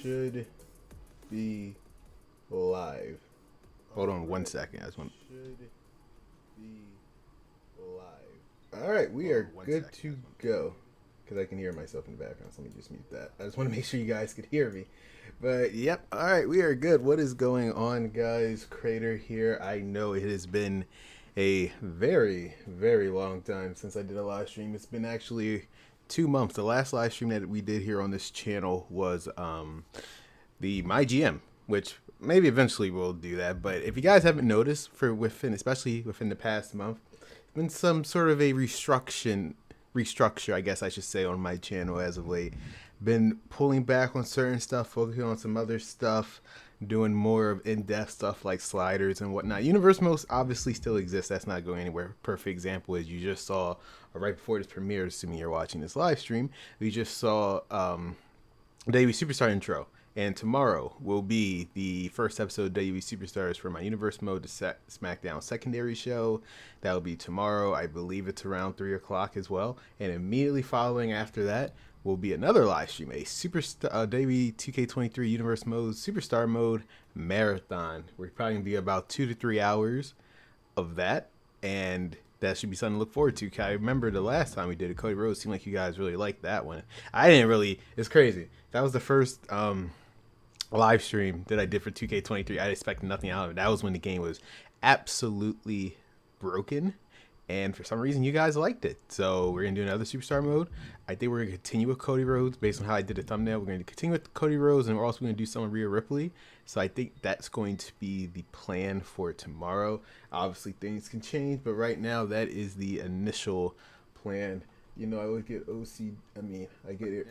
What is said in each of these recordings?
should be live. Hold on 1 second. I just want. Should be live. All right, we are good to go. Because I can hear myself in the background, so let me just mute that. I just want to make sure you guys could hear me. But yep, all right, we are good. What is going on, guys? Crater here. I know it has been a very, very long time since I did a live stream. It's been actually 2 months. The last live stream that we did here on this channel was the My GM, which maybe eventually we'll do that. But if you guys haven't noticed, especially within the past month, there's been some sort of a restructure, I guess I should say, on my channel as of late. Been pulling back on certain stuff, focusing on some other stuff, doing more of in-depth stuff like sliders and whatnot. Universe modes obviously still exists. That's not going anywhere. Perfect example is you just saw right before this premiere, assuming you're watching this live stream, we just saw WWE Superstar intro. And tomorrow will be the first episode of WWE Superstars for my Universe Mode to SmackDown secondary show. That will be tomorrow. I believe it's around 3 o'clock as well. And immediately following after that will be another live stream, a WWE 2K23 Universe Mode Superstar Mode Marathon. We're probably going to be about 2 to 3 hours of that. And that should be something to look forward to. I remember the last time we did it, Cody Rhodes, seemed like you guys really liked that one. I didn't really. It's crazy. That was the first live stream that I did for 2K23. I expected nothing out of it. That was when the game was absolutely broken, and for some reason you guys liked it. So we're gonna do another superstar mode. I think we're gonna continue with Cody Rhodes based on how I did the thumbnail. We're gonna continue with Cody Rhodes, and we're also gonna do some of Rhea Ripley. So I think that's going to be the plan for tomorrow. Obviously things can change, but right now that is the initial plan. You know, I would get I get it.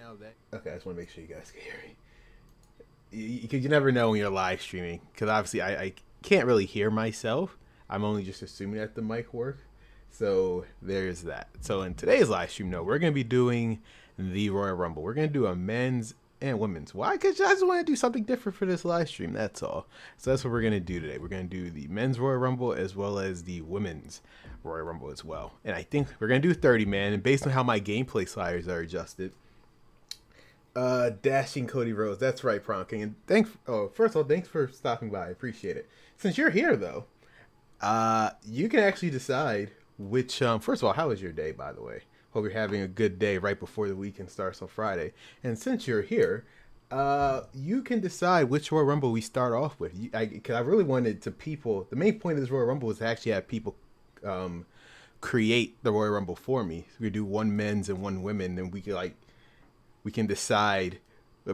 Okay, I just want to make sure you guys can hear me. Because you never know when you're live streaming. Because obviously I can't really hear myself. I'm only just assuming that the mic works. So there's that. So in today's live stream, we're going to be doing the Royal Rumble. We're going to do a men's and women's. Why? Because I just want to do something different for this live stream. That's all. So that's what we're going to do today. We're going to do the men's Royal Rumble as well as the women's Royal Rumble as well. And I think we're going to do 30 man. And based on how my gameplay sliders are adjusted, dashing Cody Rhodes. That's right, Prom King. And first of all, thanks for stopping by. I appreciate it. Since you're here, though, you can actually decide which. First of all, how was your day, by the way? Hope you're having a good day right before the weekend starts on Friday. And since you're here, you can decide which Royal Rumble we start off with. Because I really wanted to people. The main point of this Royal Rumble is to actually have people create the Royal Rumble for me. So we do one men's and one women, and we can decide,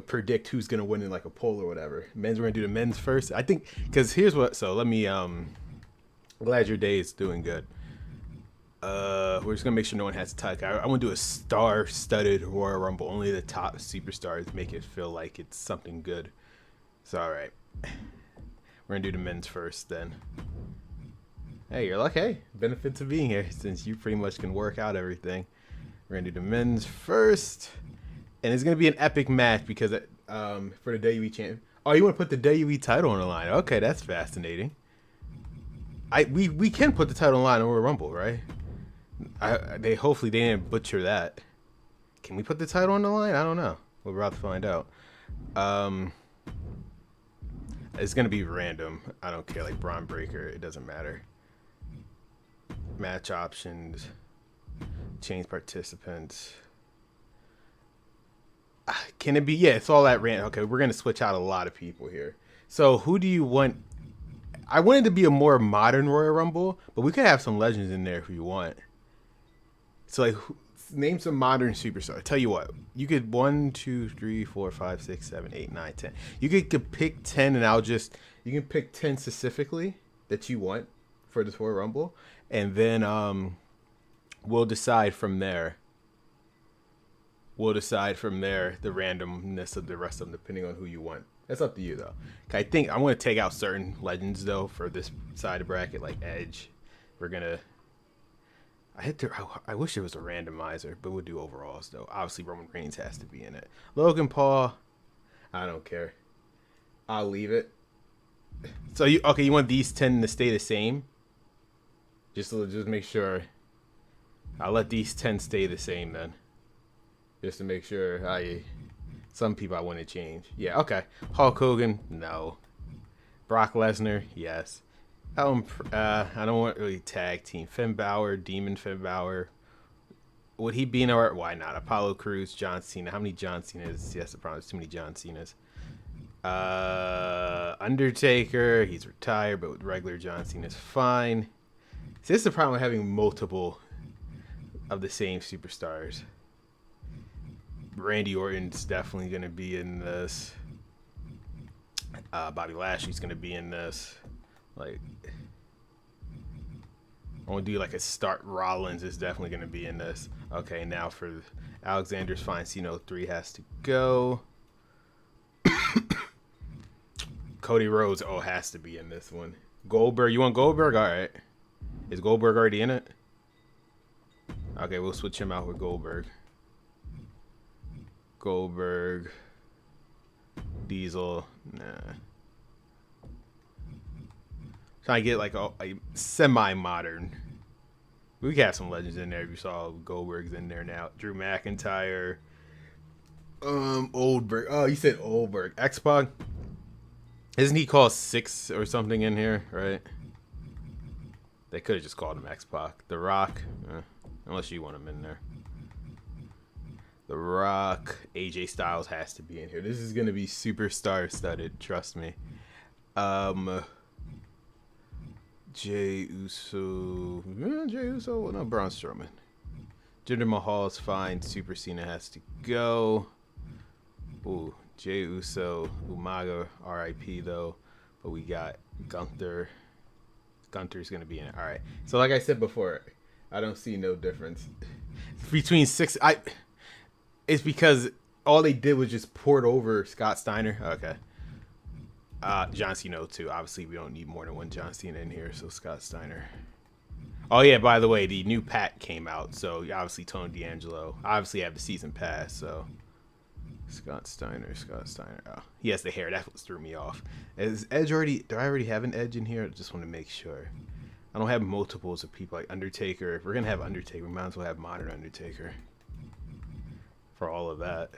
predict who's going to win in like a poll or whatever. Men's, we're going to do the men's first. I think, because here's what, so let me, glad your day is doing good. We're just going to make sure no one has to type. I want to do a star-studded Royal Rumble. Only the top superstars make it feel like it's something good. So, all right. We're going to do the men's first then. Hey, you're like, hey, benefits of being here since you pretty much can work out everything. We're going to do the men's first. And it's going to be an epic match because for the WWE champion. Oh, you want to put the WWE title on the line? Okay, that's fascinating. We can put the title on the line on Royal Rumble, right? Hopefully they didn't butcher that. Can we put the title on the line? I don't know. We're about to find out. It's going to be random. I don't care. Like Braun Breaker, it doesn't matter. Match options. Change participants. Can it be? Yeah, it's all that random. Okay, we're going to switch out a lot of people here. So who do you want? I wanted to be a more modern Royal Rumble, but we could have some legends in there if you want. So like, name some modern superstars. Tell you what, you could 1, 2, 3, 4, 5, 6, 7, 8, 9, 10. You could pick 10, and you can pick 10 specifically that you want for this Royal Rumble, and then we'll decide from there. We'll decide from there the randomness of the rest of them, depending on who you want. That's up to you, though. I think I'm going to take out certain legends, though, for this side of bracket, like Edge. We're going to... I wish it was a randomizer, but we'll do overalls, though. Obviously, Roman Reigns has to be in it. Logan Paul, I don't care. I'll leave it. So, you want these 10 to stay the same? Just make sure. I'll let these 10 stay the same, then. Just to make sure Some people I want to change. Yeah, okay. Hulk Hogan, no. Brock Lesnar, yes. I don't want really tag team. Finn Balor, Demon Finn Balor. Would he be in our? Why not? Apollo Crews, John Cena. How many John Cenas? Yes, the problem is too many John Cenas. Undertaker, he's retired, but with regular John Cena's fine. See, this is the problem with having multiple of the same superstars. Randy Orton's definitely going to be in this. Bobby Lashley's going to be in this. Like, I want to do like a start. Rollins is definitely going to be in this. Okay, now for Alexander's fine. Cena 03 has to go. Cody Rhodes, has to be in this one. Goldberg, you want Goldberg? All right. Is Goldberg already in it? Okay, we'll switch him out with Goldberg. Goldberg. Diesel. Nah. Trying to get like a semi-modern. We can have some legends in there. If you saw Goldberg's in there now. Drew McIntyre. Oldberg. Oh, you said Oldberg. X-Pac. Isn't he called 6 or something in here, right? They could have just called him X-Pac. The Rock. Unless you want him in there. The Rock. AJ Styles has to be in here. This is going to be superstar studded. Trust me. Jey Uso. No, Braun Strowman. Jinder Mahal's fine. Super Cena has to go. Ooh. Jey Uso, Umaga, R.I.P. though, but we got Gunther. Gunther's gonna be in it. All right. So like I said before, I don't see no difference between 6. It's because all they did was just port over Scott Steiner. Okay. John Cena too. Obviously, we don't need more than one John Cena in here. So Scott Steiner. Oh yeah. By the way, the new pack came out. So obviously Tony D'Angelo. Obviously, have the season pass. So. Scott Steiner. Oh, he has the hair. That threw me off. Is Edge already? Do I already have an Edge in here? I just want to make sure. I don't have multiples of people like Undertaker. If we're gonna have Undertaker, we might as well have modern Undertaker. For all of that.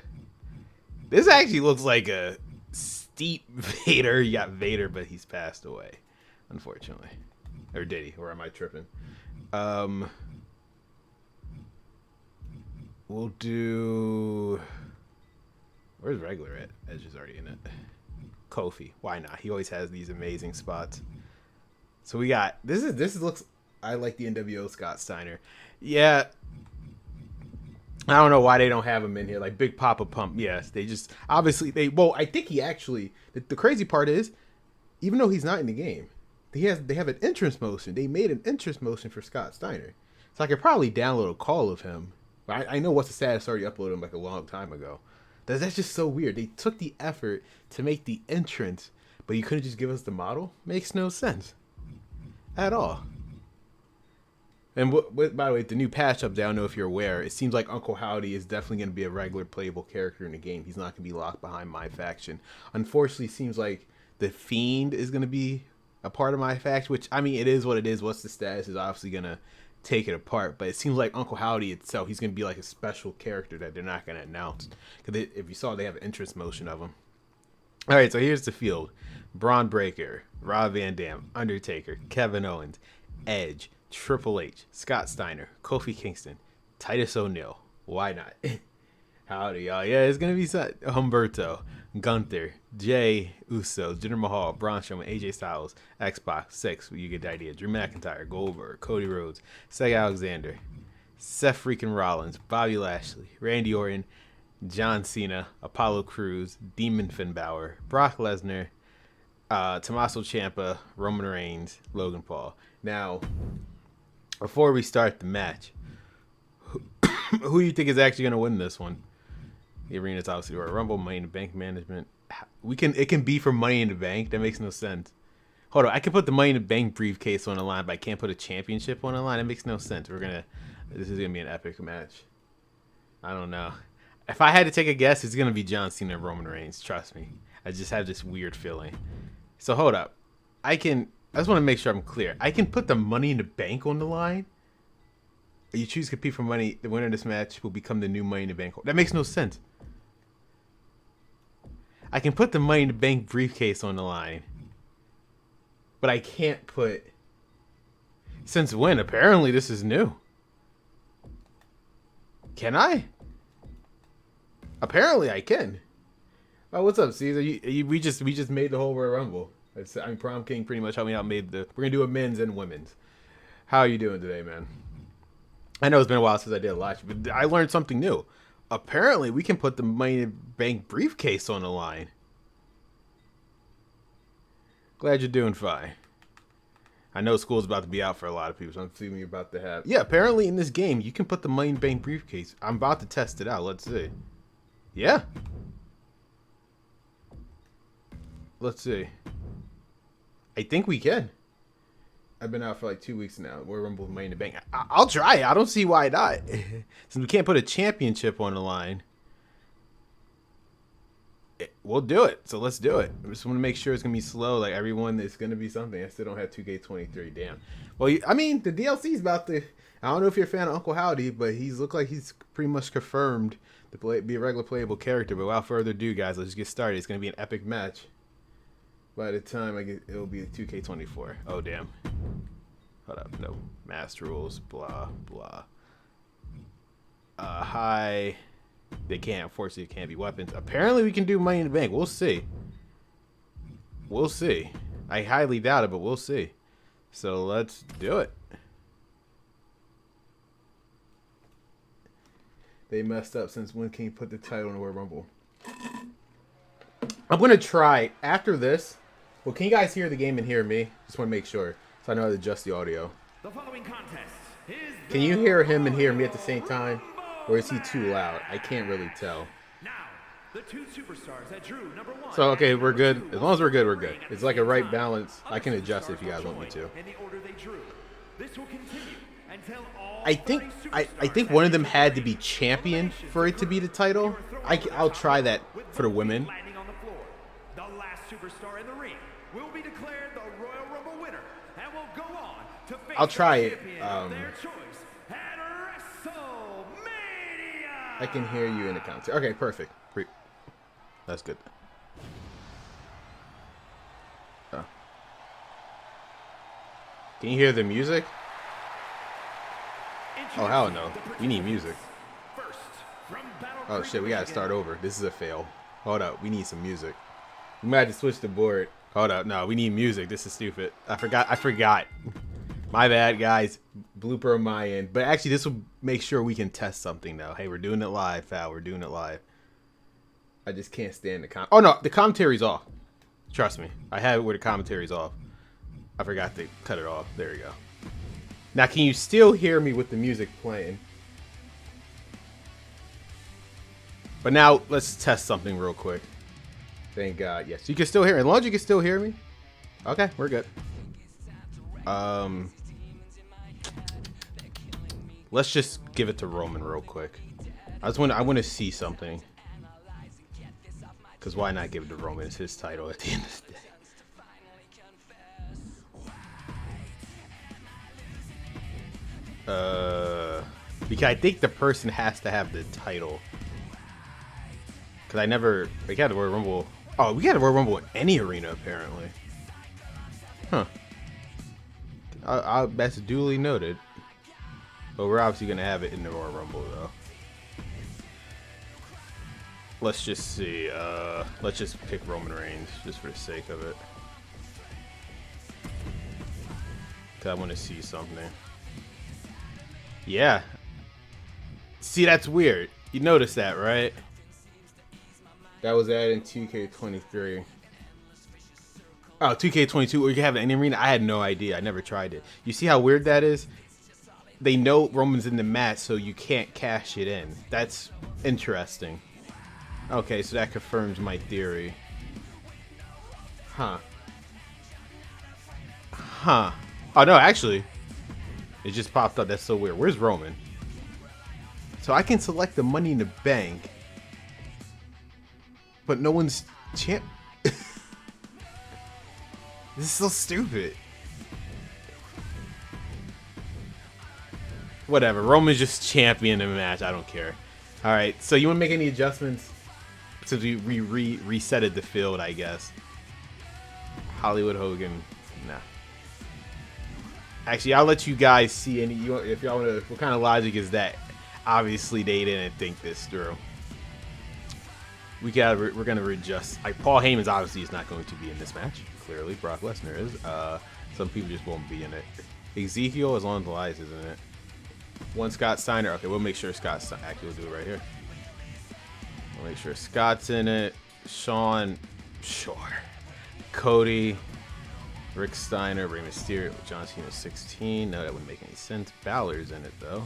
This actually looks like a steep Vader. You got Vader, but he's passed away, unfortunately. Or did he? Or am I tripping? We'll do. Where's regular at? Edge is already in it. Kofi. Why not? He always has these amazing spots. So we got this looks. I like the NWO Scott Steiner. Yeah. I don't know why they don't have him in here. Like Big Papa Pump. Yes, they just obviously they. Well, I think he actually. The crazy part is, even though he's not in the game, they have an entrance motion. They made an entrance motion for Scott Steiner. So I could probably download a call of him. But I know What's the Status already uploaded him like a long time ago. That's just so weird. They took the effort to make the entrance, but you couldn't just give us the model? Makes no sense. At all. And by the way, the new patch update, I don't know if you're aware, it seems like Uncle Howdy is definitely going to be a regular playable character in the game. He's not going to be locked behind my faction. Unfortunately, it seems like the Fiend is going to be a part of my faction, which, I mean, it is what it is. What's the Status is obviously going to take it apart, but it seems like Uncle Howdy itself, he's going to be like a special character that they're not going to announce, because if you saw, they have an interest motion of him. All right, so here's the field. Braun Breaker, Rob Van Dam, Undertaker, Kevin Owens, Edge, Triple H, Scott Steiner, Kofi Kingston, Titus O'Neil. Why not? Howdy, y'all. Yeah, it's going to be Humberto, Gunther, Jey Uso, Jinder Mahal, Braun Strowman, AJ Styles, X-Pac, 6, you get the idea. Drew McIntyre, Goldberg, Cody Rhodes, Seth Alexander, Seth freaking Rollins, Bobby Lashley, Randy Orton, John Cena, Apollo Crews, Demon Finn Balor, Brock Lesnar, Tommaso Ciampa, Roman Reigns, Logan Paul. Now, before we start the match, who do you think is actually going to win this one? The arena's obviously Royal Rumble, Money in the Bank management. It can be for Money in the Bank. That makes no sense. Hold on, I can put the Money in the Bank briefcase on the line, but I can't put a championship on the line. That makes no sense. This is gonna be an epic match. I don't know. If I had to take a guess, it's gonna be John Cena and Roman Reigns. Trust me. I just have this weird feeling. So hold up. I just want to make sure I'm clear. I can put the Money in the Bank on the line. You choose to compete for money. The winner of this match will become the new Money in the Bank. That makes no sense. I can put the Money in the Bank briefcase on the line. But I can't put... Since when? Apparently this is new. Can I? Apparently I can. Oh, what's up, Caesar? We just made the whole Royal Rumble. I'm Prom King pretty much helped me out. We're gonna do a men's and women's. How are you doing today, man? I know it's been a while since I did a live, but I learned something new. Apparently, we can put the Money in the Bank briefcase on the line. Glad you're doing fine. I know school's about to be out for a lot of people, so I'm assuming you're about to have... Yeah, apparently in this game, you can put the Money in the Bank briefcase. I'm about to test it out. Let's see. Yeah. Let's see. I think we can. I've been out for like 2 weeks now. We're Rumble with Money in the Bank. I'll try it. I don't see why not. Since we can't put a championship on the line, we'll do it. So let's do it. I just want to make sure it's going to be slow. Like everyone, it's going to be something. I still don't have 2K23. Damn. Well, I mean, the DLC's about to... I don't know if you're a fan of Uncle Howdy, but look like he's pretty much confirmed to be a regular playable character. But without further ado, guys, let's get started. It's going to be an epic match. By the time it'll be 2K24. Oh, damn. Hold up. No. Master rules. Blah, blah. Hi. They can't. Unfortunately, it can't be weapons. Apparently, we can do Money in the Bank. We'll see. We'll see. I highly doubt it, but we'll see. So, let's do it. They messed up since when King put the title in the Royal Rumble. I'm going to try after this. Well, can you guys hear the game and hear me? Just want to make sure, so I know how to adjust the audio. The following contest is can you hear him and hear me at the same time? Or is he too loud? I can't really tell. Now, the two superstars that drew number 1. So, okay, we're good. As long as we're good, we're good. It's like a right balance. I can adjust it if you guys want me to. I think one of them had to be champion for it to be the title. I'll try that for the women. The last superstar in the ring will be declared the Royal Rumble winner and will go on to face I'll try it. I can hear you in the commentary. Okay, perfect. That's good. Oh. Can you hear the music? Oh, hell no. We need music. Oh, shit. We gotta start over. This is a fail. Hold up. We need some music. We might have to switch the board. Hold up. No, we need music. This is stupid. I forgot. My bad, guys. Blooper on my end. But actually, this will make sure we can test something, though. Hey, we're doing it live, pal. We're doing it live. I just can't stand the Oh, no. The commentary's off. Trust me. I have it where the commentary's off. I forgot to cut it off. There we go. Now, can you still hear me with the music playing? But now, let's test something real quick. Thank God. Yes, you can still hear me. As long as you can still hear me. Okay, we're good. Let's just give it to Roman real quick. I want to see something. Because why not give it to Roman? It's his title at the end of the day. Because I think the person has to have the title. Because we got a Royal Rumble. Oh, we got a Royal Rumble in any arena, apparently. Huh. That's duly noted. But we're obviously going to have it in the Royal Rumble, though. Let's just see. Let's just pick Roman Reigns, just for the sake of it. Because I want to see something. Yeah. See, that's weird. You noticed that, right? That was added in 2K23. Oh, 2K22, or you have it in the arena? I had no idea. I never tried it. You see how weird that is? They know Roman's in the match, so you can't cash it in. That's interesting. Okay, so that confirms my theory. Huh. Huh. Oh, no, actually. It just popped up. That's so weird. Where's Roman? So I can select the Money in the Bank. But no one's champ. This is so stupid. Whatever. Roman's just champion in the match. I don't care. Alright, so you want to make any adjustments? since we resetted the field, I guess. Hollywood Hogan, nah. Actually, I'll let you guys see any. If y'all want to, what kind of logic is that? Obviously, they didn't think this through. We're gonna readjust. Like Paul Heyman's obviously is not going to be in this match. Clearly, Brock Lesnar is. Some people just won't be in it. Ezekiel, as long as Elias is in it. One Scott Steiner. Okay, we'll make sure Scott's actually. We'll do it right here. We'll make sure Scott's in it. Sean, sure. Cody, Rick Steiner, Rey Mysterio, John Cena 16. No, that wouldn't make any sense. Balor's in it though.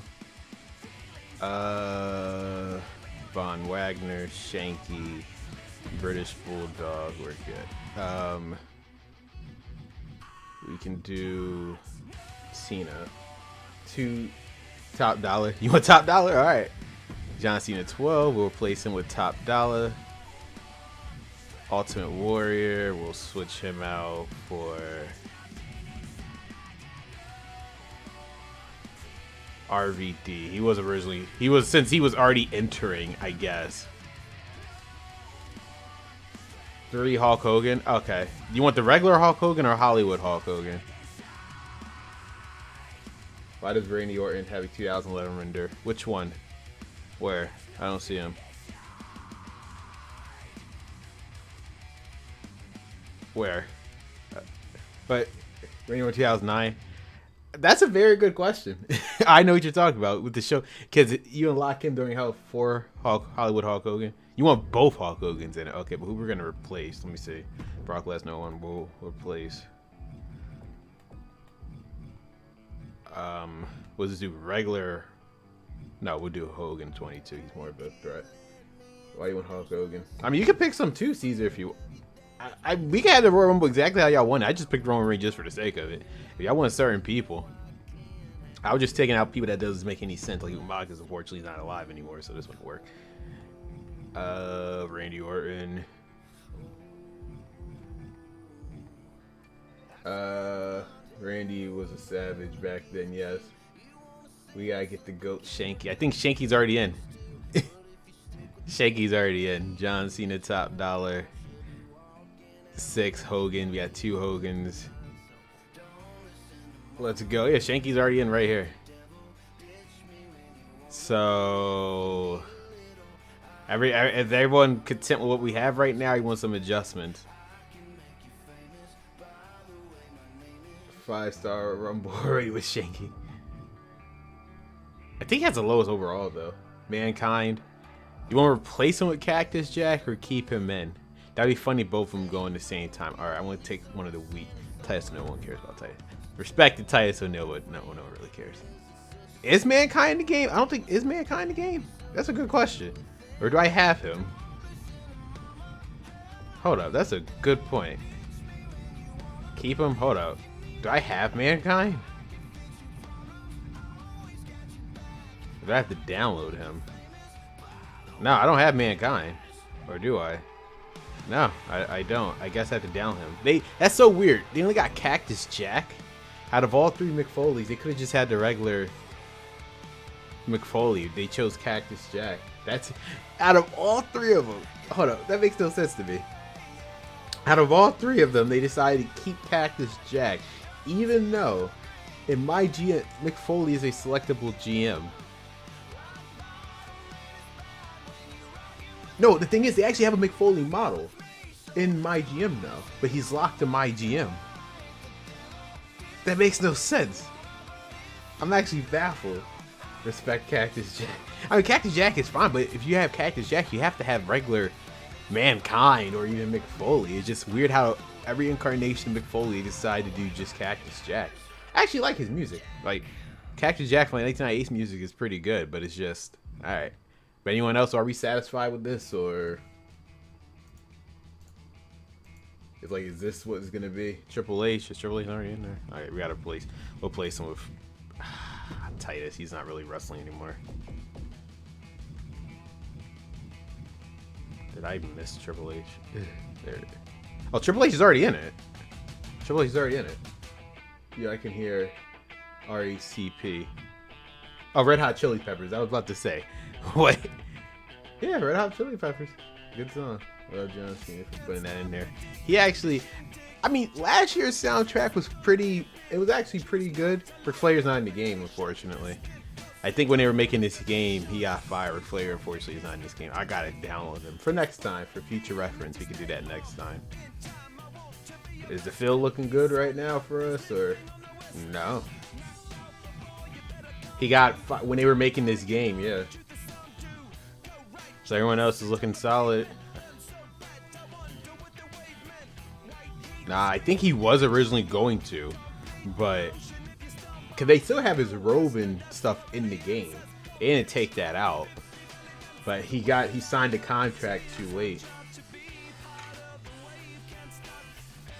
Von Wagner, Shanky, British Bulldog. We're good. We can do Cena. 2 Top Dollar. You want Top Dollar? All right. John Cena 12. We'll replace him with Top Dollar. Ultimate Warrior. We'll switch him out for RVD. He was originally. Since he was already entering, I guess. 3 Hulk Hogan. Okay. You want the regular Hulk Hogan or Hollywood Hulk Hogan? Why does Randy Orton have a 2011 render? Which one? Where? I don't see him. Where? But Randy Orton 2009. That's a very good question. I know what you're talking about with the show, because you unlock him during Hell 4 Hollywood Hulk Hogan. You want both Hulk Hogans in it. Okay, but who we're gonna replace? Let me see. Brock Lesnar one. We'll replace. We'll just do regular. No, we'll do Hogan 22. He's more of a threat. Why you want Hulk Hogan? I mean, you can pick some too, Caesar, if you. We can have the Royal Rumble exactly how y'all want it. I just picked Roman Reigns just for the sake of it. If y'all want certain people, I was just taking out people that doesn't make any sense. Like Umaga, unfortunately, he's not alive anymore, so this wouldn't work. Randy Orton. Randy was a savage back then, yes. We gotta get the GOAT Shanky. I think Shanky's already in. Shanky's already in. John Cena Top Dollar. 6 Hogan. We got 2 Hogans. Let's go. Yeah, Shanky's already in right here. So if everyone content with what we have right now, you want some adjustments. 5-star Rumble already with Shanky. I think he has the lowest overall though. Mankind. You want to replace him with Cactus Jack or keep him in? That'd be funny, both of them going the same time. All right, I want to take one of the weak. Titus O'Neil, no one cares about Titus. Respected Titus O'Neil, but no one really cares. Is Mankind the game? I don't think. Is Mankind the game? That's a good question. Or do I have him? Hold up, that's a good point. Keep him? Hold up. Do I have Mankind? Do I have to download him? No, I don't have Mankind. Or do I? No, I don't. I guess I have to down him. That's so weird. They only got Cactus Jack. Out of all 3 McFoleys, they could have just had the regular McFoley. They chose Cactus Jack. That's out of all 3 of them. Hold up, that makes no sense to me. Out of all 3 of them, they decided to keep Cactus Jack, even though in my GM, McFoley is a selectable GM. No, the thing is, they actually have a McFoley model in my GM now, but he's locked to my GM. That makes no sense. I'm actually baffled. Respect Cactus Jack. I mean, Cactus Jack is fine, but if you have Cactus Jack, you have to have regular Mankind or even McFoley. It's just weird how every incarnation of McFoley decided to do just Cactus Jack. I actually like his music. Like, Cactus Jack from 1998's music is pretty good, but it's just, alright. But anyone else, are we satisfied with this, or it's like, is this what it's gonna be? Triple H? Is Triple H already in there? All right, we gotta replace. We'll place him with Titus. He's not really wrestling anymore. Did I miss Triple H? There. Oh, Triple H is already in it. Triple H is already in it. Yeah, I can hear RECP. Oh, Red Hot Chili Peppers. I was about to say. What? Yeah, Red Hot Chili Peppers. Good song. Well, John Cena for putting that in there. He actually, I mean, last year's soundtrack was pretty. It was actually pretty good. Ric Flair's not in the game, unfortunately. I think when they were making this game, he got fired. Ric Flair, unfortunately, is not in this game. I gotta download him for next time, for future reference. We can do that next time. Is the field looking good right now for us, or no? He got when they were making this game, yeah. So everyone else is looking solid. Nah, I think he was originally going to, but because they still have his robe and stuff in the game, they didn't take that out. But he signed a contract too late.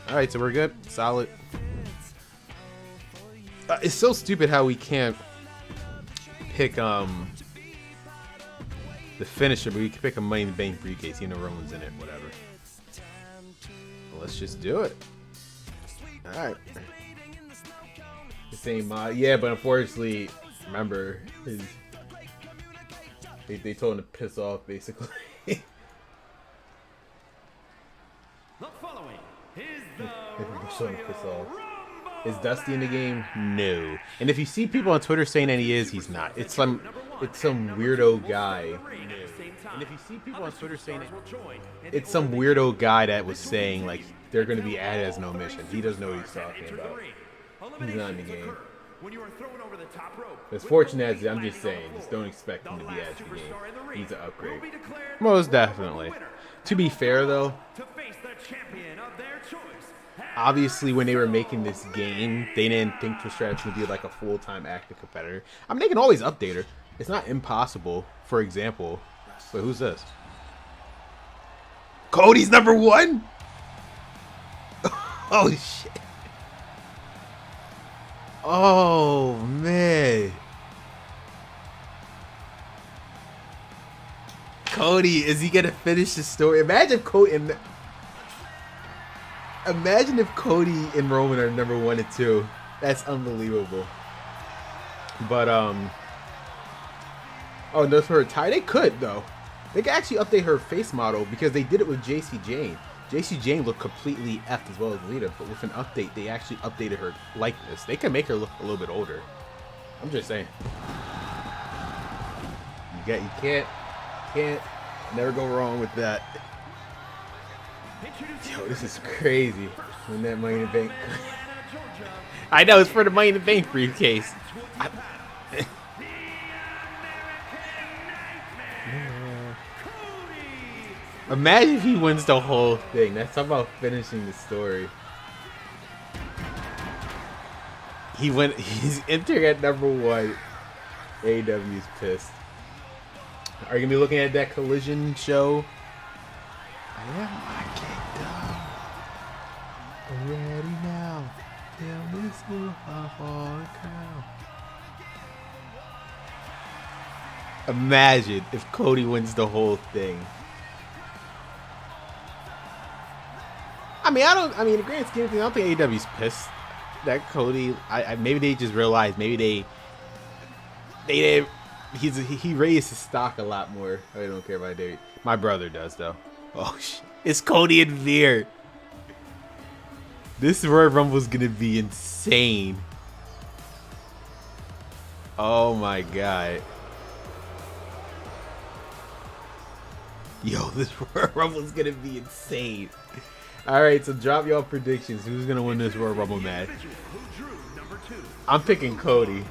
All right, so we're good, solid. It's so stupid how we can't pick the finisher, but we can pick a Money in the Bank briefcase. You know, Roman's in it, whatever. Well, let's just do it. All right. The same mod, yeah, but unfortunately, remember, they told him to piss off, basically. The following is the piss off. Is Dusty in the game? No. And if you see people on Twitter saying that he is, he's not. It's some weirdo guy. And if you see people on Twitter saying it's some weirdo guy that was saying like they're going to be added as no mission. He doesn't know what he's talking about. He's not in the game. As fortunate as I'm just saying, just don't expect him to be added to the game. He's an upgrade. Most definitely. To be fair though, obviously when they were making this game, they didn't think Trish would be like a full-time active competitor. I mean, they can always update her. It's not impossible. For example, wait, who's this? Cody's number 1? Oh shit. Oh man. Cody, is he gonna finish the story? Imagine if Cody and Roman are number 1 and 2. That's unbelievable. But oh, no, for her tie, they could though. They could actually update her face model because they did it with JC Jane. JC Jane looked completely effed as well as Lita, but with an update, they actually updated her likeness. They can make her look a little bit older. I'm just saying. You can't never go wrong with that. Yo, this is crazy. When that Money in the Bank. I know it's for the Money in the Bank briefcase. Imagine if he wins the whole thing. That's about finishing the story. He's entering at number 1. AEW's pissed. Are you gonna be looking at that Collision show? I am my kingdom. Ready now. Tell me so far crown. Imagine if Cody wins the whole thing. I mean, in the grand scheme of things, I don't think AEW's pissed that Cody. Maybe they just realized maybe he raised his stock a lot more. I don't care about David. My brother does though. Oh shit! It's Cody and Veer. This Royal Rumble is gonna be insane. Oh my god. Yo, this Royal Rumble is gonna be insane. Alright, so drop y'all predictions. Who's gonna win this Royal Rumble match? I'm picking Cody.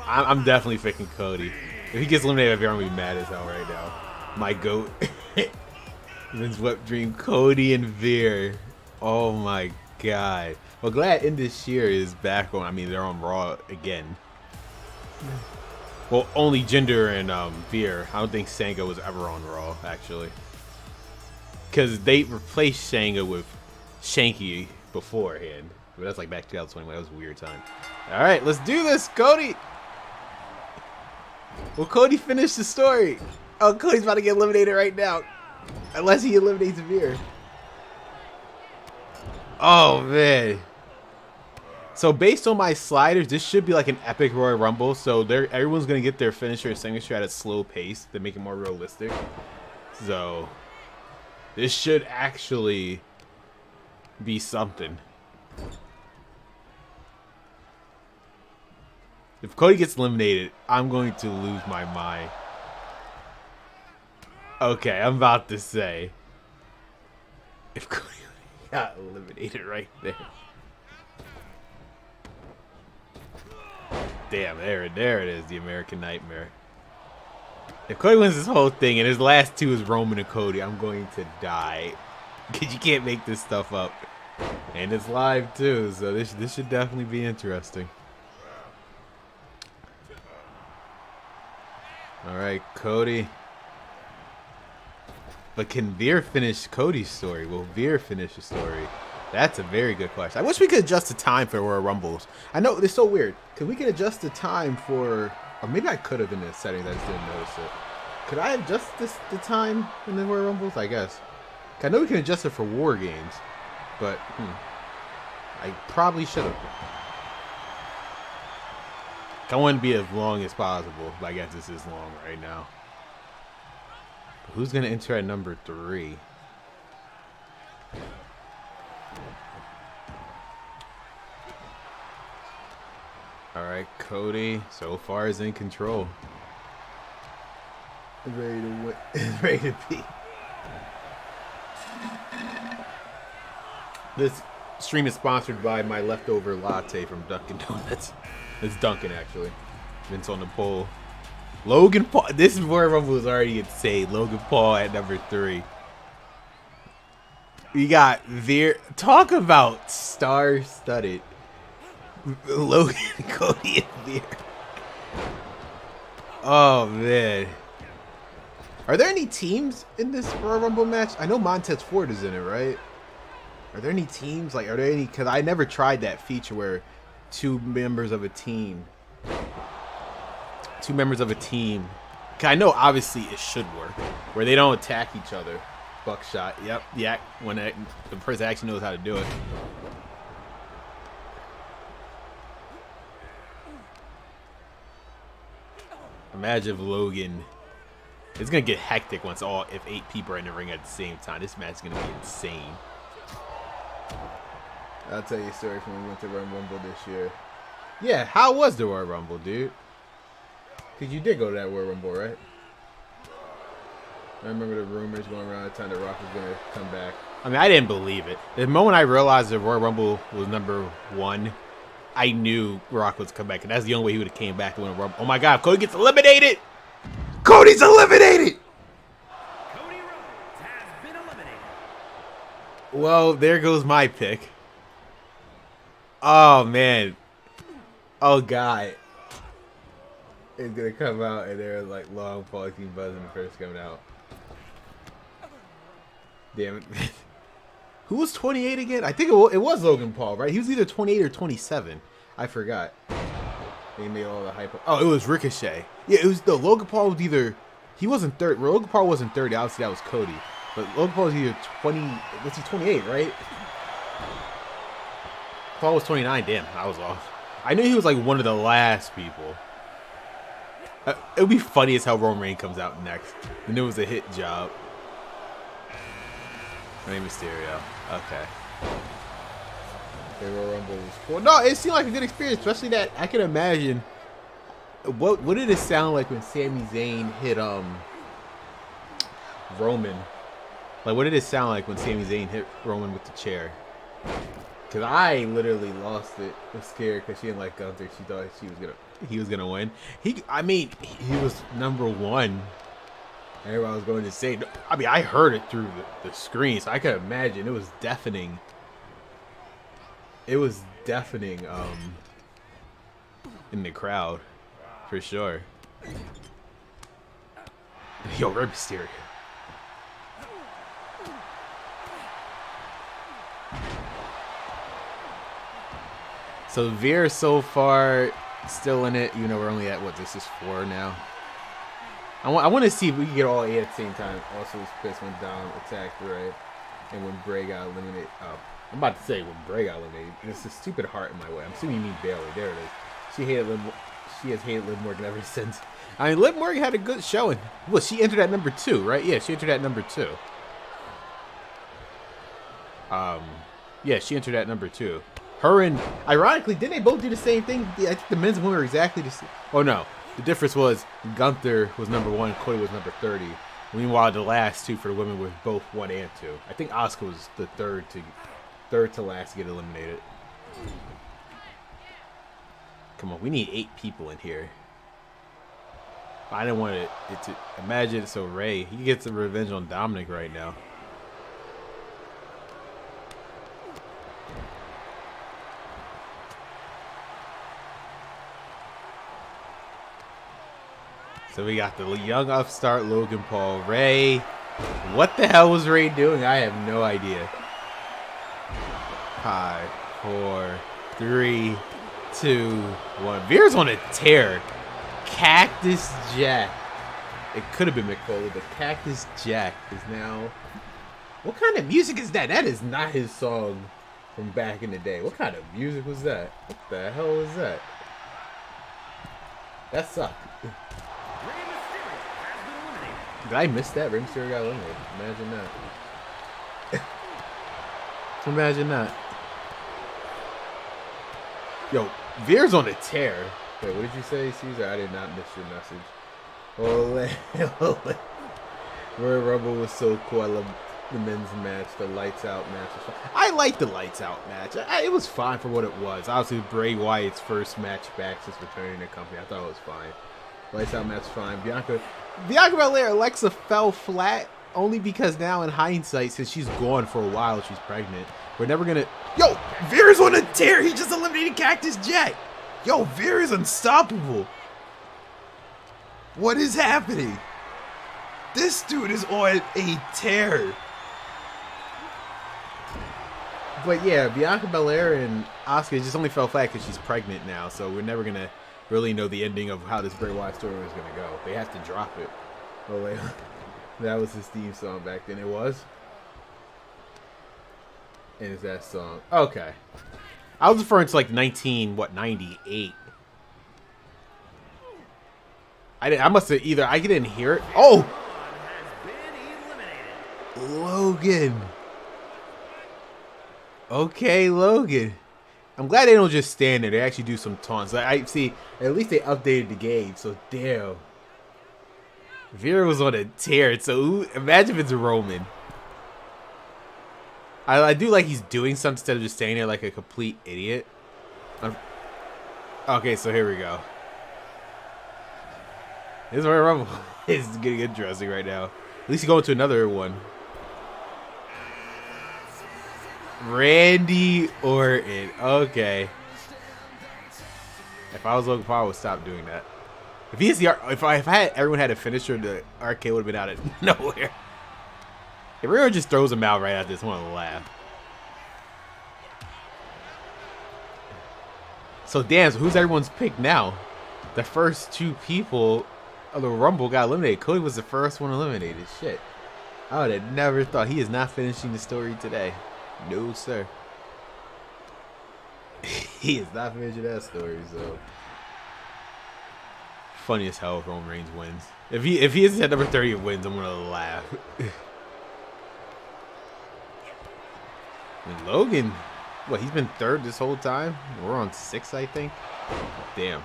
I'm definitely picking Cody. If he gets eliminated, I'm gonna be mad as hell right now. My GOAT. Vince Web Dream, Cody and Veer. Oh my god. Well, glad In This Year is back on. I mean, they're on Raw again. Well, only Jinder and Veer. I don't think Sanga was ever on Raw, actually. Because they replaced Sanga with Shanky beforehand. But that's like back 2021. That was a weird time. All right, let's do this, Cody. Will Cody finish the story? Oh, Cody's about to get eliminated right now. Unless he eliminates Veer. Oh, man. So based on my sliders, this should be like an epic Royal Rumble. So everyone's gonna get their finisher or signature at a slow pace to make it more realistic. So this should actually be something. If Cody gets eliminated, I'm going to lose my mind. Okay, I'm about to say. If Cody got eliminated right there. Damn, there it is, the American Nightmare. If Cody wins this whole thing and his last two is Roman and Cody, I'm going to die. Because you can't make this stuff up. And it's live too, so this should definitely be interesting. Alright, Cody. But can Veer finish Cody's story? Will Veer finish the story? That's a very good question. I wish we could adjust the time for Royal Rumbles. I know it's so weird because we can adjust the time for, or maybe I could have in the settings. I just didn't notice it. Could I adjust the time in the Royal Rumbles? I guess. I know we can adjust it for War Games, but I probably should have. I want to be as long as possible, but I guess this is long right now. But who's gonna enter at number 3? Alright, Cody so far is in control. Ready to win. Ready to be. This stream is sponsored by my leftover latte from Dunkin' Donuts. It's Dunkin' actually. Vince on the pole. Logan Paul. This is where Rumble was already insane. Logan Paul at number 3. We got Veer. Talk about star-studded. Logan, Cody, and Veer. Oh, man. Are there any teams in this Royal Rumble match? I know Montez Ford is in it, right? Are there any teams? Like, are there any? Because I never tried that feature where two members of a team. I know, obviously, it should work. Where they don't attack each other. Buckshot. Yep. Yeah. When the person actually knows how to do it. Imagine if Logan. It's gonna get hectic if 8 people are in the ring at the same time. This match is gonna be insane. I'll tell you a story from when we went to Royal Rumble this year. Yeah, how was the Royal Rumble, dude? Because you did go to that Royal Rumble, right? I remember the rumors going around the time that Rock was gonna come back. I mean, I didn't believe it. The moment I realized the Royal Rumble was number 1, I knew Rock was come back, and that's the only way he would have came back to win a Rumble. Oh my God, Cody gets eliminated! Cody's eliminated! Cody Rhodes has been eliminated. Well, there goes my pick. Oh man. Oh God. It's gonna come out and they're like long Paul team buzzing the first coming out. Damn it. Who was 28 again? I think it was Logan Paul, right? He was either 28 or 27. I forgot. They made all the hype up. Oh, it was Ricochet. Yeah, it was the Logan Paul was either he wasn't 30. Logan Paul wasn't 30. Obviously, that was Cody. But Logan Paul was either 20. Was he 28? Right? Paul was 29. Damn, I was off. I knew he was like one of the last people. It would be funny as how Roman Reigns comes out next, and it was a hit job. Rey Mysterio. Okay. Royal Rumble was Well, no, it seemed like a good experience, especially that I can imagine. What did it sound like when Sami Zayn hit Roman? Like, what did it sound like when Sami Zayn hit Roman with the chair? Because I literally lost it. Was scared because she didn't like Gunther. She thought he was gonna win. I mean, he was number 1. Everybody was going to say. I mean, I heard it through the screen, so I could imagine it was deafening. It was deafening in the crowd, for sure. Yo, Rey Mysterio. So Veer so far still in it. You know, we're only at what? This is 4 now. I want to see if we can get all 8 at the same time. Also, Chris went down, attacked, right? And when Bray got eliminated, I'm about to say when Bray got eliminated. There's a stupid heart in my way. I'm assuming you mean Bailey. There it is. She has hated Liv Morgan ever since. I mean, Liv Morgan had a good showing. Well, she entered at number 2, right? Yeah, she entered at number 2. Yeah, she entered at number 2. Her and, ironically, didn't they both do the same thing? I think the men's and women were exactly the same. Oh, no. The difference was Gunther was number 1, Cody was number 30. Meanwhile, the last 2 for the women were both 1 and 2. I think Asuka was the third to last to get eliminated. Come on, we need 8 people in here. I didn't want it to imagine. So Ray, he gets a revenge on Dominic right now. So we got the young upstart Logan Paul. Ray, what the hell was Ray doing? I have no idea. 5, 4, 3, 2, 1. Veer's on a tear. Cactus Jack. It could have been McFoley, but Cactus Jack is now. What kind of music is that? That is not his song from back in the day. What kind of music was that? What the hell was that? That sucked. Did I miss that? Rey Mysterio got eliminated. Imagine that. Imagine that. Yo, Veer's on a tear. Wait, what did you say, Caesar? I did not miss your message. Ole. Royal Rumble was so cool. I love the men's match. The lights out match was fun. I like the lights out match. It was fine for what it was. Obviously, Bray Wyatt's first match back since returning to the company. I thought it was fine. Lights out match fine. Bianca Belair, Alexa fell flat only because now in hindsight, since she's gone for a while, she's pregnant. We're never gonna. Yo, Veer's on a tear. He just eliminated Cactus Jack. Yo, Veer is unstoppable. What is happening? This dude is on a tear. But yeah, Bianca Belair and Asuka just only fell flat because she's pregnant now. So we're never gonna really know the ending of how this Bray Wyatt story is gonna go. They have to drop it. Oh wait, that was his theme song back then. It was. And it's that song. Okay. I was referring to like 98. I must have either I didn't hear it. Oh, Logan. Okay, Logan. I'm glad they don't just stand there. They actually do some taunts. Like, I see. At least they updated the game. So damn. Veer was on a tear. So imagine if it's Roman. I do like he's doing something instead of just staying there like a complete idiot. Okay, so here we go. This is where Rumble is getting interesting right now. At least he's going to another one. Randy Orton. Okay. If I was Logan Paul, I would stop doing that. If he is the if everyone had a finisher, the arcade would have been out of nowhere. If everyone just throws him out right at this, I want to laugh. So damn, so who's everyone's pick now? The first 2 people of the Rumble got eliminated. Cody was the first one eliminated. Shit. I would have never thought. He is not finishing the story today. No, sir. He is not finishing that story, so. Funny as hell if Roman Reigns wins. If he is at number 30 and wins, I'm gonna laugh. And Logan, what, he's been 3rd this whole time? We're on 6, I think. Damn.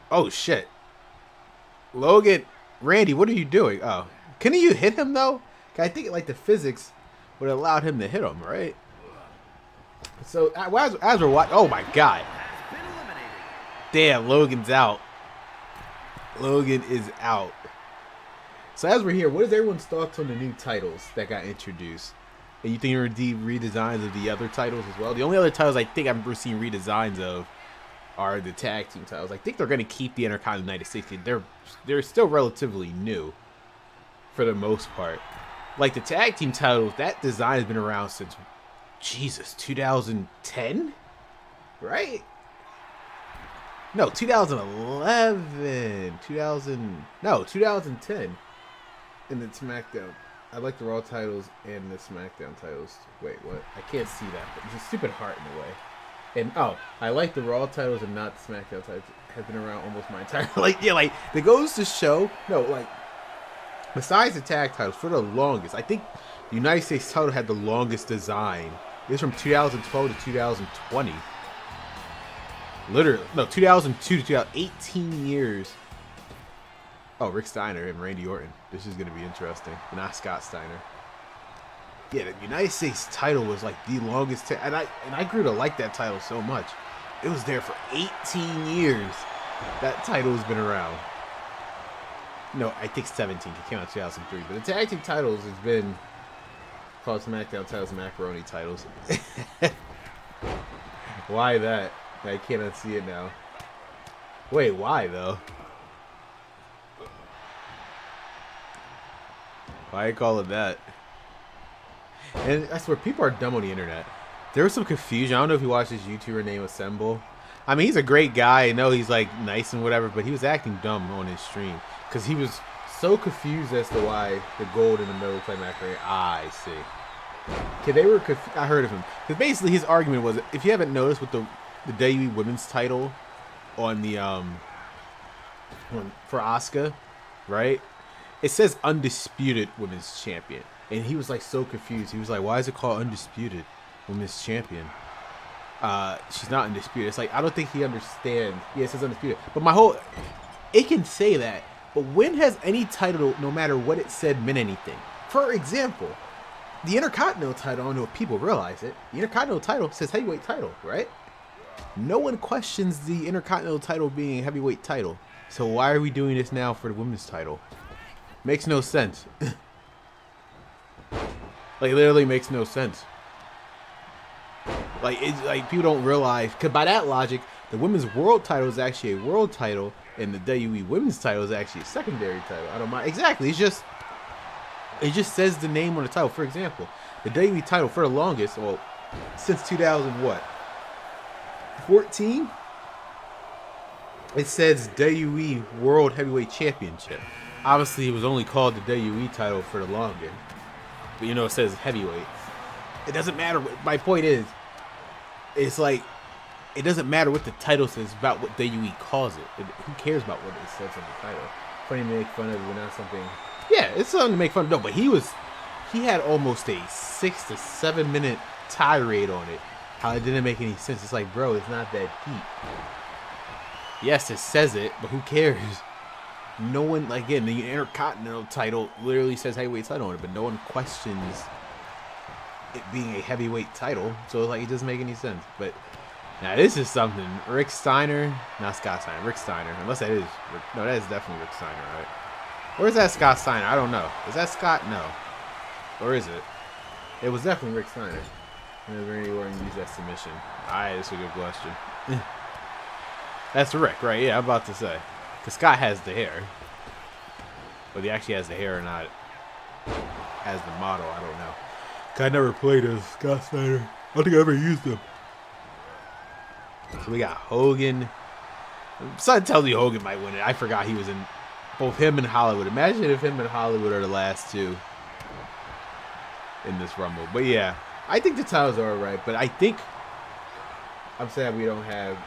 Oh shit. Logan, Randy, what are you doing? Oh, couldn't you hit him though? I think like the physics would have allowed him to hit him, right? So as we're watching, oh my god, damn, Logan's out. Logan is out. So as we're here, what is everyone's thoughts on the new titles that got introduced? And you think there are redesigns of the other titles as well? The only other titles I think I've ever seen redesigns of are the tag team titles. I think they're going to keep the Intercontinental United States. They're still relatively new for the most part. Like the tag team titles, that design has been around since, Jesus, 2010? Right? No, 2011. 2010. In the SmackDown. I like the Raw titles and the SmackDown titles. Wait, what? I can't see that. But there's a stupid heart in the way. And I like the Raw titles and not the SmackDown titles. Have been around almost my entire Like, yeah, like, it goes to show. No, like, besides the tag titles, for the longest, I think the United States title had the longest design. It was from 2012 to 2020. Literally, no, 2002 to 2018 years. Oh, Rick Steiner and Randy Orton. This is going to be interesting. Not Scott Steiner. Yeah, the United States title was like the longest. And I grew to like that title so much. It was there for 18 years. That title has been around. No, I think 17. It came out in 2003. But the tag team titles has been called SmackDown titles, macaroni titles. Why that? I cannot see it now. Wait, why though? Why call it that? And I swear, people are dumb on the internet. There was some confusion. I don't know if you watched this YouTuber named Assemble. I mean, he's a great guy. I know he's like nice and whatever, but he was acting dumb on his stream because he was so confused as to why the gold in the middle play macaroni. I see. Okay, they were. I heard of him because basically his argument was, if you haven't noticed, with the WWE Women's title on the for Asuka, right? It says Undisputed Women's Champion. And he was like so confused. He was like, why is it called Undisputed Women's Champion? She's not undisputed. It's like, I don't think he understands. Yeah, it says Undisputed. But it can say that. But when has any title, no matter what it said, meant anything? For example, the Intercontinental title, I don't know if people realize it. The Intercontinental title says heavyweight title, right? No one questions the Intercontinental title being a heavyweight title. So why are we doing this now for the women's title? Makes no sense. Like, literally makes no sense. Like, it's like people don't realize, because by that logic, the women's world title is actually a world title, and the WWE women's title is actually a secondary title. I don't mind. Exactly. It just says the name on the title. For example, the WWE title for the longest, well, since 2014, it says WWE World Heavyweight Championship. Obviously, it was only called the WWE title for the longest. But, you know, it says heavyweight. It doesn't matter. My point is, it's like, it doesn't matter what the title says about what WWE calls it. Who cares about what it says on the title? Funny to make fun of it, but not something. Yeah, it's something to make fun of. No, but he had almost a 6 to 7 minute tirade on it. How it didn't make any sense. It's like, bro, it's not that deep. Yes, it says it, but who cares? No one, like, again, the Intercontinental title literally says heavyweight title on it, but no one questions it being a heavyweight title. So, like, it doesn't make any sense. But now this is something. Rick Steiner, not Scott Steiner, Rick Steiner. Unless that is, no, that is definitely Rick Steiner, right? Or is that Scott Steiner? I don't know. Is that Scott? No. Or is it? It was definitely Rick Steiner. And Randy Orton used that submission. Alright, that's a good question. That's Rick, right? Yeah, I'm about to say. Because Scott has the hair. But he actually has the hair or not as the model, I don't know. I never played as Scott Steiner. I don't think I ever used him. So we got Hogan. Something tells me Hogan might win it. I forgot he was in both him and Hollywood. Imagine if him and Hollywood are the last two in this Rumble. But yeah, I think the titles are alright. But I think I'm sad we don't have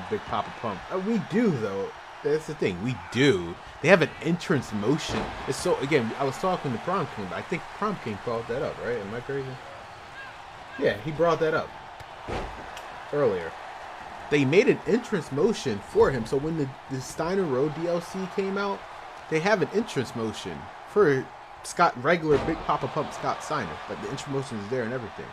Big Papa Pump. We do, though. That's the thing. We do. They have an entrance motion. It's so, again, I was talking to Prom King, but I think Prom King brought that up, right? Am I crazy? Yeah, he brought that up earlier. They made an entrance motion for him. So when the Steiner Road DLC came out, they have an entrance motion for regular Big Papa Pump Scott Steiner. Like, the entrance motion is there and everything.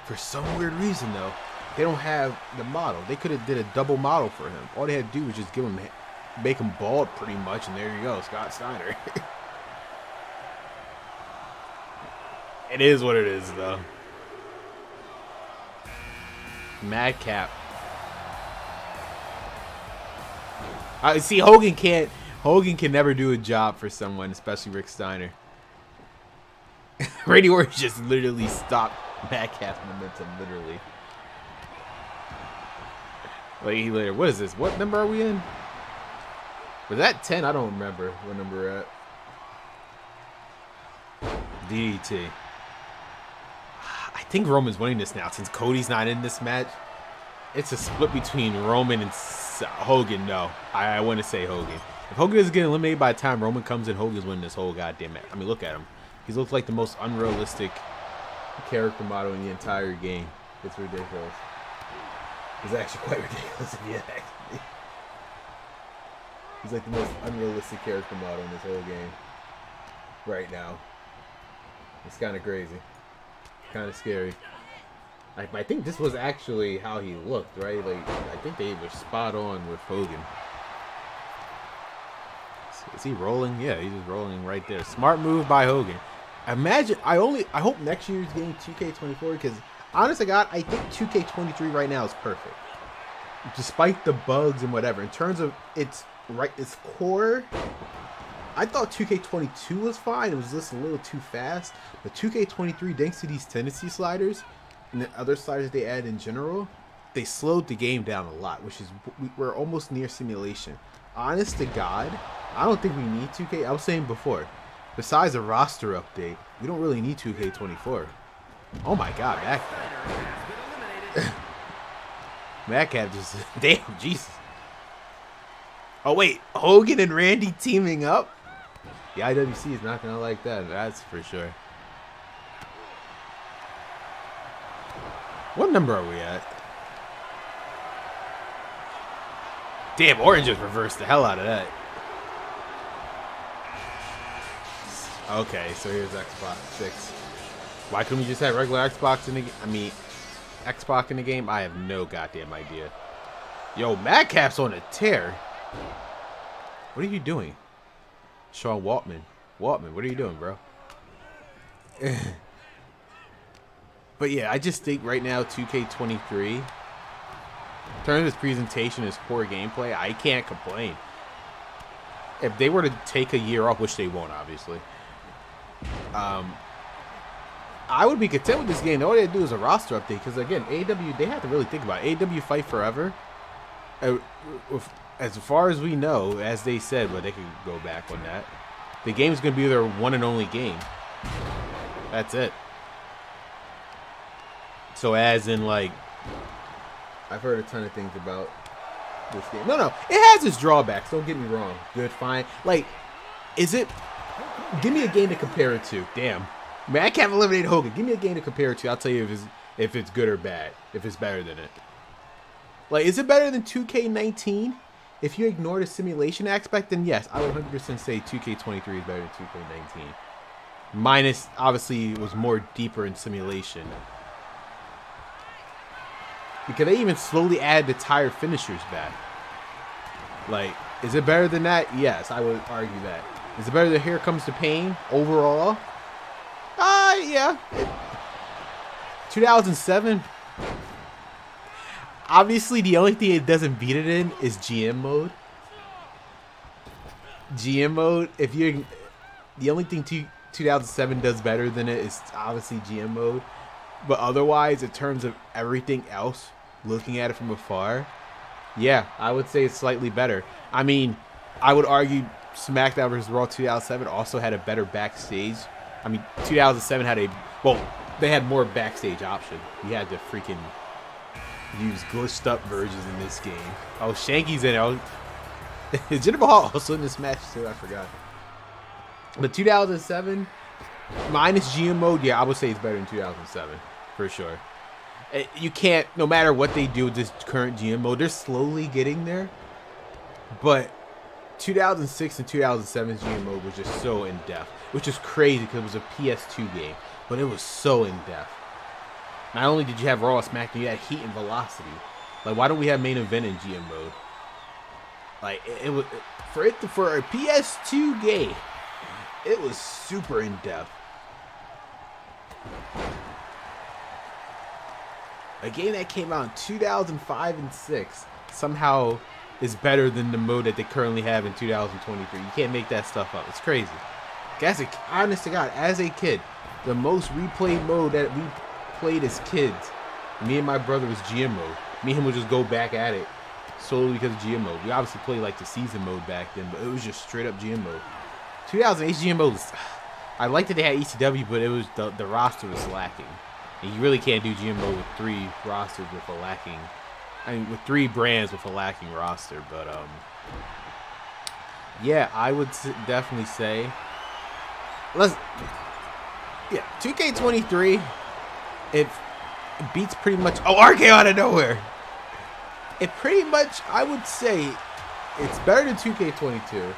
For some weird reason, though, they don't have the model. They could have did a double model for him. All they had to do was just make him bald pretty much, and there you go, Scott Steiner. It is what it is, though. Madcap. I see Hogan can never do a job for someone, especially Rick Steiner. Randy Orton just literally stopped Madcap's momentum, literally. Like later, what is this? What number are we in? Was that 10? I don't remember what number we're at. DDT. I think Roman's winning this now since Cody's not in this match. It's a split between Roman and Hogan. No, I want to say Hogan. If Hogan is getting eliminated by the time Roman comes in, Hogan's winning this whole goddamn match. I mean, look at him. He looks like the most unrealistic character model in the entire game. It's ridiculous. It's actually quite ridiculous if you ask me. He's like the most unrealistic character model in this whole game right now. It's kind of crazy. Kind of scary. I think this was actually how he looked, right? Like, I think they were spot on with Hogan. Is he rolling? Yeah, he's just rolling right there. Smart move by Hogan. Imagine, I hope next year's game 2K24, because honest to God, I think 2K23 right now is perfect. Despite the bugs and whatever. In terms of its core, I thought 2K22 was fine. It was just a little too fast. But 2K23, thanks to these tendency sliders and the other sliders they add in general, they slowed the game down a lot, which is, we're almost near simulation. Honest to God, I don't think we need 2K. I was saying before, besides a roster update, we don't really need 2K24. Oh my God, Madcap just, damn, Jesus. Oh wait, Hogan and Randy teaming up? The IWC is not gonna like that, that's for sure. What number are we at? Damn, Orange just reversed the hell out of that. Okay, so here's Xbox 6. Why couldn't we just have regular Xbox in the game? I mean, Xbox in the game? I have no goddamn idea. Yo, Madcap's on a tear. What are you doing? Sean Waltman. Waltman, what are you doing, bro? But yeah, I just think right now 2K23, in terms of its presentation, its core gameplay, I can't complain. If they were to take a year off, which they won't, obviously, I would be content with this game. All they do is a roster update, because again, AEW, they have to really think about it. AEW Fight Forever, as far as we know, as they said, but they could go back on that, the game's going to be their one and only game. That's it. So as in, like, I've heard a ton of things about this game. No, it has its drawbacks. Don't get me wrong. Good, fine. Like, is it? Give me a game to compare it to. Damn, man, I can't eliminate Hogan. Give me a game to compare it to. I'll tell you if it's good or bad. If it's better than it. Like, is it better than 2K19? If you ignore the simulation aspect, then yes, I would 100% say 2K23 is better than 2K19. Minus, obviously, it was more deeper in simulation. Because they even slowly add the tire finishers back. Like, is it better than that? Yes, I would argue that. Is it better than Here Comes the Pain overall? Yeah. 2007. Obviously, the only thing it doesn't beat it in is GM mode. GM mode, the only thing 2007 does better than it is obviously GM mode. But otherwise, in terms of everything else, looking at it from afar, yeah, I would say it's slightly better. I mean, I would argue SmackDown vs. Raw 2007 also had a better backstage. I mean, 2007 had they had more backstage option. You had to freaking use glitched up versions in this game. Oh, Shanky's in it. Is Jinder Mahal also in this match too? I forgot. But 2007, minus GM mode, yeah, I would say it's better than 2007 for sure. You can't, no matter what they do with this current GM mode, they're slowly getting there. But 2006 and 2007's GM mode was just so in depth, which is crazy because it was a PS2 game, but it was so in depth. Not only did you have Raw and SmackDown, you had Heat and Velocity. Like, why don't we have main event in GM mode? Like, it was for a PS2 game, it was super in depth. A game that came out in 2005 and 6 somehow is better than the mode that they currently have in 2023. You can't make that stuff up. It's crazy. Honest to God, as a kid, the most replayed mode that we played as kids, me and my brother, was GM mode. Me and him would just go back at it solely because of GM mode. We obviously played like the season mode back then, but it was just straight up GM mode. 2008 GM mode was, I liked that they had ECW, but it was the roster was lacking. And you really can't do GM mode with 3 rosters with a lacking, with 3 brands with a lacking roster. But yeah, I would definitely say, 2K23, it beats pretty much. Oh, RKO out of nowhere. It pretty much, I would say, it's better than 2K22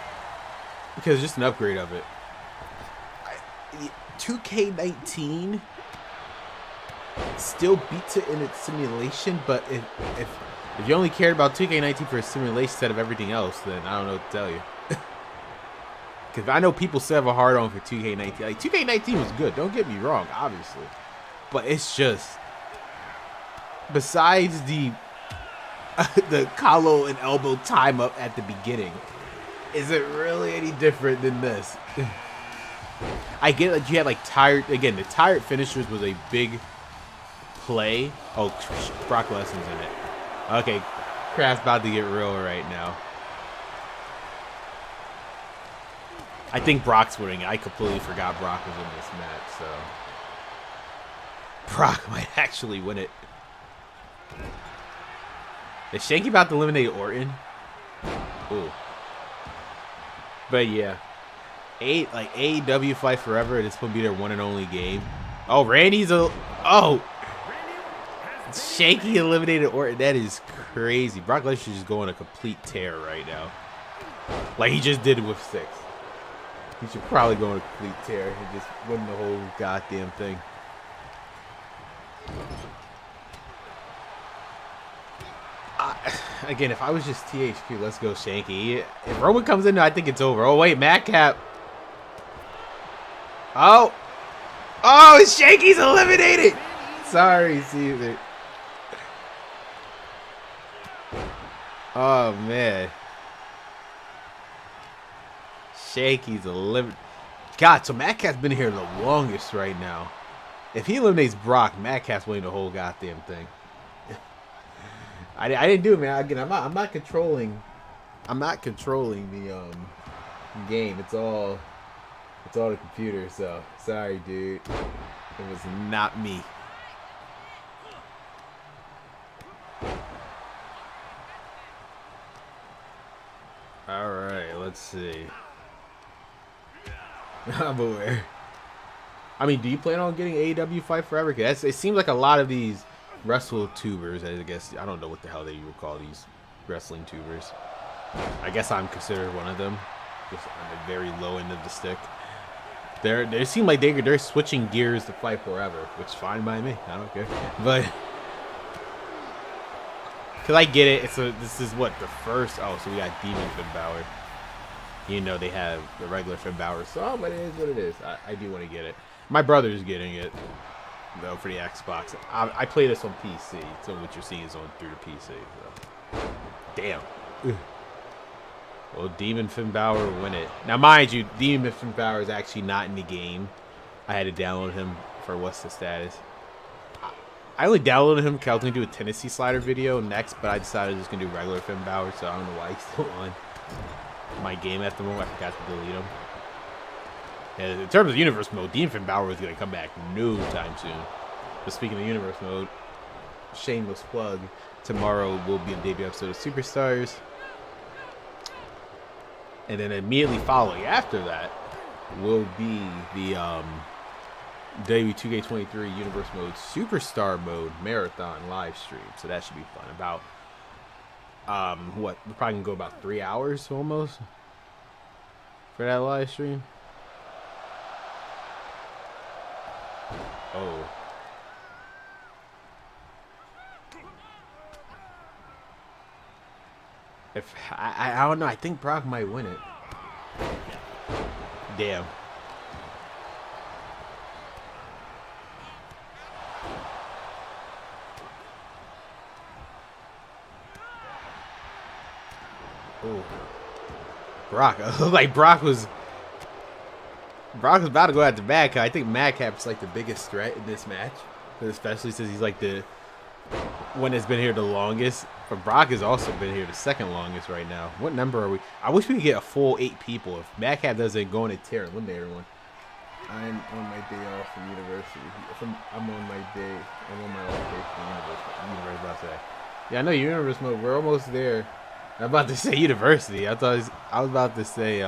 because it's just an upgrade of it. 2K19 still beats it in its simulation, but if you only cared about 2K19 for its simulation instead of everything else, then I don't know what to tell you. Because I know people still have a hard on for 2K19. Like, 2K19 was good, don't get me wrong, obviously. But it's just, besides the collar and elbow time up at the beginning, is it really any different than this? I get that you had like the tired finishers was a big play. Oh, Brock Lesnar's in it. Okay, crap's about to get real right now. I think Brock's winning. I completely forgot Brock was in this match, so Brock might actually win it. Is Shanky about to eliminate Orton? Ooh. But yeah. AEW Fight Forever, this will be their one and only game. Oh, Randy's a... Oh! Shanky eliminated Orton. That is crazy. Brock Lesnar is just going a complete tear right now. Like he just did with 6. He should probably go on a complete tear and just win the whole goddamn thing. Again, if I was just THQ, let's go Shanky. If Roman comes in, I think it's over. Oh, wait, Madcap. Oh. Oh, Shanky's eliminated. Sorry, Caesar. Oh, man. Shanky's eliminated. God, so Madcap's been here the longest right now. If he eliminates Brock, Madcap's winning the whole goddamn thing. I didn't do it, man. Again, I'm not controlling the game. It's all the computer. So sorry, dude. It was not me. All right, let's see. I'm aware. I mean, do you plan on getting AEW Fight Forever? Because it seems like a lot of these wrestle tubers, I guess, I don't know what the hell they would call these wrestling tubers. I guess I'm considered one of them, just on the very low end of the stick. They seem like they're switching gears to Fight Forever, which is fine by me. I don't care, but because I get it. This is what the first. Oh, so we got Demon Finn Balor. You know they have the regular Finn Balor song, but it is what it is. I do want to get it. My brother's getting it though for the Xbox. I play this on PC, so what you're seeing is on through the PC. So. Damn. Ugh. Well, Demon Finn Balor win it. Now, mind you, Demon Finn Balor is actually not in the game. I had to download him for what's the status. I only downloaded him because I was going to do a Tennessee Slider video next, but I decided I was just going to do regular Finn Balor, so I don't know why he's still on my game at the moment. I forgot to delete him. And in terms of universe mode, Demon Finn Balor is going to come back no time soon. But speaking of universe mode, shameless plug, tomorrow will be a debut episode of Superstars. And then immediately following after that will be the WWE 2K23 Universe Mode Superstar Mode Marathon live stream. So that should be fun. About what? We're probably gonna go about 3 hours almost for that live stream. Oh. If I don't know, I think Brock might win it. Damn. Oh. Brock. Like Brock was about to go at the back. I think Madcap's like the biggest threat in this match, especially since he's like the one that's been here the longest. But Brock has also been here the second longest right now. What number are we? I wish we could get a full 8 people. If Madcap doesn't go in a tear and eliminate everyone. I'm on my day off from university. I'm on my day. I'm on my off day from university. About to say. Yeah, I know universe mode. We're almost there. I'm about to say university. I was about to say,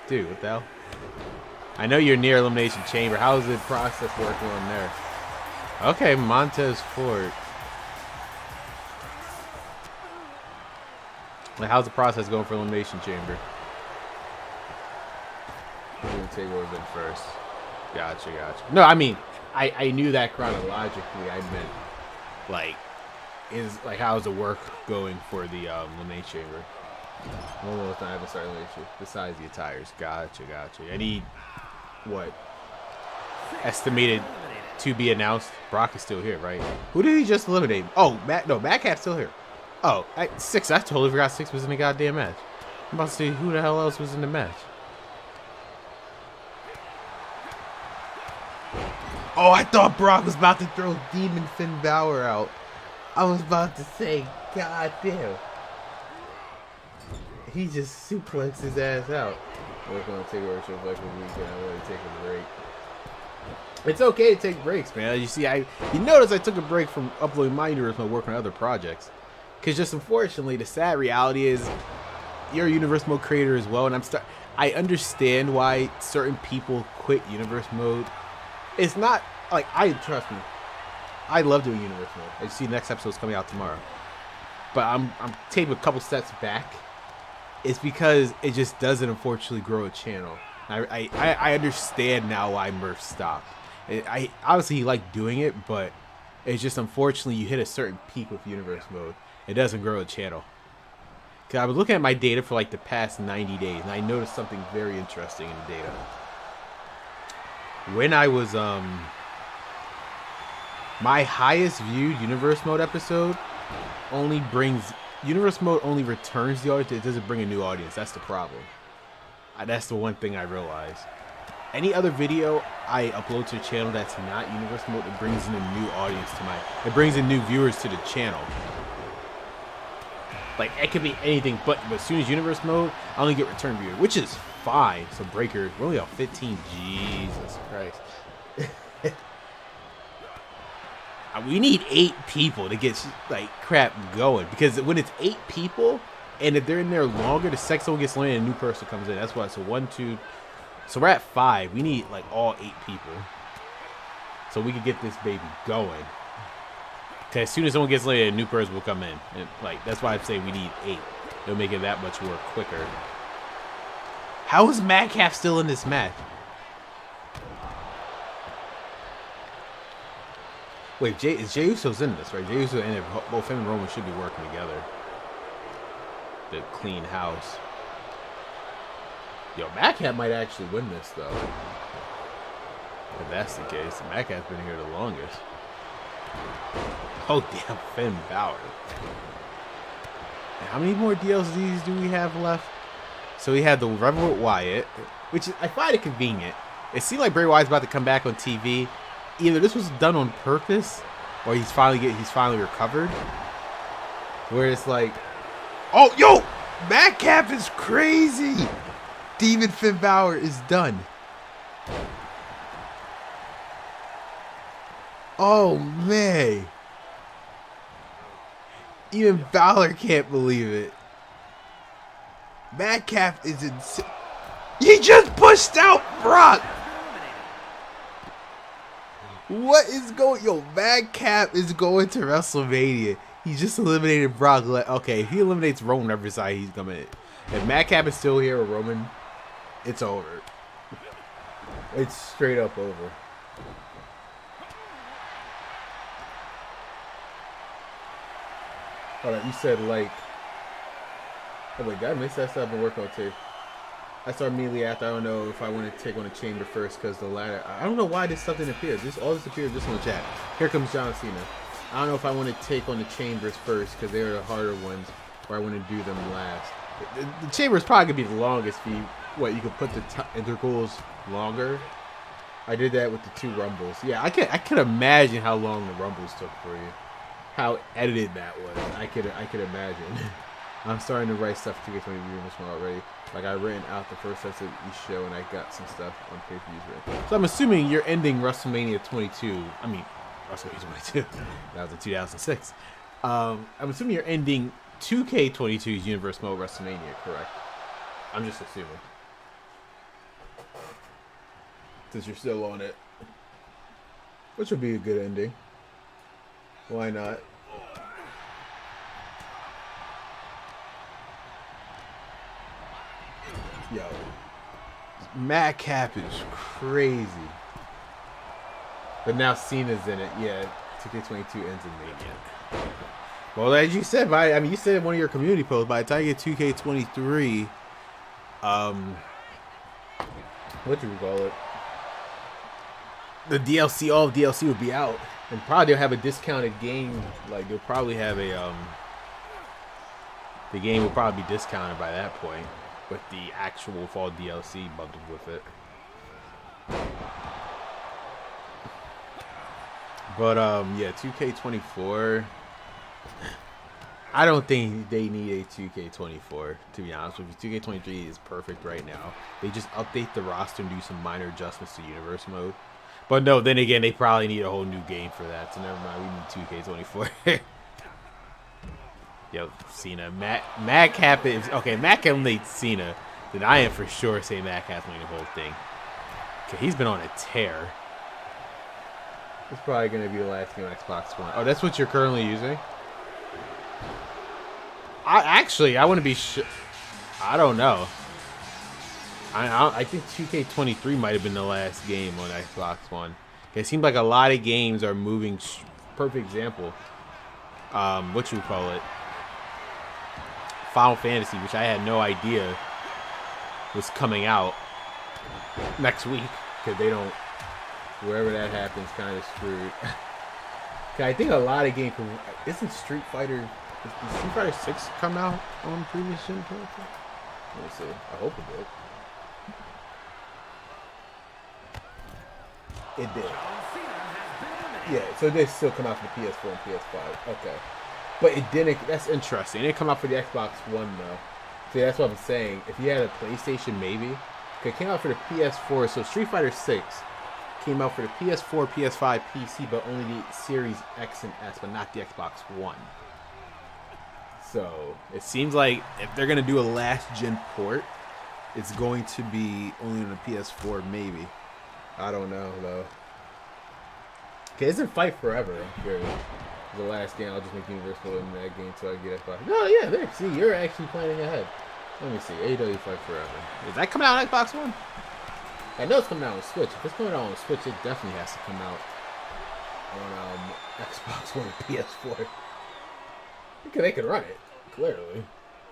dude, what the hell? I know you're near elimination chamber. How's the process working on there? Okay, Montez Ford. Like, how's the process going for elimination chamber? We're gonna take over it first. Gotcha. No, I mean, I knew that chronologically. I meant, like, how's the work going for the elimination chamber? One more time, I haven't started elimination. Besides the attires. Gotcha. I need, what? Estimated to be announced. Brock is still here, right? Who did he just eliminate? Oh, Madcap's still here. Oh, 6. I totally forgot 6 was in the goddamn match. I'm about to see who the hell else was in the match. Oh, I thought Brock was about to throw Demon Finn Balor out. I was about to say, God damn. He just suplexed his ass out. We're going to take over shows like a weekend. I want to take a break. It's okay to take breaks, man. You see, you notice I took a break from uploading my universe mode, working on other projects. Because just unfortunately, the sad reality is you're a universe mode creator as well. And I understand why certain people quit universe mode. It's not like, trust me, I love doing universe mode. I see the next episode's coming out tomorrow. But I'm taking a couple steps back. It's because it just doesn't unfortunately grow a channel. I understand now why Murph stopped. I obviously like doing it, but it's just unfortunately you hit a certain peak with universe mode. It doesn't grow a channel. Cause I was looking at my data for like the past 90 days, and I noticed something very interesting in the data. When I was my highest viewed universe mode episode universe mode only returns the audience. It doesn't bring a new audience. That's the problem. That's the one thing I realized. Any other video I upload to the channel that's not universe mode, it brings in a new audience it brings in new viewers to the channel. Like, it could be anything, but as soon as universe mode, I only get return viewers, which is fine. So Breaker, we're only on 15. Jesus Christ. We need 8 people to get like crap going, because when it's 8 people and if they're in there longer, the second one gets landed and a new person comes in. That's why. So 1, 2. So we're at 5. We need like all 8 people so we can get this baby going. Okay, as soon as someone gets landed, a new person will come in. And like, that's why I'm saying we need 8. It'll make it that much more quicker. How is Madcap still in this match? Wait, is Jey Uso's in this, right? Jey Uso and both him and Roman should be working together. The clean house. Yo, Madcap might actually win this, though. If that's the case, Madcap's been here the longest. Oh, damn, Finn Balor. How many more DLCs do we have left? So we had the Rebel with Wyatt, which I find it convenient. It seemed like Bray Wyatt's about to come back on TV. Either this was done on purpose, or he's finally recovered. Where it's like, oh, yo, Madcap is crazy. Demon Finn Balor is done. Oh, man. Even Balor can't believe it. Madcap is insane. He just pushed out Brock. What is going? Yo, Madcap is going to WrestleMania. He just eliminated Brock. Okay, if he eliminates Roman every side, he's coming in. If Madcap is still here with Roman, it's over. It's straight up over. Hold on, you said like. Oh wait, God, I missed that stuff I've been working on too. I started immediately after. I don't know if I want to take on the chamber first because the ladder. I don't know why this stuff didn't appear. All this appeared just on the chat. Here comes John Cena. I don't know if I want to take on the chambers first because they're the harder ones, or I want to do them last. The chamber is probably gonna be the longest for you. What, you could put the intervals longer. I did that with the 2 rumbles. Yeah, I can imagine how long the rumbles took for you. how edited that was. I could imagine. I'm starting to write stuff to 2K23 already. Like I've written out the first episode of each show, and I got some stuff on pay-per-views written. So I'm assuming you're ending WrestleMania 22. I mean, WrestleMania 22. That was in 2006. I'm assuming you're ending 2K22's Universe Mode WrestleMania, correct? I'm just assuming. Since you're still on it. Which would be a good ending. Why not? Yo. Madcap is crazy. But now Cena's in it. Yeah, 2K22 ends in Mania. Well, as you said, I mean, you said in one of your community posts, by the time you get 2K23, what do we call it? The DLC, all of DLC would be out. And probably they'll have a discounted game. Like, they'll probably have a, the game will probably be discounted by that point, with the actual fall DLC bundled with it. But, yeah, 2K24, I don't think they need a 2K24, to be honest with you. 2K23 is perfect right now. They just update the roster and do some minor adjustments to Universe Mode. But no, then again, they probably need a whole new game for that, so never mind, we need 2K24. Yo, Cena. Madcap is... Okay, Madcap eliminates Cena. Then I am for sure saying Madcap's winning the whole thing. Okay, he's been on a tear. It's probably going to be the last game on Xbox One. Oh, that's what you're currently using? I wouldn't be... I don't know. I think 2K23 might have been the last game on Xbox One. It seems like a lot of games are moving. Perfect example. What you call it? Final Fantasy, which I had no idea was coming out next week, because they don't. Wherever that happens, kind of screwed. I think a lot of games. Isn't Street Fighter? Did Street Fighter 6 come out on previous gen? Let me see. I hope it did. It did. Yeah, so they still come out for the PS4 and PS5. Okay. But it didn't. That's interesting. It didn't come out for the Xbox One, though. See, that's what I'm saying. If you had a PlayStation, maybe. It came out for the PS4. So Street Fighter 6 came out for the PS4, PS5, PC, but only the Series X and S, but not the Xbox One. So it seems like if they're going to do a last-gen port, it's going to be only on the PS4, maybe. I don't know, though. Okay, isn't Fight Forever here? The last game, I'll just make Universal in that game so I get Xbox. No, yeah, there. See, you're actually planning ahead. Let me see. AEW Fight Forever. Is that coming out on Xbox One? I know it's coming out on Switch. If it's coming out on Switch, it definitely has to come out on Xbox One and PS4. Okay, they can run it, clearly.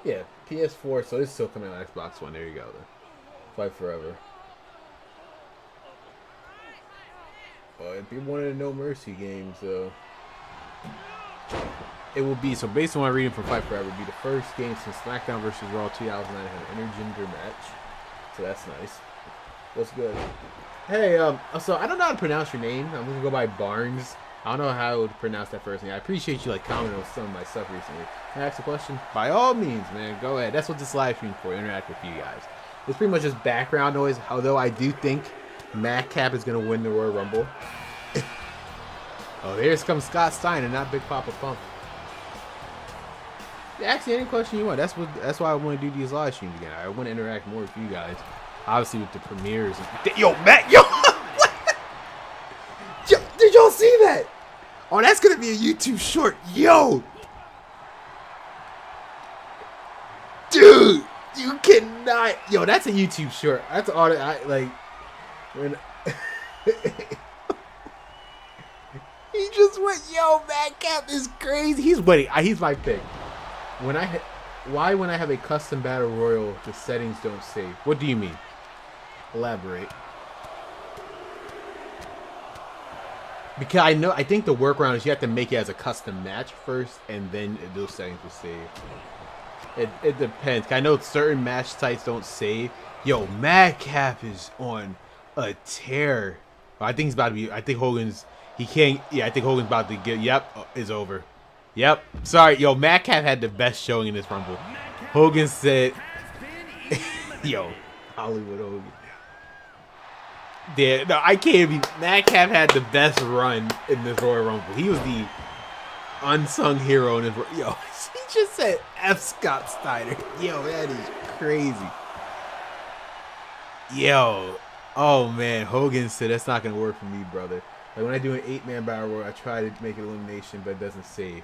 Yeah, PS4, so it's still coming out on Xbox One. There you go, then. Fight Forever. Well, it'd be one of the No Mercy games, though. It will be, so based on my reading from Fight Forever, it would be the first game since SmackDown vs. Raw 2009 had an intergender match. So that's nice. What's good? Hey, so I don't know how to pronounce your name. I'm gonna go by Barnes. I don't know how I would pronounce that first name. I appreciate you like commenting on some of my stuff recently. Can I ask a question? By all means, man, go ahead. That's what this live stream for. Interact with you guys. It's pretty much just background noise. Although I do think Madcap is gonna win the Royal Rumble. Oh, here comes Scott Steiner, not Big Papa Pump. Yeah, actually, any question you want. That's why I want to do these live streams again. I want to interact more with you guys. Obviously, with the premieres. Yo, Matt, yo, yo, did y'all see that? Oh, that's gonna be a YouTube short, yo. Dude, you cannot. Yo, that's a YouTube short. That's all that I like. When. He just went, yo, Madcap is crazy. He's winning. He's my pick. When I have a custom battle royal, the settings don't save. What do you mean? Elaborate. Because I think the workaround is you have to make it as a custom match first, and then those settings will save. It depends. I know certain match sites don't save. Yo, Madcap is on a tear. I think he's about to be. I think Hogan's. He can't. Yeah, I think Hogan's about to get. Yep, it's over. Yep. Sorry, yo, Madcap had the best showing in this Rumble. Hogan said, yo, Hollywood Hogan. Yeah, no, I can't be. Madcap had the best run in this Royal Rumble. He was the unsung hero in this. Yo, he just said F. Scott Steiner. Yo, that is crazy. Yo, oh man, Hogan said that's not gonna work for me, brother. Like when I do an 8-man battle royal, I try to make it elimination, but it doesn't save.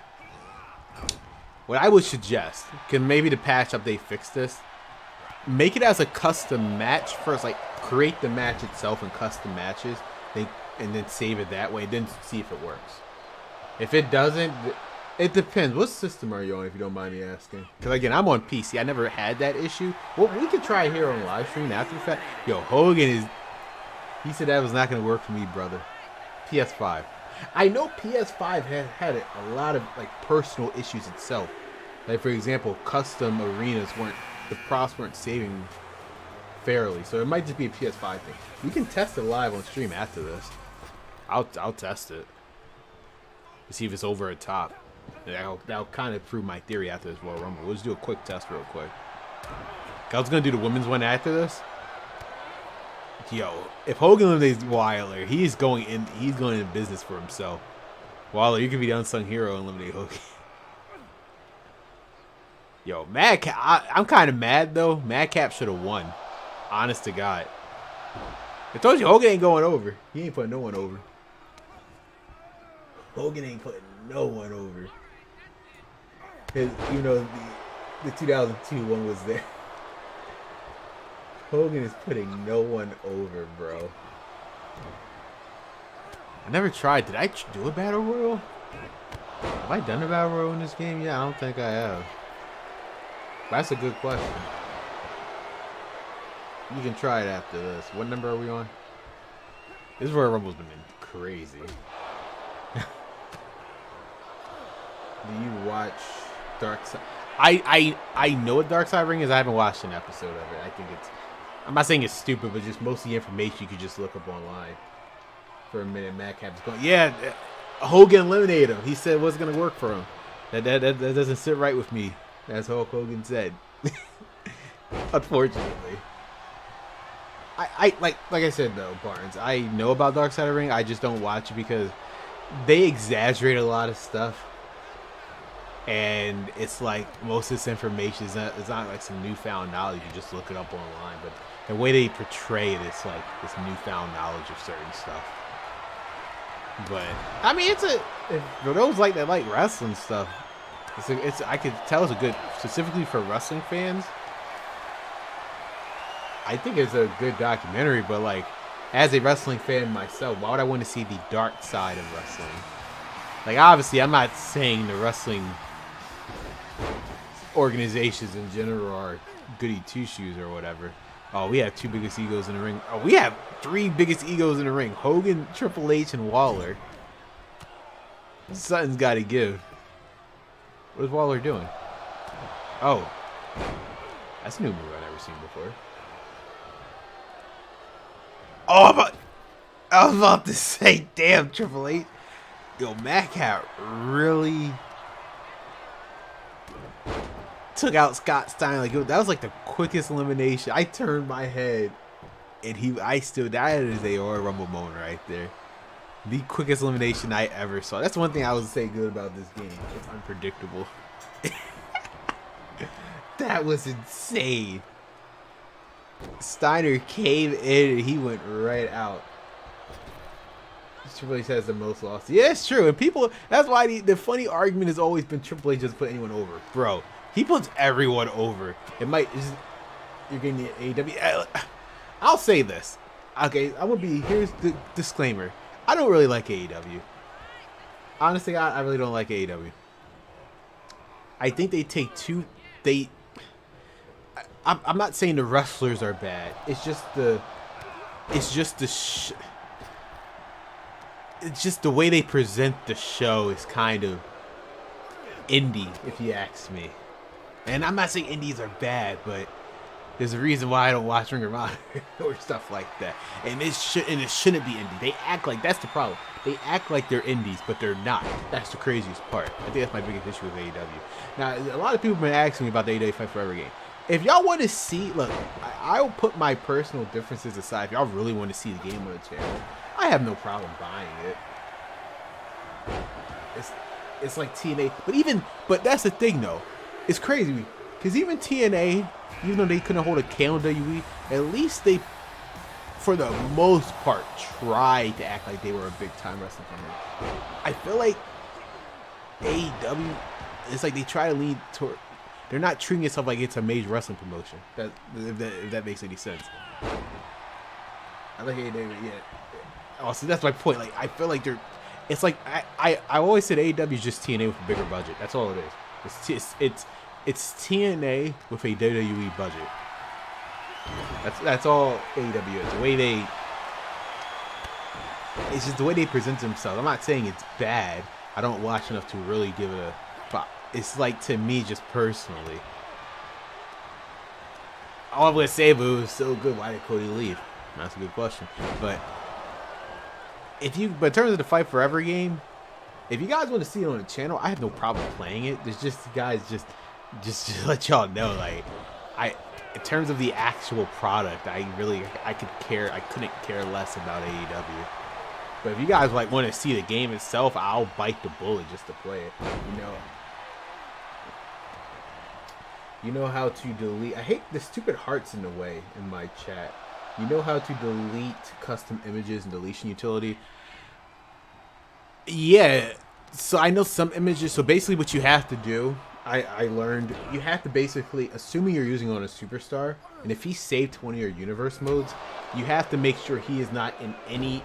What I would suggest, can maybe the patch update fix this? Make it as a custom match first, like create the match itself in custom matches, and then save it that way, then see if it works. If it doesn't, it depends. What system are you on, if you don't mind me asking? Because again, I'm on PC. I never had that issue. Well, we could try it here on live stream after the fact. Yo, Hogan is. He said that was not going to work for me, brother. PS5. I know PS5 had a lot of like personal issues itself. Like for example, custom arenas the props weren't saving fairly, so it might just be a PS5 thing. We can test it live on stream after this. I'll test it to see if it's over at top. That'll kind of prove my theory after this Royal Rumble. We'll just do a quick test real quick. I was gonna do the women's one after this. Yo, if Hogan eliminates Wilder, he's going into business for himself. Wilder, you can be the unsung hero and eliminate Hogan. Yo, Madcap, I'm kind of mad though. Madcap should have won. Honest to God. I told you Hogan ain't going over. He ain't putting no one over. Hogan ain't putting no one over. You know, the 2002 one was there. Hogan is putting no one over, bro. I never tried. Did I do a battle royal? Have I done a battle royal in this game? Yeah, I don't think I have. That's a good question. You can try it after this. What number are we on? This Royal Rumble's been crazy. Do you watch Dark Side? I know what Dark Side Ring is. I haven't watched an episode of it. I think it's. I'm not saying it's stupid, but just most of the information you could just look up online. For a minute, Madcap's going, yeah, Hogan eliminated him. He said it wasn't going to work for him. That doesn't sit right with me. That's Hulk Hogan said. Unfortunately. I like I said though, Barnes, I know about Dark Side of the Ring. I just don't watch it because they exaggerate a lot of stuff. And it's like most of this information is not like some newfound knowledge. You just look it up online. But the way they portray it, it's like this newfound knowledge of certain stuff. But I mean, for those that like wrestling stuff, I could tell it's a good, specifically for wrestling fans. I think it's a good documentary, but like as a wrestling fan myself, why would I want to see the dark side of wrestling? Like obviously, I'm not saying the wrestling organizations in general are goody two shoes or whatever. Oh, we have 2 biggest egos in the ring. Oh, we have 3 biggest egos in the ring: Hogan, Triple H, and Waller. Something's got to give. What is Waller doing? Oh, that's a new move I've never seen before. Oh, I was about to say, damn, Triple H. Yo, Madcap really took out Scott Steiner. Like that was like the quickest elimination. I turned my head, and that is a Royal Rumble moment right there. The quickest elimination I ever saw. That's one thing I would say good about this game. It's unpredictable. That was insane. Steiner came in and he went right out. Triple H has the most losses. Yeah, it's true. And people, that's why the funny argument has always been Triple H doesn't put anyone over. Bro, he puts everyone over. You're getting the AEW. I'll say this. Okay, here's the disclaimer. I don't really like AEW. Honestly, I really don't like AEW. I think they take I'm not saying the wrestlers are bad. It's just the way they present the show is kind of indie, if you ask me. And I'm not saying indies are bad, but There's a reason why I don't watch Ring of Honor or stuff like that. And it shouldn't be indie. They act like that's the problem. They act like they're indies, but they're not. That's the craziest part. I think that's my biggest issue with AEW. Now, a lot of people have been asking me about the AEW Fight Forever game. If y'all want to see, look, I will put my personal differences aside. If y'all really want to see the game on the channel, I have no problem buying it. It's like TNA, but that's the thing though. It's crazy because even TNA, even though they couldn't hold a K on WWE, at least they, for the most part, tried to act like they were a big time wrestling company. I feel like AEW, it's like they try to lead toward. They're not treating itself like it's a major wrestling promotion. If that makes any sense. I like AEW, yeah. Also, that's my point. Like, I feel like they're. It's like I always said AEW is just TNA with a bigger budget. That's all it is. It's TNA with a WWE budget. That's all AEW is. The way they. It's just the way they present themselves. I'm not saying it's bad. I don't watch enough to really give it a. But it's like, to me, just personally. All I'm gonna say, but it was so good. Why did Cody leave? That's a good question. But in terms of the Fight Forever game, if you guys want to see it on the channel, I have no problem playing it. There's just, guys, just to let y'all know, like, in terms of the actual product, I couldn't care less about AEW. But if you guys like want to see the game itself, I'll bite the bullet just to play it. You know how to delete. I hate the stupid hearts in the way in my chat. You know how to delete custom images and deletion utility? Yeah. So I know some images. So basically what you have to do, I learned, you have to basically, assuming you're using on a superstar, and if he saved to one of your universe modes, you have to make sure he is not in any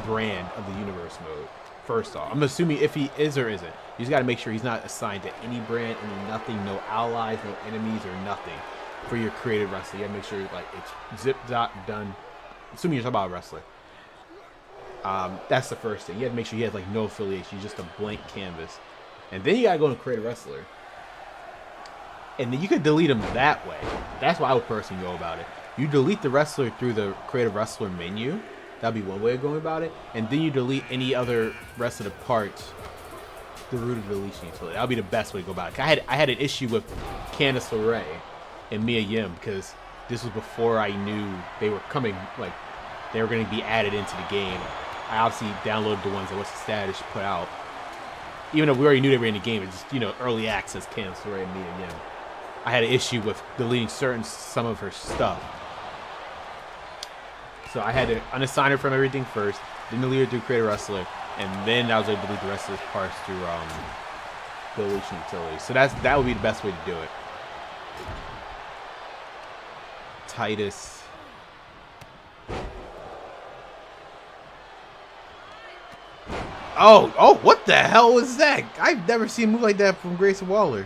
brand of the universe mode. First off, I'm assuming if he is or isn't, you just got to make sure he's not assigned to any brand, any nothing, no allies, no enemies, or nothing for your created wrestler. You got to make sure like it's zip dot done. Assuming you're talking about a wrestler. That's the first thing. You have to make sure he has like no affiliation. He's just a blank canvas. And then you got to go and create a wrestler. And then you could delete him that way. That's why I would personally go about it. You delete the wrestler through the create a wrestler menu. That'd be one way of going about it. And then you delete any other rest of the parts through the deletion utility. That'll be the best way to go about it. I had an issue with Candice LeRae and Mia Yim because this was before I knew they were coming, like they were going to be added into the game. I obviously downloaded the ones that What's the Status put out. Even though we already knew they were in the game, it's just, early access Candice LeRae and Mia Yim. I had an issue with deleting some of her stuff. So I had to unassign her from everything first, then delete her through Create a Wrestler, and then I was able to delete the rest of the parts through deletion utility. So that would be the best way to do it. Titus. Oh, what the hell was that? I've never seen a move like that from Grayson Waller.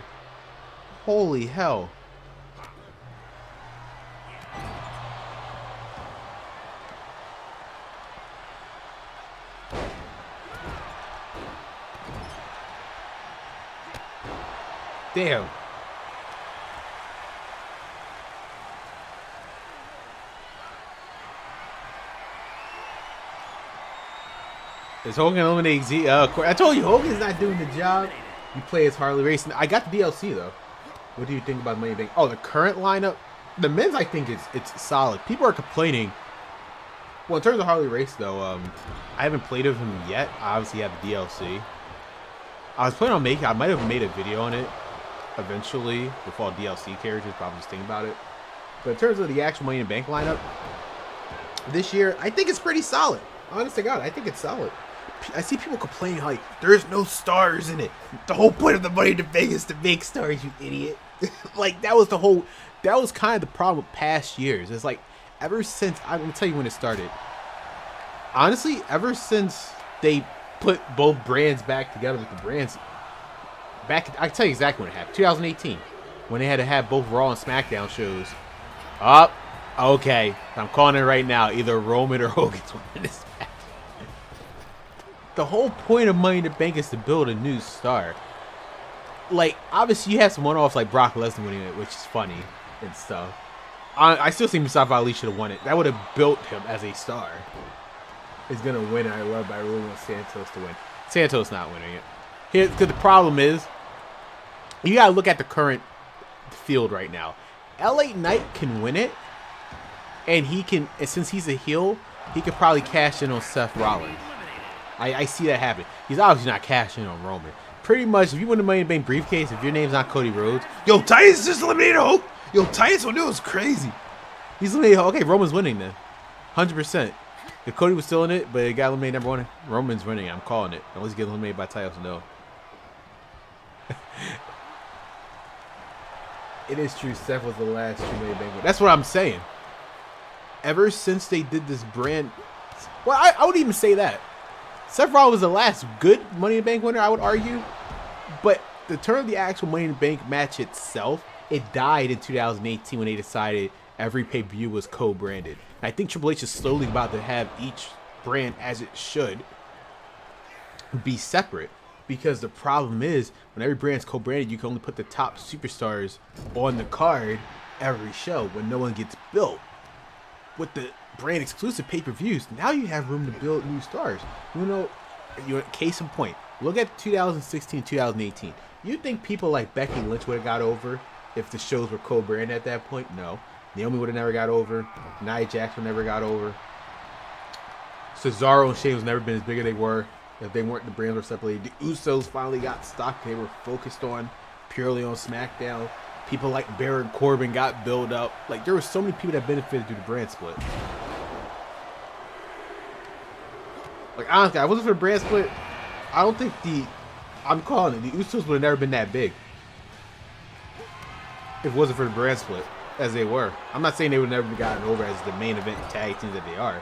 Holy hell. Damn. Is Hogan eliminating Z? I told you Hogan's not doing the job. You play as Harley Race. I got the DLC though. What do you think about Money Bank? Oh, the current lineup, the men's I think it's solid. People are complaining. Well, in terms of Harley Race though, I haven't played with him yet. I obviously have the DLC. I was planning on making. I might have made a video on it eventually with all DLC characters. Probably just thinking about it. But in terms of the actual Money in the Bank lineup this year, I think it's pretty solid. Honest to God, I think it's solid. I see people complaining like there's no stars in it. The whole point of the Money in the Bank is to make stars, you idiot. Like that was kind of the problem with past years. It's like ever since I'm gonna tell you when it started. Honestly, ever since they put both brands back together with the brands I can tell you exactly when it happened. 2018, when they had to have both Raw and SmackDown shows. Okay, I'm calling it right now. Either Roman or Hogan's winning this match. The whole point of Money in the Bank is to build a new star. Like, obviously, you have some one-offs like Brock Lesnar winning it, which is funny. and stuff. I still think Mustafa Ali should have won it. That would have built him as a star. Is gonna win. I really want Santos to win. Santos not winning it. Here's because the problem is, you gotta look at the current field right now. LA Knight can win it, and he can. And since he's a heel, he could probably cash in on Seth Rollins. I see that happen. He's obviously not cashing in on Roman. Pretty much, if you win the Money in the Bank briefcase, if your name's not Cody Rhodes, yo, Titus just eliminated Hulk. Yo, Titus on was crazy. He's eliminated Hulk. Okay, Roman's winning then, 100%. If Cody was still in it, but it got eliminated number one, Roman's winning. I'm calling it. Unless he gets eliminated by Titus, no. It is true. Seth was the last true Money in the Bank winner. That's what I'm saying. Ever since they did this brand, well, I would even say that Seth Rollins was the last good Money in the Bank winner, I would argue. But the turn of the actual Money in the Bank match itself, it died in 2018 when they decided every pay-per-view was co-branded. I think Triple H is slowly about to have each brand, as it should, be separate. Because the problem is, when every brand's co-branded, you can only put the top superstars on the card every show when no one gets built. With the brand exclusive pay-per-views, now you have room to build new stars. You know, case in point, look at 2016, 2018. You think people like Becky Lynch would have got over if the shows were co-branded at that point? No. Naomi would have never got over. Nia Jax would never got over. Cesaro and Shane was never been as big as they were if they weren't, the brands were separated. The Usos finally got stock they were focused on purely on SmackDown. People like Baron Corbin got built up. Like, there were so many people that benefited through the brand split. Like, honestly, if it wasn't for the brand split, I don't think I'm calling it, the Usos would have never been that big. If it wasn't for the brand split, as they were. I'm not saying they would never be gotten over as the main event tag teams that they are.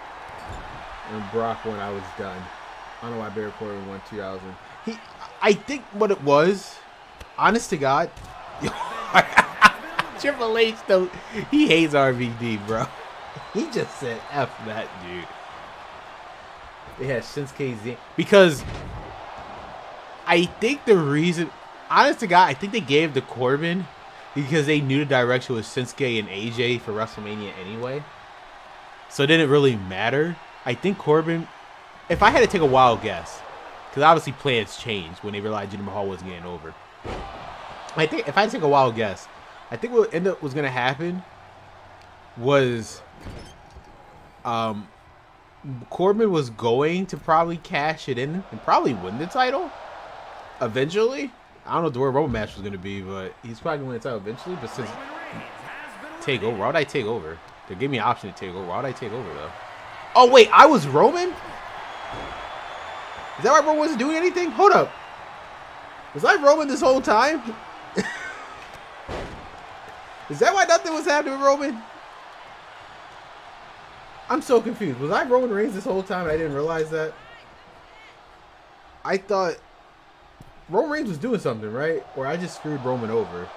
When Brock won, I was done. I don't know why Baron Corbin won 2000. I think what it was, honest to God, Triple H, though, he hates RVD, bro. He just said, F that dude. They had Shinsuke Z. Because I think the reason, honest to God, I think they gave the Corbin because they knew the direction was Shinsuke and AJ for WrestleMania anyway. So it didn't really matter. I think Corbin, if I had to take a wild guess, because obviously plans changed when they realized Jinder Mahal wasn't getting over. I think if I had to take a wild guess, I think what ended up was going to happen was Corbin was going to probably cash it in and probably win the title eventually. I don't know what the Royal Rumble match was going to be, but he's probably going to win the title eventually. But since take over, why would I take over? They gave me an option to take over. Why would I take over though? Oh wait, I was Roman? Is that why Roman wasn't doing anything? Hold up. Was I Roman this whole time? Is that why nothing was happening with Roman? I'm so confused. Was I Roman Reigns this whole time and I didn't realize that? I thought Roman Reigns was doing something, right? Or I just screwed Roman over.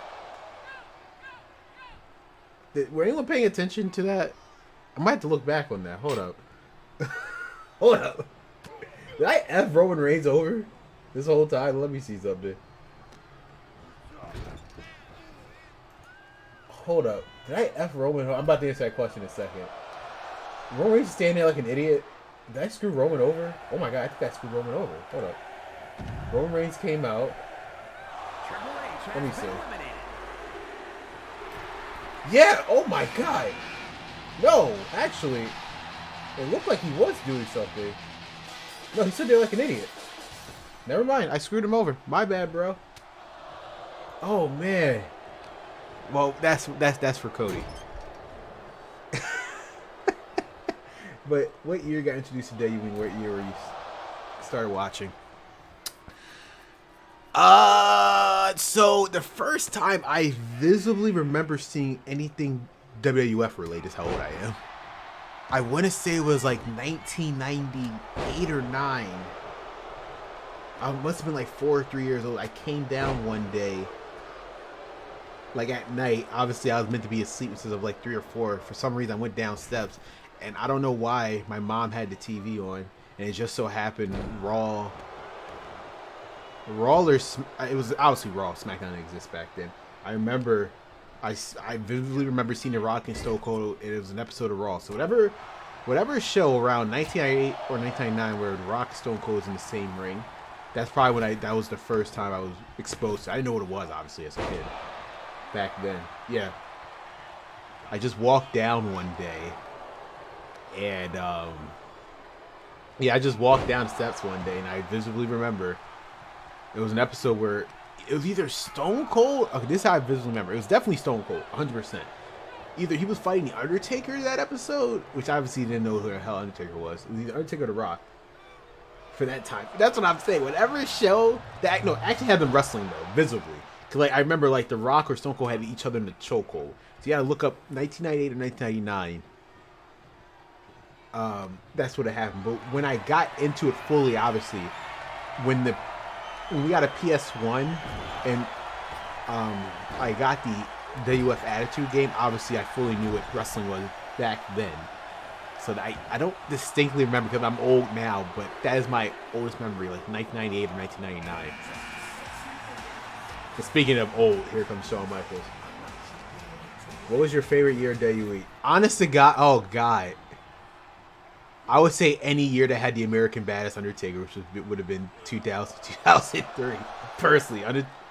Were anyone paying attention to that? I might have to look back on that. Hold up. Hold up. Did I F Roman Reigns over this whole time? Let me see something. Hold up. Did I F Roman? I'm about to answer that question in a second. Roman Reigns standing there like an idiot. Did I screw Roman over? Oh my god, I think I screwed Roman over. Hold up. Roman Reigns came out. Let me see. Yeah, oh my god. No, actually, it looked like he was doing something. No, he stood there like an idiot. Never mind, I screwed him over. My bad, bro. Oh man. Well, that's for Cody. But what year got introduced to WWE? What year were you started watching? So the first time I visibly remember seeing anything WWF related is how old I am. I want to say it was like 1998 or 9. I must have been like 4 or 3 years old. I came down one day, like at night. Obviously, I was meant to be asleep since I was like 3 or 4. For some reason, I went down steps, and I don't know why my mom had the TV on, and it just so happened Raw or it was obviously Raw. SmackDown didn't exist back then. I remember I vividly remember seeing The Rock and Stone Cold. It was an episode of Raw. So whatever show around 1998 or 1999 where The Rock and Stone Cold was in the same ring, that's probably when that was the first time I was exposed to it. I didn't know what it was, obviously, as a kid back then. Yeah. I just walked down one day, and I just walked down the steps one day, and I visibly remember it was an episode where it was either Stone Cold. Okay, this is how I visibly remember. It was definitely Stone Cold, 100%. Either he was fighting the Undertaker that episode, which obviously didn't know who the hell Undertaker was. It was either Undertaker or The Rock for that time. That's what I'm saying. Whatever show that actually had them wrestling though, visibly. Cause like I remember like The Rock or Stone Cold had each other in the chokehold. So you gotta look up 1998 or 1999. That's what happened. But when I got into it fully, obviously, when we got a PS1 and I got the WF Attitude game, obviously I fully knew what wrestling was back then. So I don't distinctly remember because I'm old now, but that is my oldest memory, like 1998 or 1999. And speaking of old, here comes Shawn Michaels. What was your favorite year of WWE? Honest to God, oh God. I would say any year that had the American Badass Undertaker, which would have been 2000, 2003. Personally,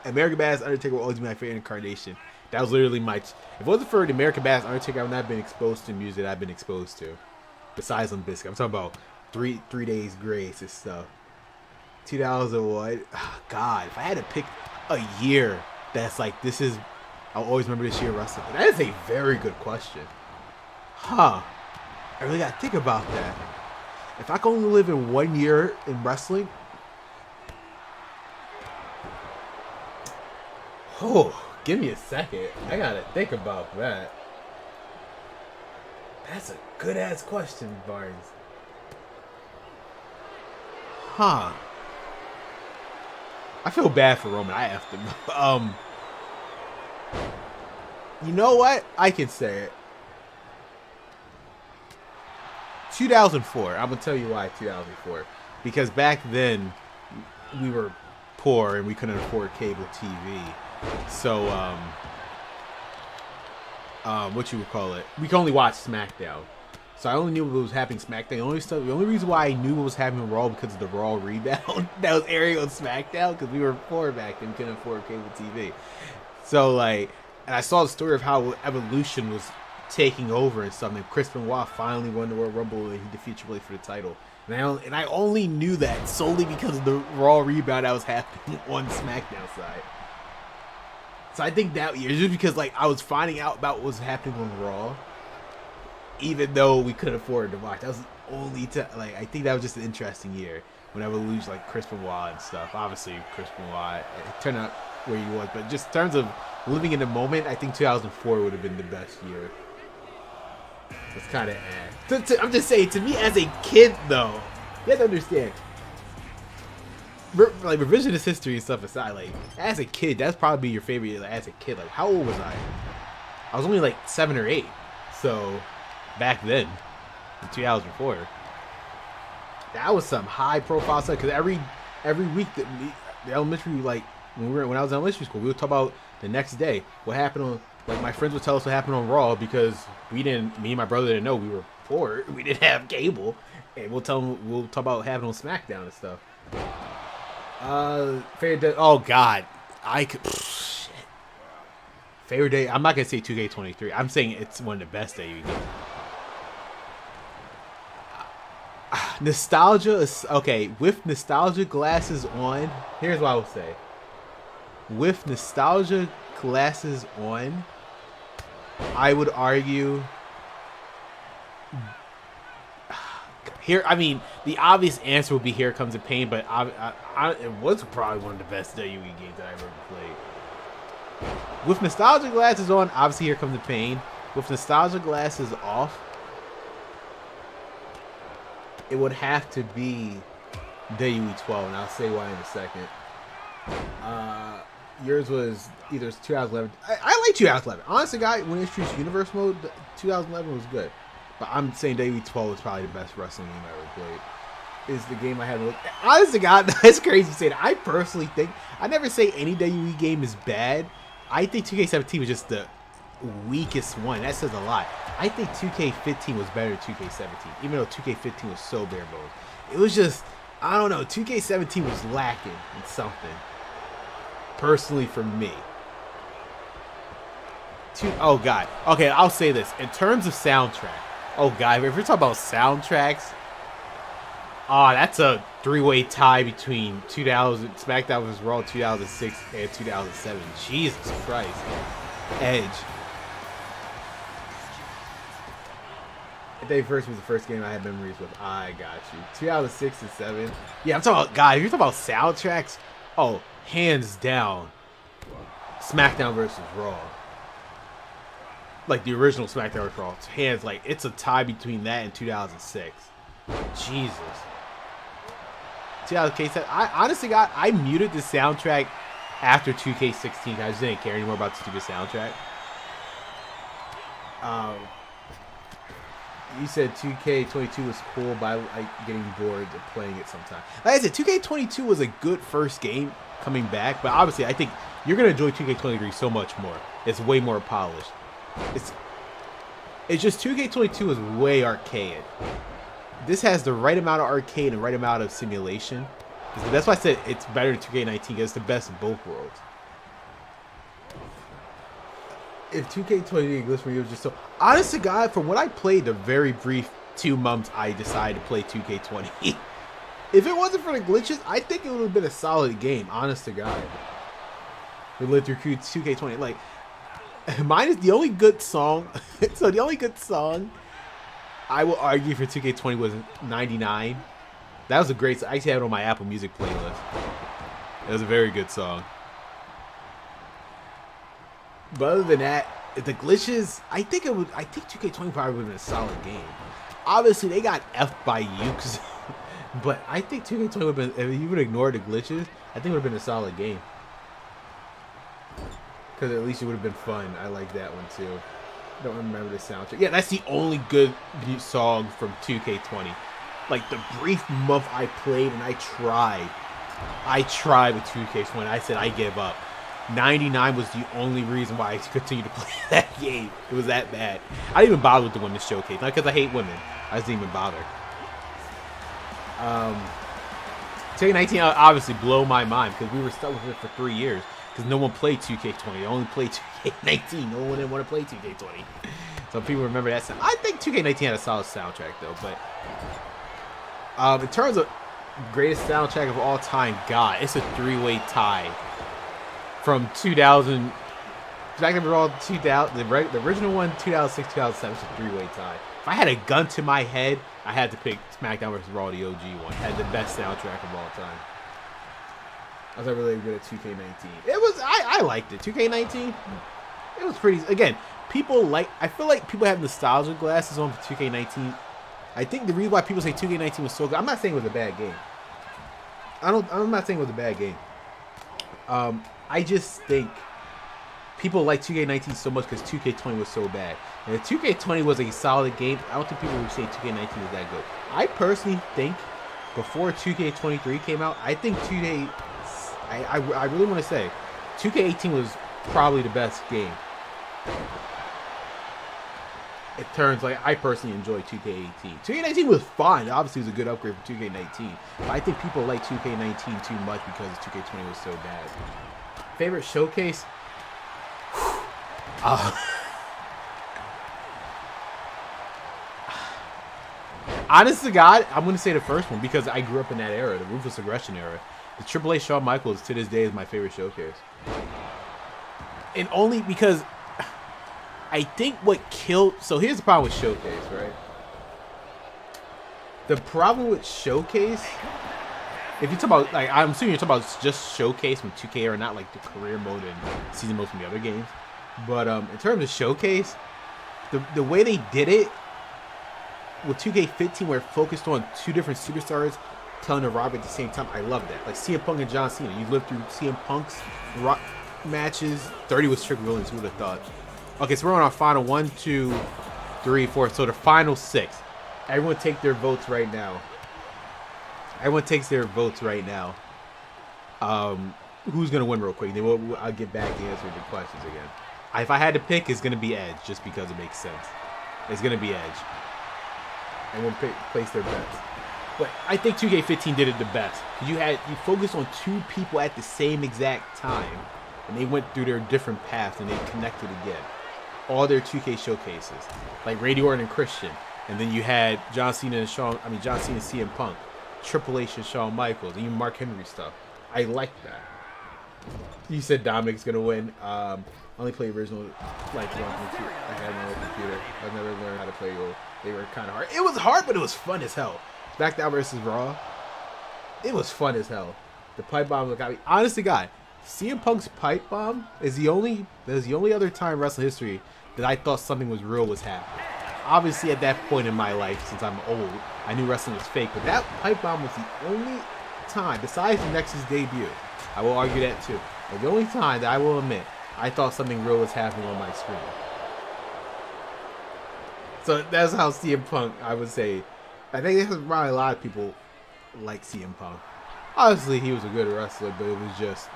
American Badass Undertaker will always be my favorite incarnation. That was literally my... If it wasn't for the American Badass Undertaker, I would not have been exposed to music that I've been exposed to. Besides Limp Bizkit. I'm talking about three Days Grace and stuff. 2001. Oh, God, if I had to pick a year that's like, this is... I'll always remember this year wrestling. That is a very good question. Huh. I really gotta think about that. If I could only live in 1 year in wrestling... Oh, give me a second. I gotta think about that. That's a good-ass question, Barnes. Huh. I feel bad for Roman. I have to... You know what? I can say it. 2004. I'm gonna tell you why 2004. Because back then we were poor and we couldn't afford cable TV. So what you would call it? We could only watch SmackDown. So I only knew what was happening SmackDown. The only reason why I knew what was happening in Raw because of the Raw rebound that was airing on SmackDown because we were poor back then, couldn't afford cable TV. So like, and I saw the story of how Evolution was taking over and something. Chris Benoit finally won the Royal Rumble and he defeated Triple H for the title. And I only knew that solely because of the Raw rebound that was happening on SmackDown side. So I think that year, just because like I was finding out about what was happening on Raw, even though we couldn't afford to watch. That was the only time. Like I think that was just an interesting year when Evolution, like Chris Benoit and stuff. Obviously, Chris Benoit it turned out where he was, but just in terms of living in the moment, I think 2004 would have been the best year. It's kind of I'm just saying, to me as a kid, though, you have to understand, like revisionist history and stuff aside, like as a kid, that's probably your favorite year. Like, as a kid, like how old was I? I was only like 7 or 8. So back then, in 2004, that was some high profile stuff. Because every week that the elementary, like when I was in elementary school, we would talk about the next day what happened on. Like my friends would tell us what happened on Raw because me and my brother didn't know, we were poor, we didn't have cable, and we'll talk about what happened on SmackDown and stuff. Favorite day, oh God, shit. Favorite day, I'm not gonna say 2K23. I'm saying it's one of the best days you get. Nostalgia is okay. With nostalgia glasses on, here's what I would say. With nostalgia glasses on, I would argue here. I mean, the obvious answer would be Here Comes the Pain, but it was probably one of the best WWE games that I ever played. With nostalgia glasses on, obviously Here Comes the Pain. With nostalgia glasses off, it would have to be WWE 12, and I'll say why in a second. Yours was either 2011. I like 2011. Honestly, guy, when it introduced Universe Mode, 2011 was good. But I'm saying WWE 12 is probably the best wrestling game I ever played. Is the game I had. Honestly, God, that's crazy to say that. I personally think I never say any WWE game is bad. I think 2K17 was just the weakest one. That says a lot. I think 2K15 was better than 2K17, even though 2K15 was so bare bones. It was just, I don't know, 2K17 was lacking in something. Personally, for me. Oh, God. Okay, I'll say this. In terms of soundtrack, oh, God, if we're talking about soundtracks, oh, that's a three-way tie between SmackDown vs. Raw 2006 and 2007. Jesus Christ. Edge. I think first was the first game I had memories with. I got you. 2006 and 7. Yeah, I'm talking about, God, if you're talking about soundtracks, oh, hands down, SmackDown vs. Raw. Like the original SmackDown vs. Raw. Hands, like, it's a tie between that and 2006. Jesus. 2007. Honestly, God, I muted the soundtrack after 2K16. I just didn't care anymore about the stupid soundtrack. You said 2K22 was cool, but I like getting bored of playing it sometimes. Like I said, 2K22 was a good first game coming back, but obviously I think you're going to enjoy 2K23 so much more. It's way more polished. It's just 2K22 is way arcade. This has the right amount of arcade and the right amount of simulation. That's why I said it's better than 2K19 because it's the best of both worlds. If 2K20 glitch for you was just so honest to God, from what I played the very brief 2 months I decided to play 2K20, if it wasn't for the glitches, I think it would have been a solid game, honest to God. We lived through 2K20. Like, mine is the only good song. So the only good song I will argue for 2K20 was 99. That was a great song. I actually had it on my Apple Music playlist. It was a very good song. But other than that, the glitches, I think 2K20 probably would have been a solid game. Obviously, they got F'd by Ukes, but I think 2K20 would have been, if you would ignore the glitches, I think it would have been a solid game. Because at least it would have been fun. I like that one too. Don't remember the soundtrack. Yeah, that's the only good song from 2K20. Like the brief month I played and I tried with 2K20. I said I give up. 99 was the only reason why I continued to play that game. It was that bad. I didn't even bother with the women's showcase. Not because I hate women. I just didn't even bother. 2K19 obviously blew my mind because we were stuck with it for 3 years because no one played 2K20. They only played 2K19. No one didn't want to play 2K20. Some people remember that. I think 2K19 had a solid soundtrack though. But in terms of greatest soundtrack of all time, God, it's a 3-way tie. From 2000, SmackDown vs. Raw 2000, the original one, 2006, 2007, it's a 3-way tie. If I had a gun to my head, I had to pick SmackDown vs. Raw, the OG one. It had the best soundtrack of all time. I was really good at 2K19. It was, I liked it. 2K19, it was pretty, again, I feel like people have nostalgia glasses on for 2K19. I think the reason why people say 2K19 was so good, I'm not saying it was a bad game. I'm not saying it was a bad game. I just think people like 2K19 so much because 2K20 was so bad. And if 2K20 was a solid game, I don't think people would say 2K19 was that good. I personally think before 2K23 came out, I think I really want to say 2K18 was probably the best game. It turns like I personally enjoy 2K18. 2K19 was fine. Obviously, it was a good upgrade from 2K19. But I think people like 2K19 too much because 2K20 was so bad. Favorite showcase? Honest to God, I'm going to say the first one because I grew up in that era, the Ruthless Aggression era. The AAA Shawn Michaels to this day is my favorite showcase. And only because I think what killed... So here's the problem with Showcase, right? The problem with Showcase... If you talk about, like, I'm assuming you're talking about just Showcase from 2K or not like the career mode and season mode from the other games. But in terms of Showcase, the way they did it with 2K15 where it focused on 2 different superstars telling the Rob at the same time, I love that. Like CM Punk and John Cena. You lived through CM Punk's Rock matches. 30 was Trick Williams. Who would have thought? Okay, so we're on our final 1, 2, 3, 4. So the final 6. Everyone take their votes right now. Everyone takes their votes right now. Who's going to win real quick? Then I'll get back and answer the questions again. If I had to pick, it's gonna be Edge, just because it makes sense. It's gonna be Edge. And we'll place their bets. But I think 2K15 did it the best. You focused on two people at the same exact time, and they went through their different paths and they connected again. All their 2K showcases, like Randy Orton and Christian, and then you had John Cena and CM Punk, Triple H and Shawn Michaels, and even Mark Henry stuff. I like that. You said Dominic's gonna win. I only play original like on computer. I had my own computer. I've never learned how to play old. They were kind of hard. It was hard, but it was fun as hell. SmackDown versus Raw. It was fun as hell. The pipe bomb got me. Honest to God, CM Punk's pipe bomb is the only other time in wrestling history that I thought something was real was happening. Obviously, at that point in my life, since I'm old, I knew wrestling was fake. But that pipe bomb was the only time, besides the Nexus debut, I will argue that too. But the only time that I will admit I thought something real was happening on my screen. So that's how CM Punk, I would say. I think there's probably a lot of people like CM Punk. Obviously, he was a good wrestler, but it was just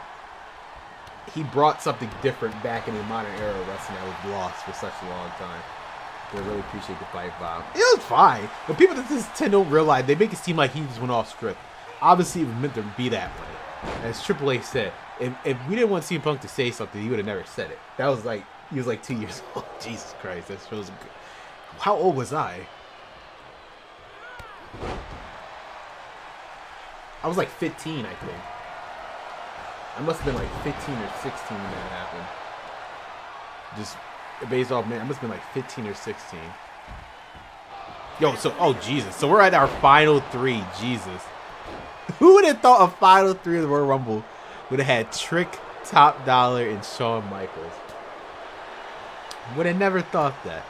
he brought something different back in the modern era of wrestling that was lost for such a long time. I really appreciate the pipe bomb. It was fine, but people that just tend to realize they make it seem like he just went off script. Obviously, it was meant to be that way. As Triple H said, if we didn't want CM Punk to say something, he would have never said it. That was like he was like 2 years old. Jesus Christ, that shows. How old was I? I was like 15, I think. I must have been like 15 or 16 when that happened. Just based off, man, I must have been like 15 or 16. Yo, so, oh, Jesus. So we're at our final three. Jesus. Who would have thought a final three of the Royal Rumble would have had Trick, Top Dollar, and Shawn Michaels? Would have never thought that.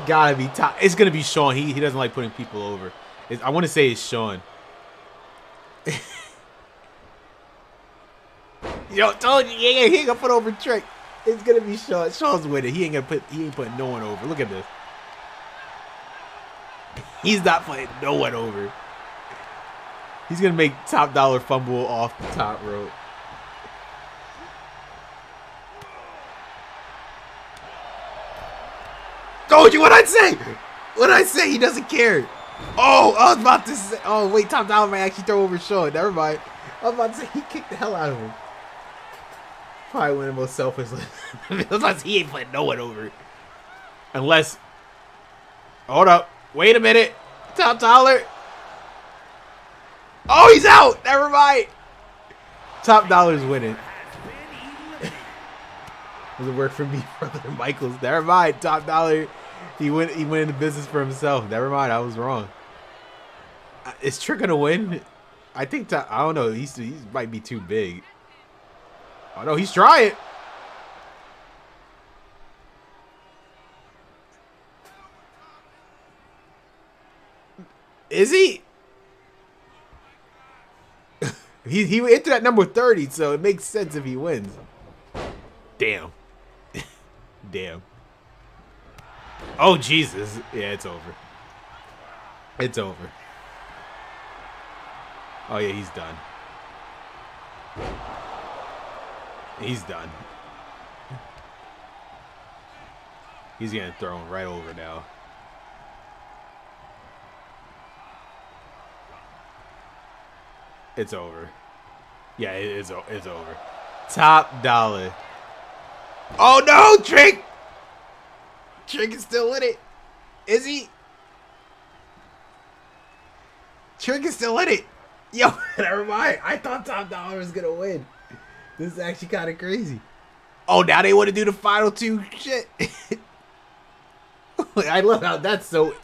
Gotta be top. It's gonna be Shawn. He doesn't like putting people over. I want to say it's Shawn. Yo, told you he ain't gonna put over Trick. It's gonna be Shawn. Shawn's with it. He ain't putting no one over. Look at this. He's not putting no one over. He's gonna make Top Dollar fumble off the top rope. Told you what I'd say. What I say? He doesn't care. Oh, I was about to say. Oh, wait. Top Dollar might actually throw over Shawn. Never mind. I was about to say he kicked the hell out of him. Probably one of the most selfish. Unless he ain't putting no one over. Unless. Hold up. Wait a minute. Top Dollar. Oh, he's out. Never mind. Top Dollar's winning. Doesn't work for me, brother Michaels. Never mind. Top Dollar. He went into business for himself. Never mind. I was wrong. Is Trick gonna win? I think. I don't know. He might be too big. Oh no, he's trying. Is he? he entered at number 30, so it makes sense if he wins. Damn. Damn. Oh, Jesus. Yeah, it's over. It's over. Oh, yeah, he's done. He's done. He's getting thrown right over now. It's over. Yeah, it's over. Top Dollar. Oh, no, Trick! Trick is still in it. Is he? Trick is still in it. Yo, never mind. I thought Top Dollar was going to win. This is actually kind of crazy. Oh, now they want to do the final two shit. I love how that's so...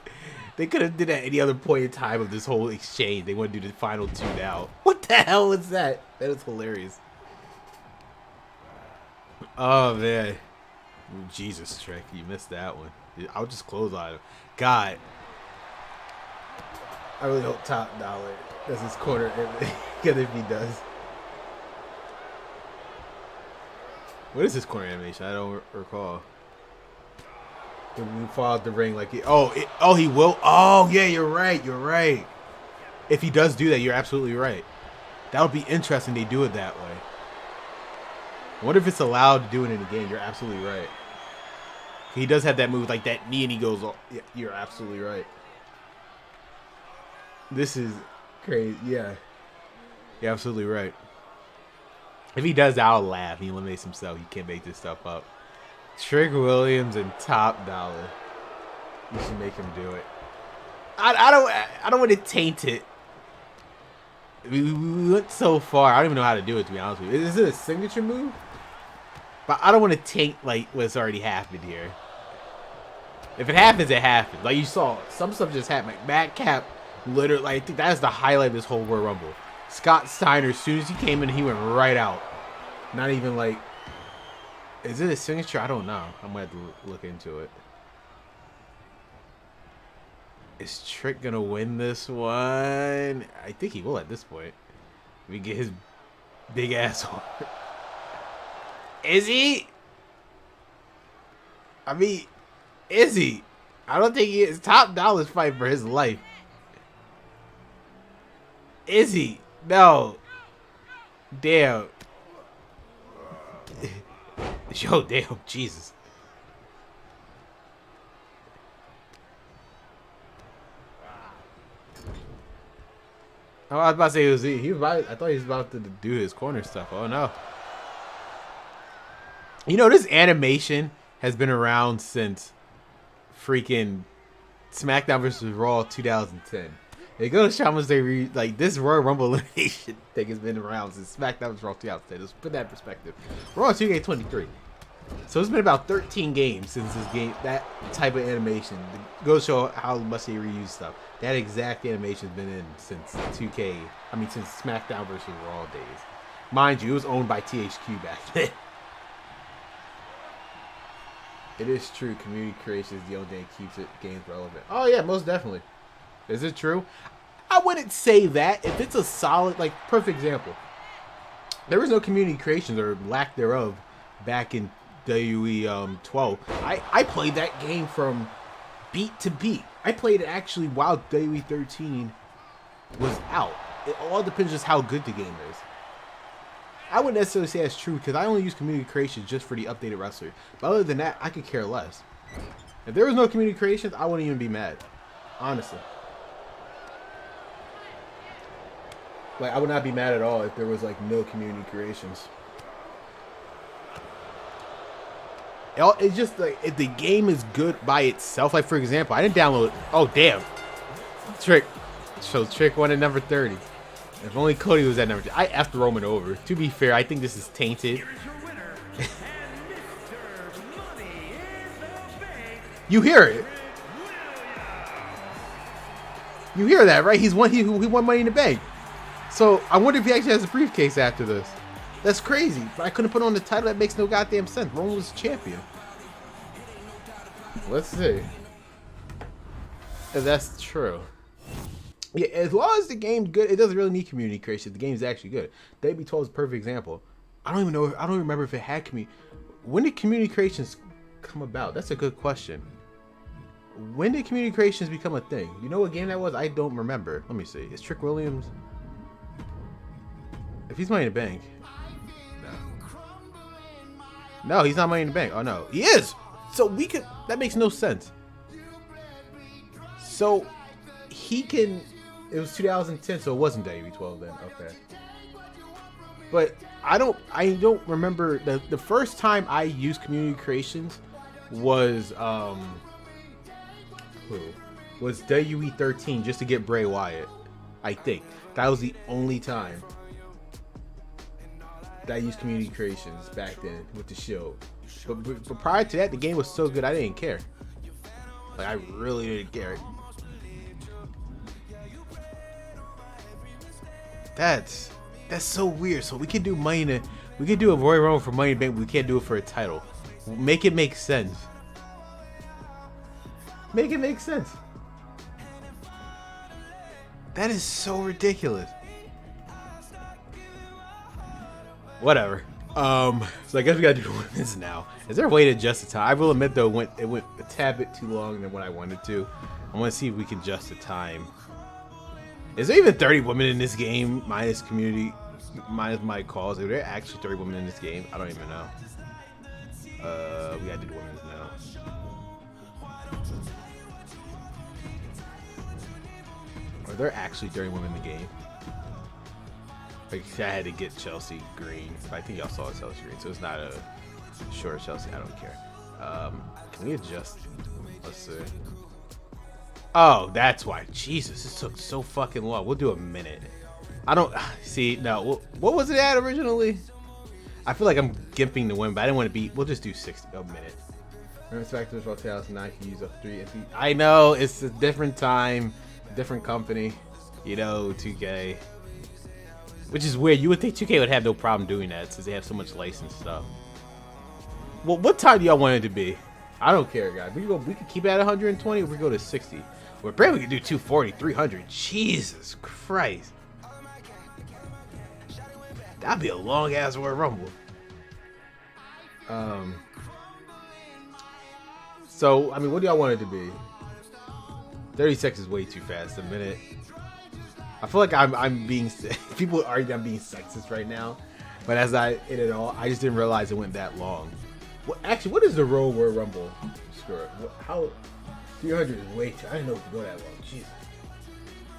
They could have did that at any other point in time of this whole exchange. They want to do the final two now. What the hell is that? That is hilarious. Oh, man. Ooh, Jesus, Trick. You missed that one. I'll just close on him. God. I really hope Top Dollar does his corner. Because if he does. What is his corner animation? I don't recall. He will fall out the ring like he... Oh, he will? Oh, yeah, you're right. You're right. If he does do that, you're absolutely right. That would be interesting. They do it that way. I wonder if it's allowed to do it in the game. You're absolutely right. He does have that move like that knee and he goes off. Yeah, you're absolutely right. This is crazy. Yeah. You're absolutely right. If he does that, I'll laugh. He eliminates himself. You can't make this stuff up. Trick Williams and Top Dollar. You should make him do it. I don't want to taint it. We went so far. I don't even know how to do it, to be honest with you. Is it a signature move? But I don't want to taint like what's already happened here. If it happens, it happens. Like you saw, some stuff just happened. Like Madcap, literally, like, I think that's the highlight of this whole Royal Rumble. Scott Steiner, as soon as he came in, he went right out. Not even like, is it a signature? I don't know. I'm gonna have to look into it. Is Trick gonna win this one? I think he will at this point. We get his big ass on. Is he? I mean, is he? I don't think he is. Top Dollar's fighting for his life. Is he? No. Damn. Yo, damn. Jesus. Oh, I was about to say, he was about, I thought he was about to do his corner stuff. Oh, no. You know, this animation has been around since freaking SmackDown vs. Raw 2010. It goes to show how much they like this Royal Rumble elimination thing has been around since SmackDown vs. Raw 2010. Let's put that in perspective. Raw 2K23. So it's been about 13 games since this game, that type of animation. It goes to show how much they reuse stuff. That exact animation has been in since since SmackDown vs. Raw days. Mind you, it was owned by THQ back then. It is true. Community creation is the only thing that keeps it games relevant. Oh yeah, most definitely. Is it true? I wouldn't say that. If it's a solid, like, perfect example. There was no community creations or lack thereof back in WWE 12. I played that game from beat to beat. I played it actually while WWE 13 was out. It all depends just how good the game is. I wouldn't necessarily say that's true because I only use community creations just for the updated wrestler. But other than that, I could care less. If there was no community creations, I wouldn't even be mad. Honestly. Like, I would not be mad at all if there was, like, no community creations. It's just, like, if the game is good by itself. Like, for example, I didn't download... Oh, damn. Trick. So, Trick won at number 30. If only Cody was at number 2. I effed Roman over. To be fair, I think this is tainted. You hear it. You hear that, right? He won Money in the Bank. So, I wonder if he actually has a briefcase after this. That's crazy. But I couldn't put on the title. That makes no goddamn sense. Roman was champion. Let's see if that's true. Yeah, as long as the game's good, it doesn't really need community creation. The game's actually good. WWE 12 is a perfect example. I don't even know. I don't remember if it had community. When did community creations come about? That's a good question. When did community creations become a thing? You know what game that was? I don't remember. Let me see. Is Trick Williams? If he's Money in the Bank. No, he's not Money in the Bank. Oh, no. He is! So we could... That makes no sense. So, he can... It was 2010, so it wasn't WWE 12 then. Okay. But I don't remember... The first time I used community creations was... Who? Was WWE 13 just to get Bray Wyatt. I think. That was the only time that I used community creations back then with the show. But prior to that, the game was so good I didn't care. Like, I really didn't care. That's so weird. So we can do we can do a Royal Rumble for Money in the Bank, but we can't do it for a title. Make it make sense. Make it make sense. That is so ridiculous. Whatever. So I guess we gotta do the women's now. Is there a way to adjust the time? I will admit though, it went a tad bit too long than what I wanted to. I want to see if we can adjust the time. Is there even 30 women in this game? Minus community, minus my calls. Are there actually 30 women in this game? I don't even know. We gotta do the women's now. Are there actually 30 women in the game? Like, I had to get Chelsea green. I think y'all saw Chelsea green, so it's not a short Chelsea. I don't care. Can we adjust? Let's see. Oh, that's why. Jesus, this took so fucking long. We'll do a minute. I don't see. No, what was it at originally? I feel like I'm gimping to win, but I didn't want to be. We'll just do 60 a minute. Respect to 2009 can use up 3. I know it's a different time, different company. You know, 2K. Which is weird. You would think 2K would have no problem doing that since they have so much licensed stuff. Well, what time do y'all want it to be? I don't care, guys. We can keep it at 120 or we go to 60. Well, Brad, we can do 240, 300. Jesus Christ. That'd be a long ass Royal Rumble. So, I mean, what do y'all want it to be? 30 seconds is way too fast. A minute. I feel like I'm being people argue I'm being sexist right now, but as I in it all, I just didn't realize it went that long. Well, actually, what is the Royal Rumble score? How 300 is way too. I didn't know it could go that long. Jesus.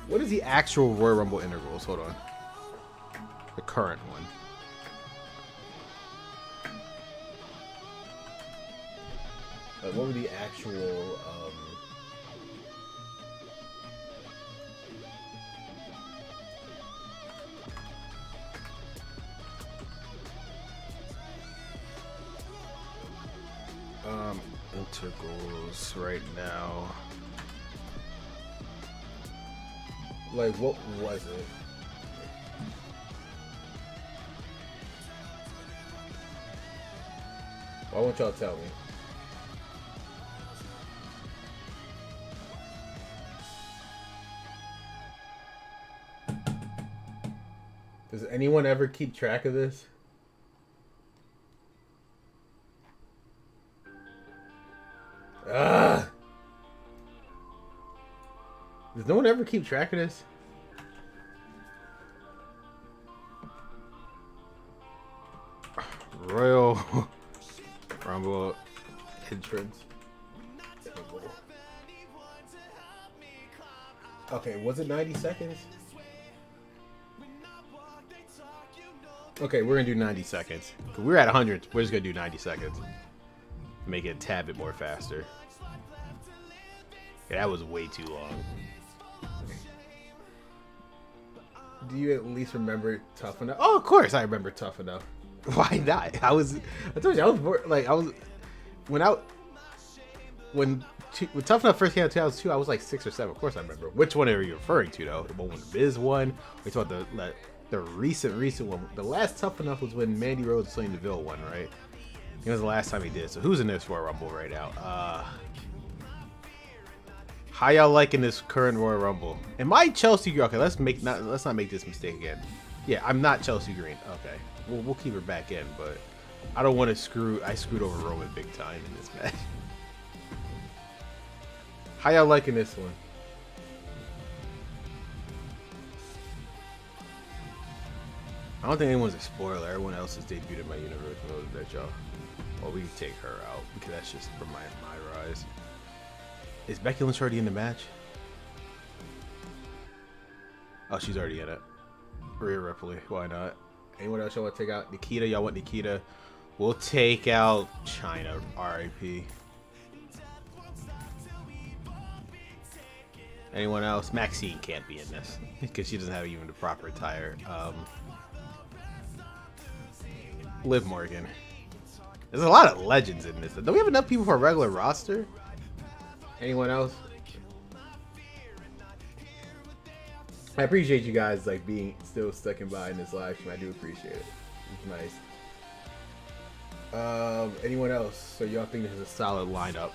What is the actual Royal Rumble intervals? Hold on. The current one. What were the actual? Integrals right now. Like, what was it? Why won't y'all tell me? Does anyone ever keep track of this? Does no one ever keep track of this? Royal Rumble entrance. Okay, was it 90 seconds? Okay, we're gonna do 90 seconds. We're at 100. We're just gonna do 90 seconds. Make it a tad bit more faster. Yeah, that was way too long. Do you at least remember Tough Enough? Oh, of course I remember Tough Enough. Why not? I told you I was more, like when Tough Enough first came out in 2002, I was like 6 or 7. Of course I remember. Which one are you referring to though? The one when Biz won? We talked about the recent one. The last Tough Enough was when Mandy Rose and Sonya Deville won, right? It was the last time he did. So who's in this Royal Rumble right now? How y'all liking this current Royal Rumble? Am I Chelsea Green? Okay, let's not make this mistake again. Yeah, I'm not Chelsea Green. Okay, we'll keep her back in, but I don't want to I screwed over Roman big time in this match. How y'all liking this one? I don't think anyone's a spoiler. Everyone else has debuted in my universe. That y'all. Well, we can take her out because that's just from my rise. Is Becky Lynch already in the match? Oh, she's already in it. Rhea Ripley, why not? Anyone else y'all want to take out? Nikita, y'all want Nikita? We'll take out China, RIP. Anyone else? Maxine can't be in this because she doesn't have even the proper attire. Liv Morgan. There's a lot of legends in this. Don't we have enough people for a regular roster? Anyone else? I appreciate you guys like being still sticking by in this live stream. I do appreciate it. It's nice. Anyone else? So y'all think this is a solid lineup?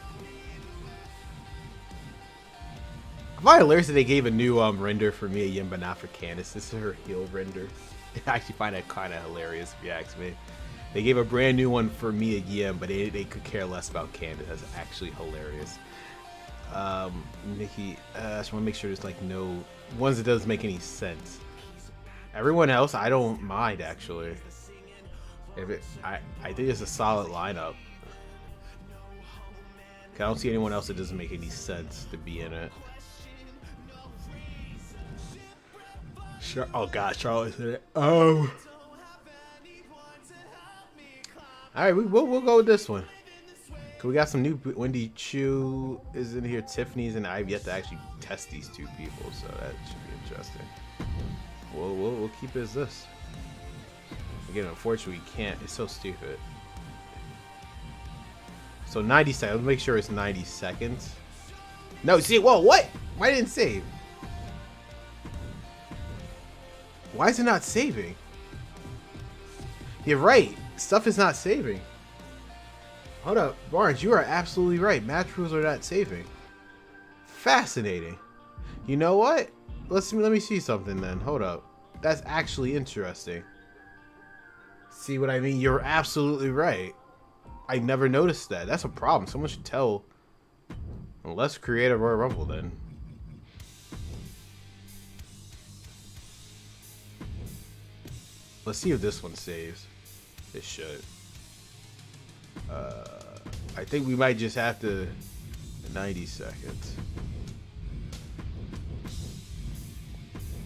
I find it hilarious that they gave a new render for Mia Yim, but not for Candice. This is her heel render. I actually find that kind of hilarious if you ask me. They gave a brand new one for Mia Yim, but they could care less about Candice. That's actually hilarious. Nikki, I just want to make sure there's like no ones that doesn't make any sense. Everyone else, I don't mind actually. If it, I think it's a solid lineup. I don't see anyone else that doesn't make any sense to be in it. Oh God, Charlotte's in it. Oh. All right, we'll go with this one. Cause we got some new. Wendy Chu is in here. Tiffany's, and I've yet to actually test these two people, so that should be interesting. We'll keep it as this. Again, unfortunately, we can't. It's so stupid. So 90 seconds. Let's make sure it's 90 seconds. No, see, whoa, what? Why didn't it save? Why is it not saving? You're right. Stuff is not saving. Hold up, Barnes, you are absolutely right. Match rules are not saving. Fascinating. You know what? Let me see something then. Hold up. That's actually interesting. See what I mean? You're absolutely right. I never noticed that. That's a problem. Someone should tell. Let's create a Royal Rumble then. Let's see if this one saves. It should. I think we might just have to 90 seconds.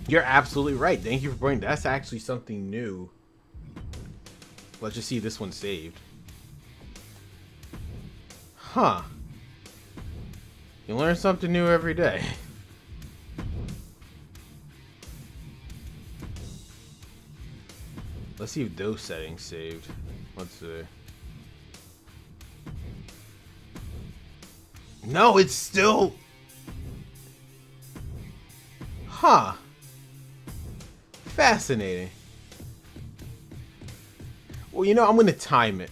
You're absolutely right. Thank you for bringing. That's actually something new. Let's just see if this one saved. Huh. You learn something new every day. Let's see if those settings saved. Let's see. No, it's still... Huh. Fascinating. Well, you know, I'm going to time it.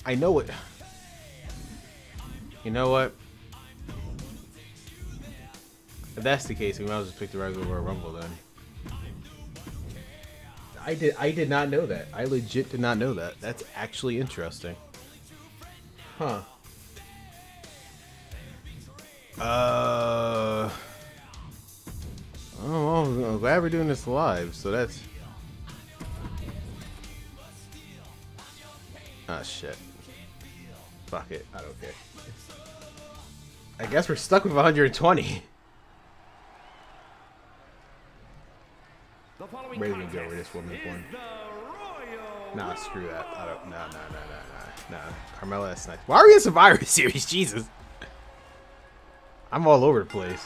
I know it. You know what? If that's the case, we might as well just pick the regular Royal Rumble then. I did not know that. I legit did not know that. That's actually interesting. Huh. Oh, well, I'm glad we're doing this live. So that's. Ah, shit. Fuck it. I don't care. I guess we're stuck with 120. Ready to go with this woman one. Nah, screw that. I don't. Nah. Carmella, that's nice. Why are we in Survivor Series? Jesus. I'm all over the place.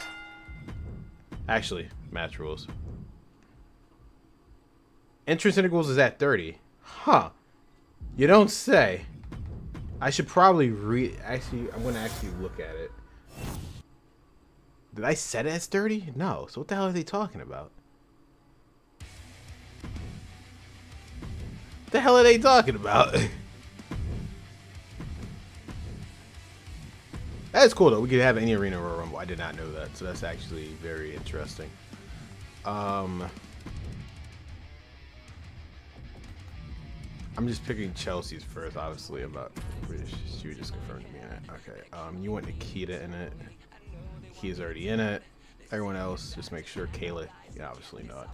Actually, match rules. Entrance intervals is at 30. Huh. You don't say. I should probably actually, I'm going to actually look at it. Did I set it as 30? No. So what the hell are they talking about? What the hell are they talking about? That's cool though. We could have any arena Royal Rumble. I did not know that, so that's actually very interesting. I'm just picking Chelsea's first. Obviously, she was just confirmed to me in it. Okay. You want Nikita in it? Nikita's already in it. Everyone else, just make sure. Kayla, yeah, obviously not.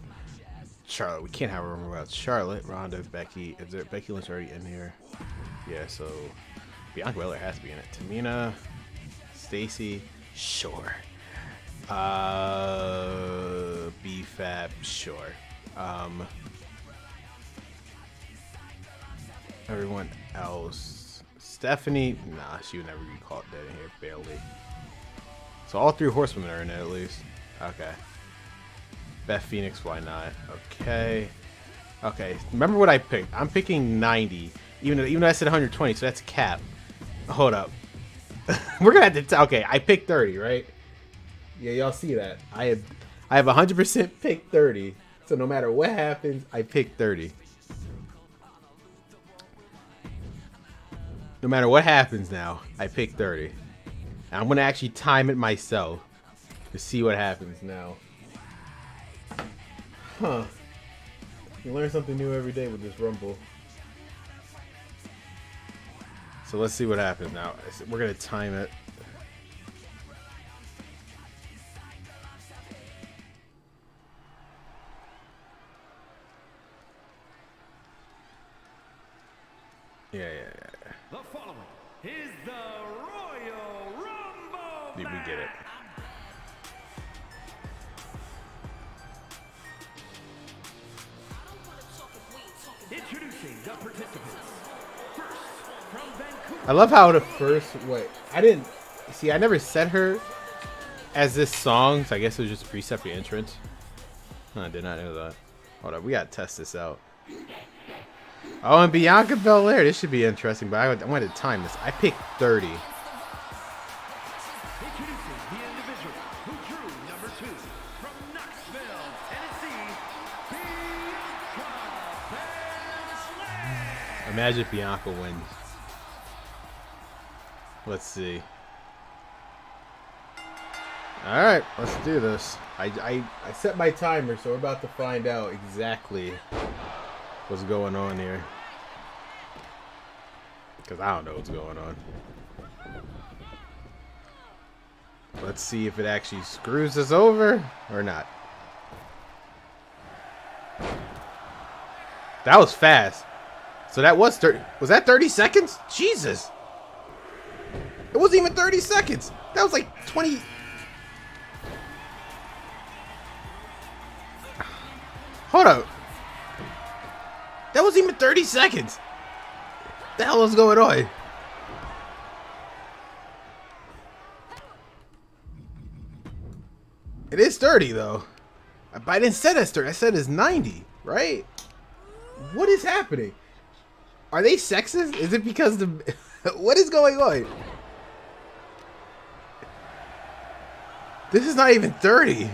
Charlotte, we can't have a rumor about Charlotte. Ronda, Becky. Is there Becky Lynch already in here? Yeah, so Bianca Belair has to be in it. Tamina, Stacy, sure. BFAB, sure. Everyone else. Stephanie, nah, she would never be caught dead in here. Barely. So all three horsewomen are in it at least. Okay. Beth Phoenix, why not? Okay. Okay. Remember what I picked? I'm picking 90. Even though I said 120, so that's a cap. Hold up. We're gonna have to. Okay, I picked 30, right? Yeah, y'all see that? I have 100% picked 30. So no matter what happens, I pick 30. No matter what happens now, I pick 30. And I'm gonna actually time it myself to see what happens now. Huh. You learn something new every day with this Rumble. So let's see what happens now. We're going to time it. We get it. Introducing the participants. First, from Vancouver. I love how the first I didn't see. I never set her as this song, so I guess it was just preset the entrance. I did not know that. Hold up, we gotta test this out. Oh, and Bianca Belair. This should be interesting, but I wanted to time this. I picked 30. Introducing the individual who drew number 2 from Knoxville, Tennessee, Bianca Belair. Imagine if Bianca wins. Let's see. All right, let's do this. I set my timer, so we're about to find out Exactly what's going on here. Because I don't know what's going on. Let's see if it actually screws us over or not. That was fast. So that was 30. Was that 30 seconds? Jesus. It wasn't even 30 seconds. That was like 20. Hold up. That wasn't even 30 seconds. The hell is going on? It is 30 though. But I didn't say that's 30. I said it's 90, right? What is happening? Are they sexist? Is it because the what is going on? This is not even 30.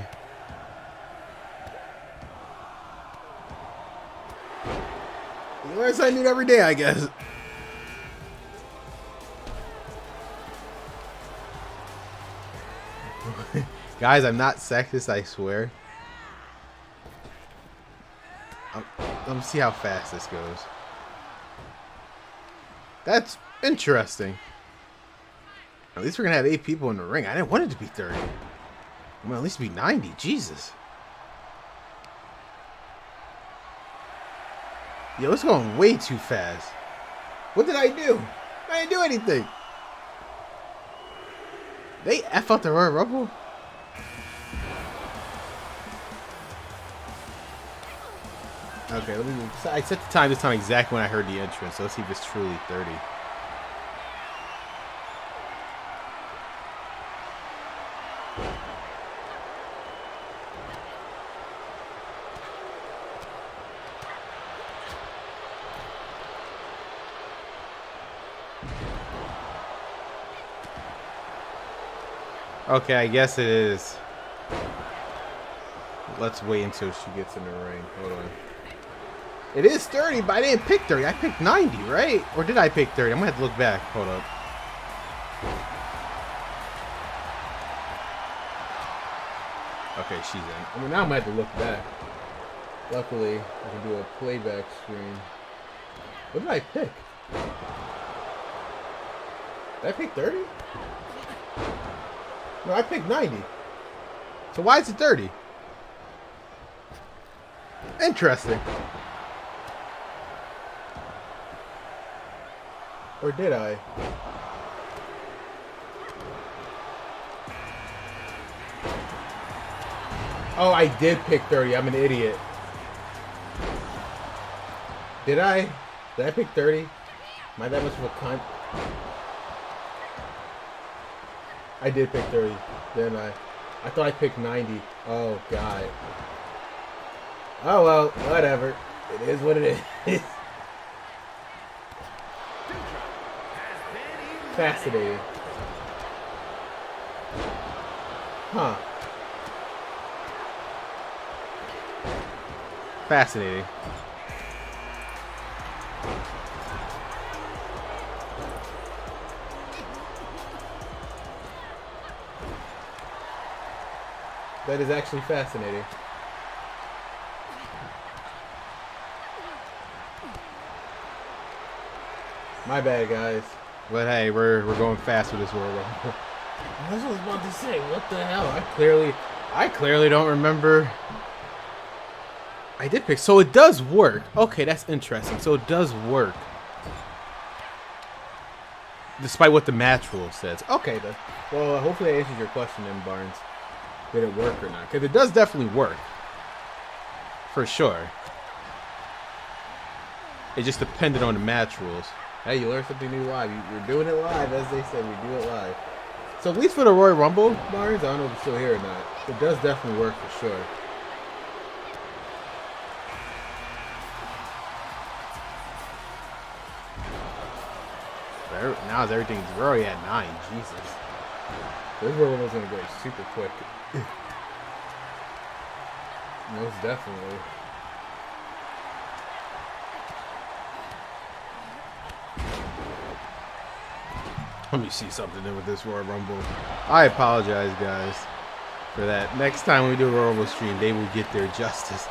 You learn something new every day, I guess. Guys, I'm not sexist, I swear. Let me see how fast this goes. That's interesting. At least we're going to have 8 people in the ring. I didn't want it to be 30. I'm going to at least be 90. Jesus. Yo, it's going way too fast. What did I do? I didn't do anything. They F out the Royal Rumble? Okay, let me. I set the time this time exactly when I heard the entrance, so let's see if it's truly 30. Okay, I guess it is. Let's wait until she gets in the ring. Hold on. It is 30, but I didn't pick 30. I picked 90, right? Or did I pick 30? I'm going to have to look back. Hold up. Okay, she's in. I mean, now I'm going to have to look back. Luckily, I can do a playback screen. What did I pick? Did I pick 30? No, I picked 90. So why is it 30? Interesting. Or did I? Oh, I did pick 30. I'm an idiot. Did I? Did I pick 30? Am I that much of a cunt? I did pick 30, didn't I? I thought I picked 90. Oh, God. Oh, well, whatever. It is what it is. Fascinating. Huh. Fascinating. That is actually fascinating. My bad, guys. But hey, we're going fast with this Royal Rumble. That's what I was about to say. What the hell? I clearly don't remember. I did pick. So it does work. Okay, that's interesting. So it does work. despite what the match rule says. Okay, then. Well, hopefully that answers your question then, Barnes. Did it work or not? Because it does definitely work. For sure. It just depended on the match rules. Hey, you learned something new live. You're doing it live, as they say. We do it live. So at least for the Royal Rumble, Barnes, I don't know if it's still here or not. It does definitely work for sure. now everything's already at 9. Jesus. This Royal Rumble's going to go super quick. Most definitely. Let me see something with this Royal Rumble. I apologize, guys, for that. Next time we do a Royal Rumble stream, they will get their justice.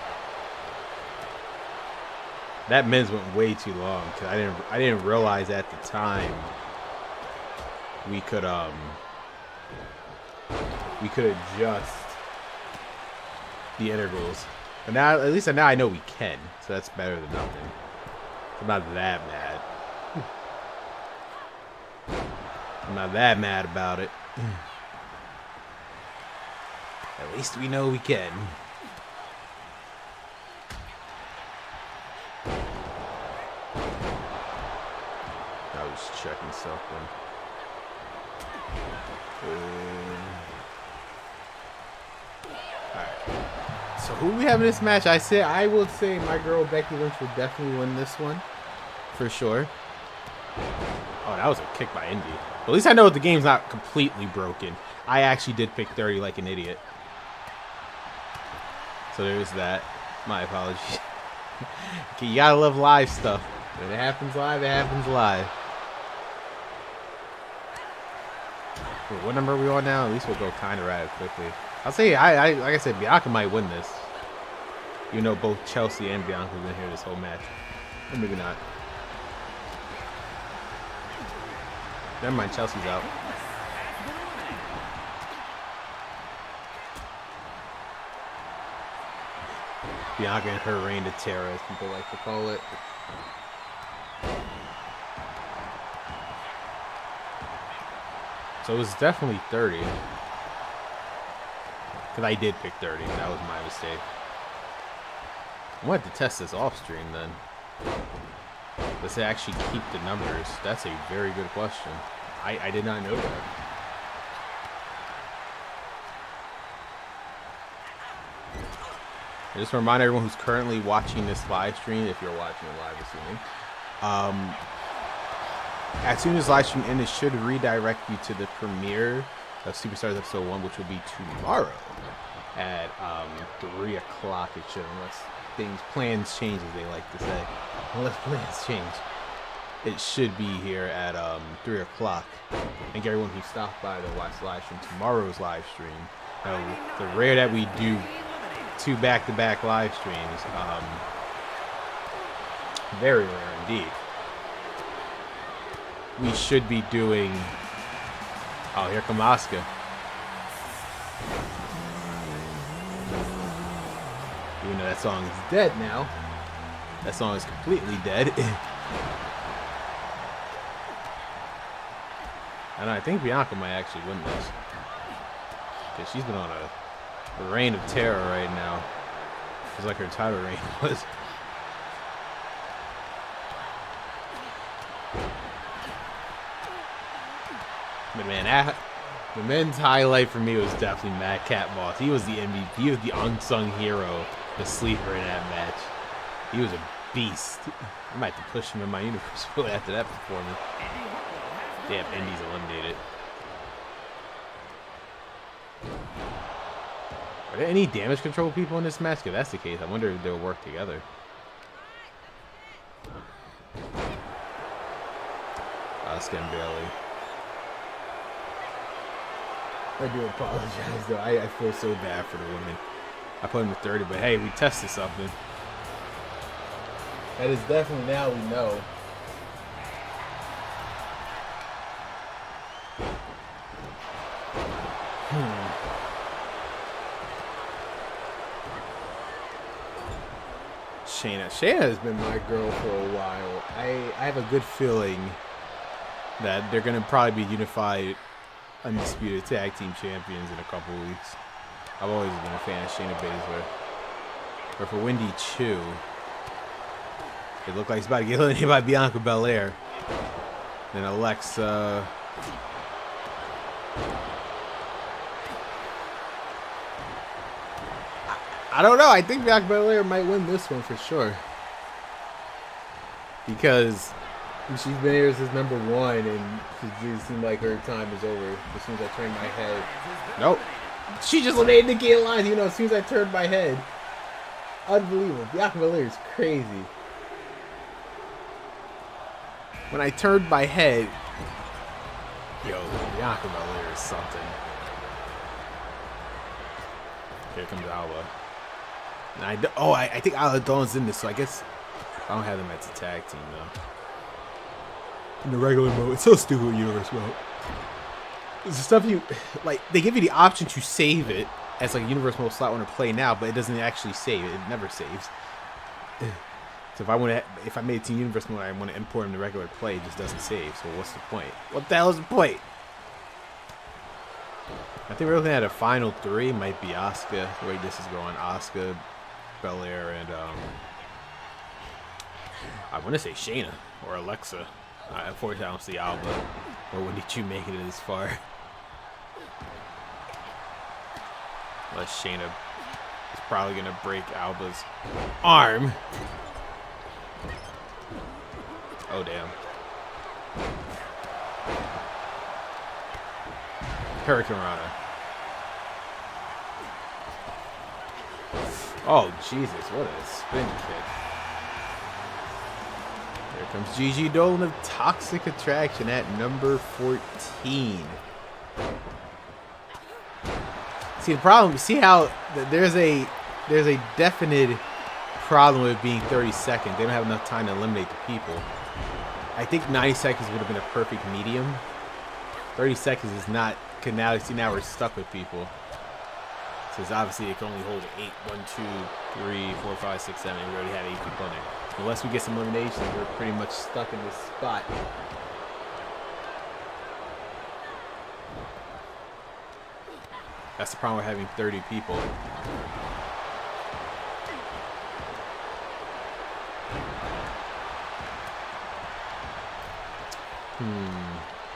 That men's went way too long because I didn't realize at the time we could adjust the intervals. But now at least now I know we can, so that's better than nothing. I'm not that mad. I'm not that mad about it. At least we know we can. I was checking something. Alright. So who we have in this match? I would say my girl Becky Lynch would definitely win this one. For sure. Oh, that was a kick by Indy. But at least I know the game's not completely broken. I actually did pick 30 like an idiot. So there's that. My apologies. Okay, you gotta love live stuff. When it happens live, it happens live. Wait, what number are we on now? At least we'll go kind of right quickly. I'll say, like I said, Bianca might win this. You know, both Chelsea and Bianca have been here this whole match. Or maybe not. Never mind, Chelsea's out. Bianca and her reign of terror, as people like to call it. So it was definitely 30. Because I did pick 30. That was my mistake. I wanted to test this off stream then. Does it actually keep the numbers? That's a very good question. I did not know that. I just remind everyone who's currently watching this live stream, if you're watching it live, assuming, as soon as live stream ends, it should redirect you to the premiere of Superstars Episode 1, which will be tomorrow at 3 o'clock. It should, unless plans change, as they like to say. Unless plans change. It should be here at 3 o'clock. Thank everyone who stopped by to watch the live stream, tomorrow's live stream. The rare that we do 2 back-to-back live streams. Very rare indeed. We should be doing... Oh, here come Asuka. Even though that song is dead now. That song is completely dead. And I think Bianca might actually win this. Because she's been on a reign of terror right now. It's like her title reign was. But man, the men's highlight for me was definitely Madcap Moss. He was the MVP. He was the unsung hero, the sleeper in that match. He was a beast. I might have to push him in my universe after that performance. Damn, Indy's eliminated. Are there any damage control people in this match? If that's the case, I wonder if they'll work together. Asuka and Bailey. I do apologize, though. I feel so bad for the women. I put them at 30, but hey, we tested something. That is definitely now we know. Shayna has been my girl for a while. I have a good feeling that they're gonna probably be unified, undisputed tag team champions in a couple weeks. I've always been a fan of Shayna Baszler. But for Wendy Choo, it looked like he's about to get eliminated by Bianca Belair. Then Alexa. I don't know. I think Bianca Belair might win this one for sure. Because she's been here since number 1, and it seemed like her time is over as soon as I turned my head. Nope. She just eliminated Nikki Lyons, you know, as soon as I turned my head. Unbelievable. Bianca Belair is crazy. When I turned my head, yo, Bianca Belair is something. Here comes Alba. And I think Alba Dawn's in this, so I guess I don't have them as a tag team though. In the regular mode, it's so stupid. Universe mode. It's the stuff you like. They give you the option to save it as like universe mode slot when to play now, but it doesn't actually save. It never saves. So if I made it to universe mode, I want to import them to regular play. It just doesn't save. So what's the point? What the hell is the point? I think we're looking at a final 3. Might be Asuka. The way this is going, Asuka, Belair, and I want to say Shayna or Alexa. Unfortunately, I don't see Alba. Or when did you make it this far? Unless Shayna is probably gonna break Alba's arm. Oh damn. Hurricane Rana. Oh Jesus, what a spin kick. Here comes Gigi Dolan of Toxic Attraction at number 14. See the problem, see how there's a definite problem with being 30 seconds. They don't have enough time to eliminate the people. I think 90 seconds would have been a perfect medium. 30 seconds is not, because now, see, now we're stuck with people. So it's obviously it can only hold 8, 1, 2, 3, 4, 5, 6, 7. We already had 8 people in there. Unless we get some eliminations, we're pretty much stuck in this spot. That's the problem with having 30 people.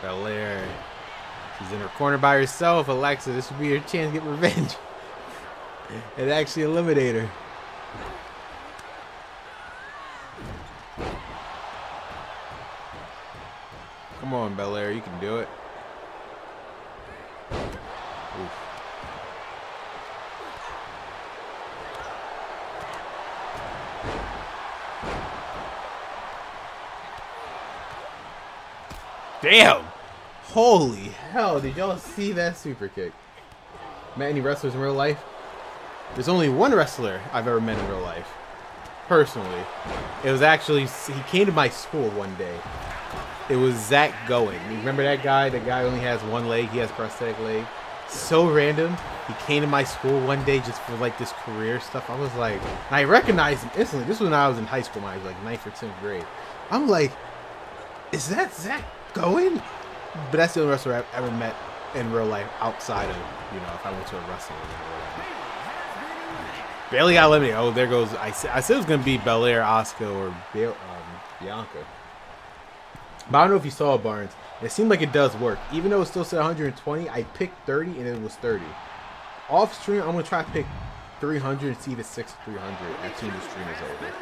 Belair. She's in her corner by herself. Alexa, this would be your chance to get revenge. And actually eliminate her. Come on, Belair, you can do it. Oof. Damn! Holy hell, did y'all see that super kick? Met any wrestlers in real life? There's only one wrestler I've ever met in real life. Personally. It was actually, he came to my school one day. It was Zach Gowen. You remember that guy? The guy only has one leg. He has a prosthetic leg. So random. He came to my school one day just for like this career stuff. I was like, and I recognized him instantly. This was when I was in high school, when I was like 9th or 10th grade. I'm like, is that Zach Gowen? But that's the only wrestler I've ever met in real life outside of, you know, if I went to a wrestling event. Bailey got eliminated. Oh, there goes. I said it was going to be Belair, Asuka, or Bianca. But I don't know if you saw it, Barnes. It seemed like it does work. Even though it still said 120, I picked 30 and it was 30. Off stream, I'm going to try to pick 300 and see if it sticks to 300 as soon as the stream is over.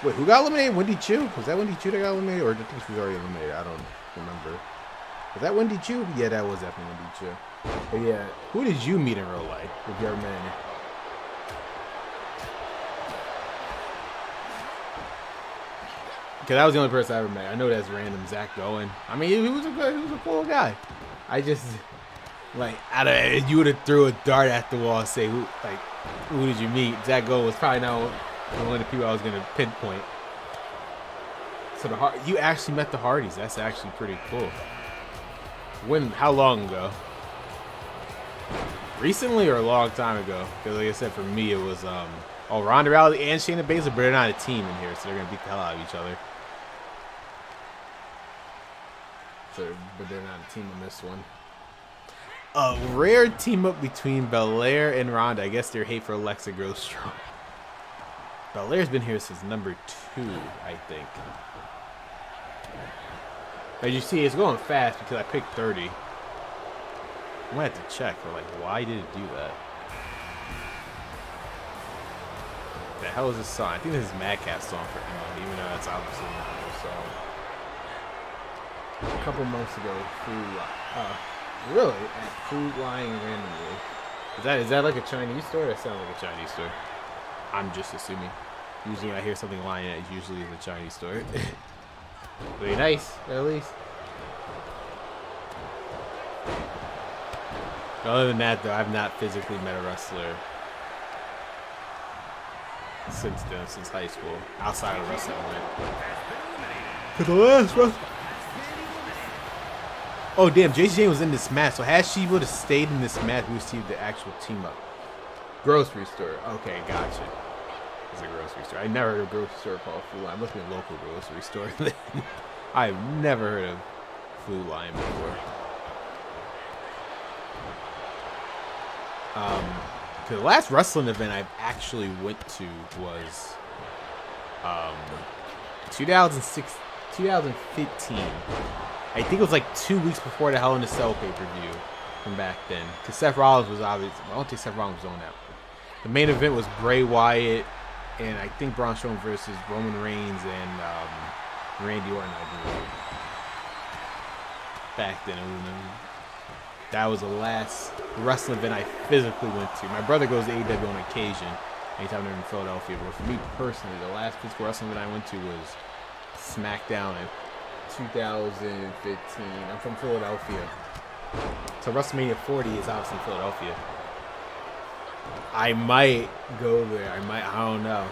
Wait, who got eliminated? Wendy Choo? Was that Wendy Choo that got eliminated? Or I think she was already eliminated. I don't remember. Was that Wendy Choo? Yeah, that was definitely Wendy Choo. But yeah, who did you meet in real life? If you ever met any? Because that was the only person I ever met. I know that's random, Zach Gowen. I mean, he was a cool guy. I just, like, you would have threw a dart at the wall and say, who did you meet? Zach Gowen was probably not one of the people I was going to pinpoint. So you actually met the Hardys. That's actually pretty cool. When? How long ago? Recently or a long time ago? Because like I said, for me it was Ronda Rousey and Shayna Baszler, but they're not a team in here, so they're gonna beat the hell out of each other. but they're not a team in this one. A rare team up between Belair and Ronda. I guess their hate for Alexa grows strong. Belair's been here since number 2, I think. As you see, it's going fast because I picked 30. I might have to check. But like, why did it do that? The hell is this song? I think this is Madcap's song for Emma, even though that's obviously not her song. A couple months ago, really? At Food Line randomly. Is that like a Chinese store? That sounds like a Chinese store. I'm just assuming. Usually when I hear something lying, it usually is a Chinese store. Very nice, at least. Other than that, though, I've not physically met a wrestler since then, since high school, outside of wrestling. For the last wrestler. Oh, damn, JC Jane was in this match, so had she would have stayed in this match, we would see the actual team up. Grocery store. Okay, gotcha. It's a grocery store. I never heard of a grocery store called Food Line. Must be a local grocery store. I've never heard of Food Line before. The last wrestling event I actually went to was 2015. I think it was like 2 weeks before the Hell in a Cell pay-per-view from back then. Because Seth Rollins was obviously, I don't think Seth Rollins was on that. The main event was Bray Wyatt and I think Braun Strowman versus Roman Reigns and Randy Orton, I believe. Back then, that was the last wrestling event I physically went to. My brother goes to AEW on occasion, anytime they're in Philadelphia. But for me personally, the last physical wrestling event I went to was SmackDown in 2015. I'm from Philadelphia, so WrestleMania 40 is obviously in Philadelphia. I might go there. I don't know.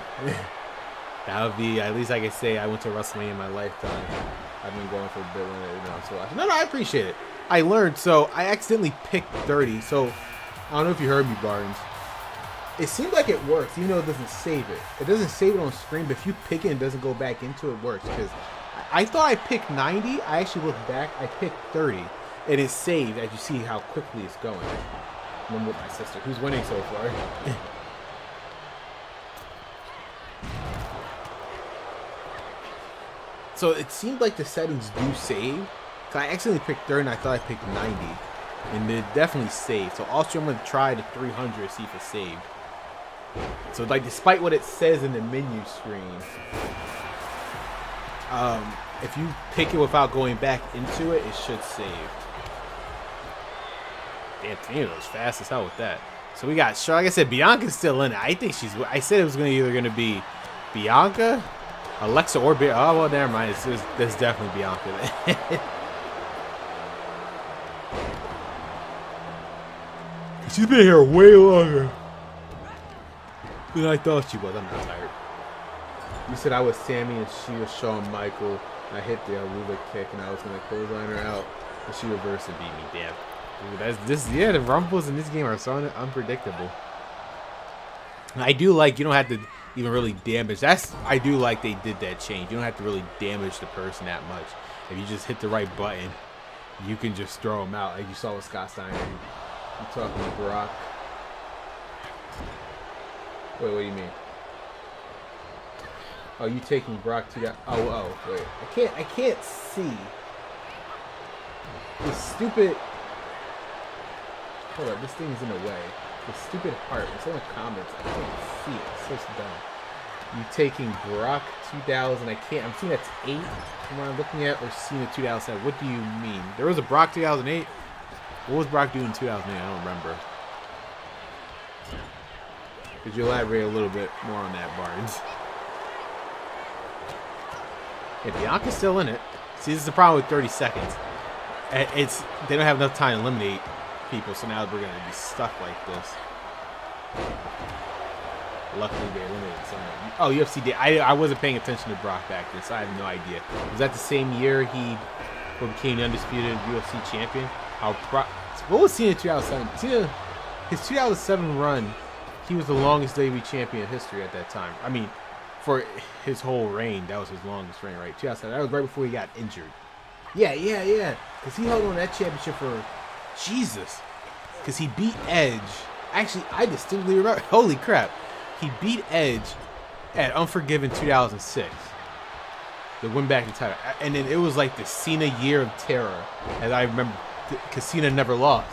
That would be, at least I can say I went to WrestleMania in my lifetime. I've been going for a bit when I'm so watching. No, I appreciate it. I learned, so I accidentally picked 30. So I don't know if you heard me, Barnes. It seems like it works, even though it doesn't save it. It doesn't save it on screen, but if you pick it and it doesn't go back into it, it works. Because I thought I picked 90. I actually looked back. I picked 30. It is saved, as you see how quickly it's going. I'm with my sister, who's winning so far. So it seemed like the settings do save. So I accidentally picked 30 and I thought I picked 90. And it definitely saved. So also I'm going to try the 300 see if it saved. So like despite what it says in the menu screen, if you pick it without going back into it, it should save. Damn, Tina was fast as hell with that. So we got, like I said, Bianca's still in it. I think she's, I said it was either going to be Bianca, Alexa, or oh, well, never mind. It's definitely Bianca. She's been here way longer than I thought she was. I'm not tired. You said I was Sammy and she was Shawn Michael. I hit the Aruba kick and I was going to clothesline her out. And she reversed and beat me. Damn. Yeah, the rumbles in this game are so unpredictable. I do like you don't have to even really damage. I do like they did that change. You don't have to really damage the person that much. If you just hit the right button, you can just throw them out, like you saw with Scott Steiner. I'm talking to Brock. Wait, what do you mean? Oh, you taking Brock to that? Oh, wait. I can't see. This stupid. Hold up, this thing is in the way. The stupid heart. It's in the comments. I can't see it. It's so dumb. You taking Brock 2000? I can't. I'm seeing that's 8 from what I'm looking at, or seeing the 2007. What do you mean? There was a Brock 2008. What was Brock doing in 2008? I don't remember. Could you elaborate a little bit more on that, Barnes? Yeah, Bianca's still in it. See, this is the problem with 30 seconds. They don't have enough time to eliminate people, so now we're going to be stuck like this. Luckily, they eliminated someone. Oh, UFC did. I wasn't paying attention to Brock back then, so I have no idea. Was that the same year he became the undisputed UFC champion? What was Cena in 2007? Cena, his 2007 run, he was the longest WWE champion in history at that time. I mean, for his whole reign, that was his longest reign, right? 2007. That was right before he got injured. Yeah. Because he held on that championship for Jesus. Because he beat Edge. Actually, I distinctly remember. Holy crap. He beat Edge at Unforgiven 2006. To win back the title. And then it was like the Cena year of terror. As I remember. Because Cena never lost.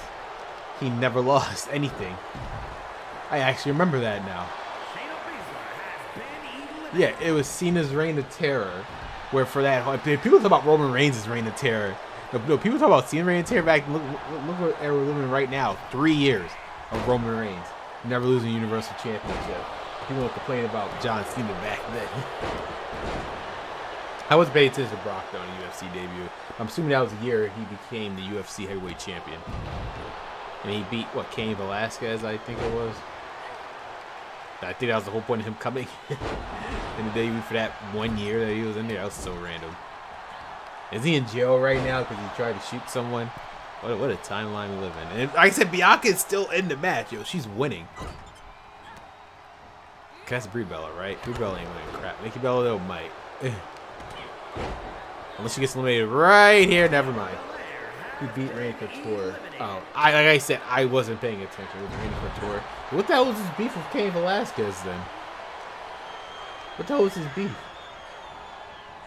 He never lost anything. I actually remember that now. Yeah, it was Cena's reign of terror. Where for that, people talk about Roman Reigns' reign of terror. No, people talk about Cena's reign of terror back. Look what era we're living in right now. 3 years of Roman Reigns never losing a Universal Championship. People were complaining about John Cena back then. I was paying attention to Brock though in the UFC debut. I'm assuming that was the year he became the UFC heavyweight champion. And he beat, what, Cain Velasquez, I think it was. I think that was the whole point of him coming in the debut for that 1 year that he was in there. That was so random. Is he in jail right now because he tried to shoot someone? What a timeline we live in. And like I said, Bianca is still in the match. Yo, she's winning. That's Brie Bella, right? Brie Bella ain't winning crap. Nikki Bella, though, might. Unless she gets eliminated right here. Never mind. He beat Randy Couture. Oh, like I said, I wasn't paying attention. It was Randy Couture. What the hell was his beef with Cain Velasquez then? What the hell was his beef?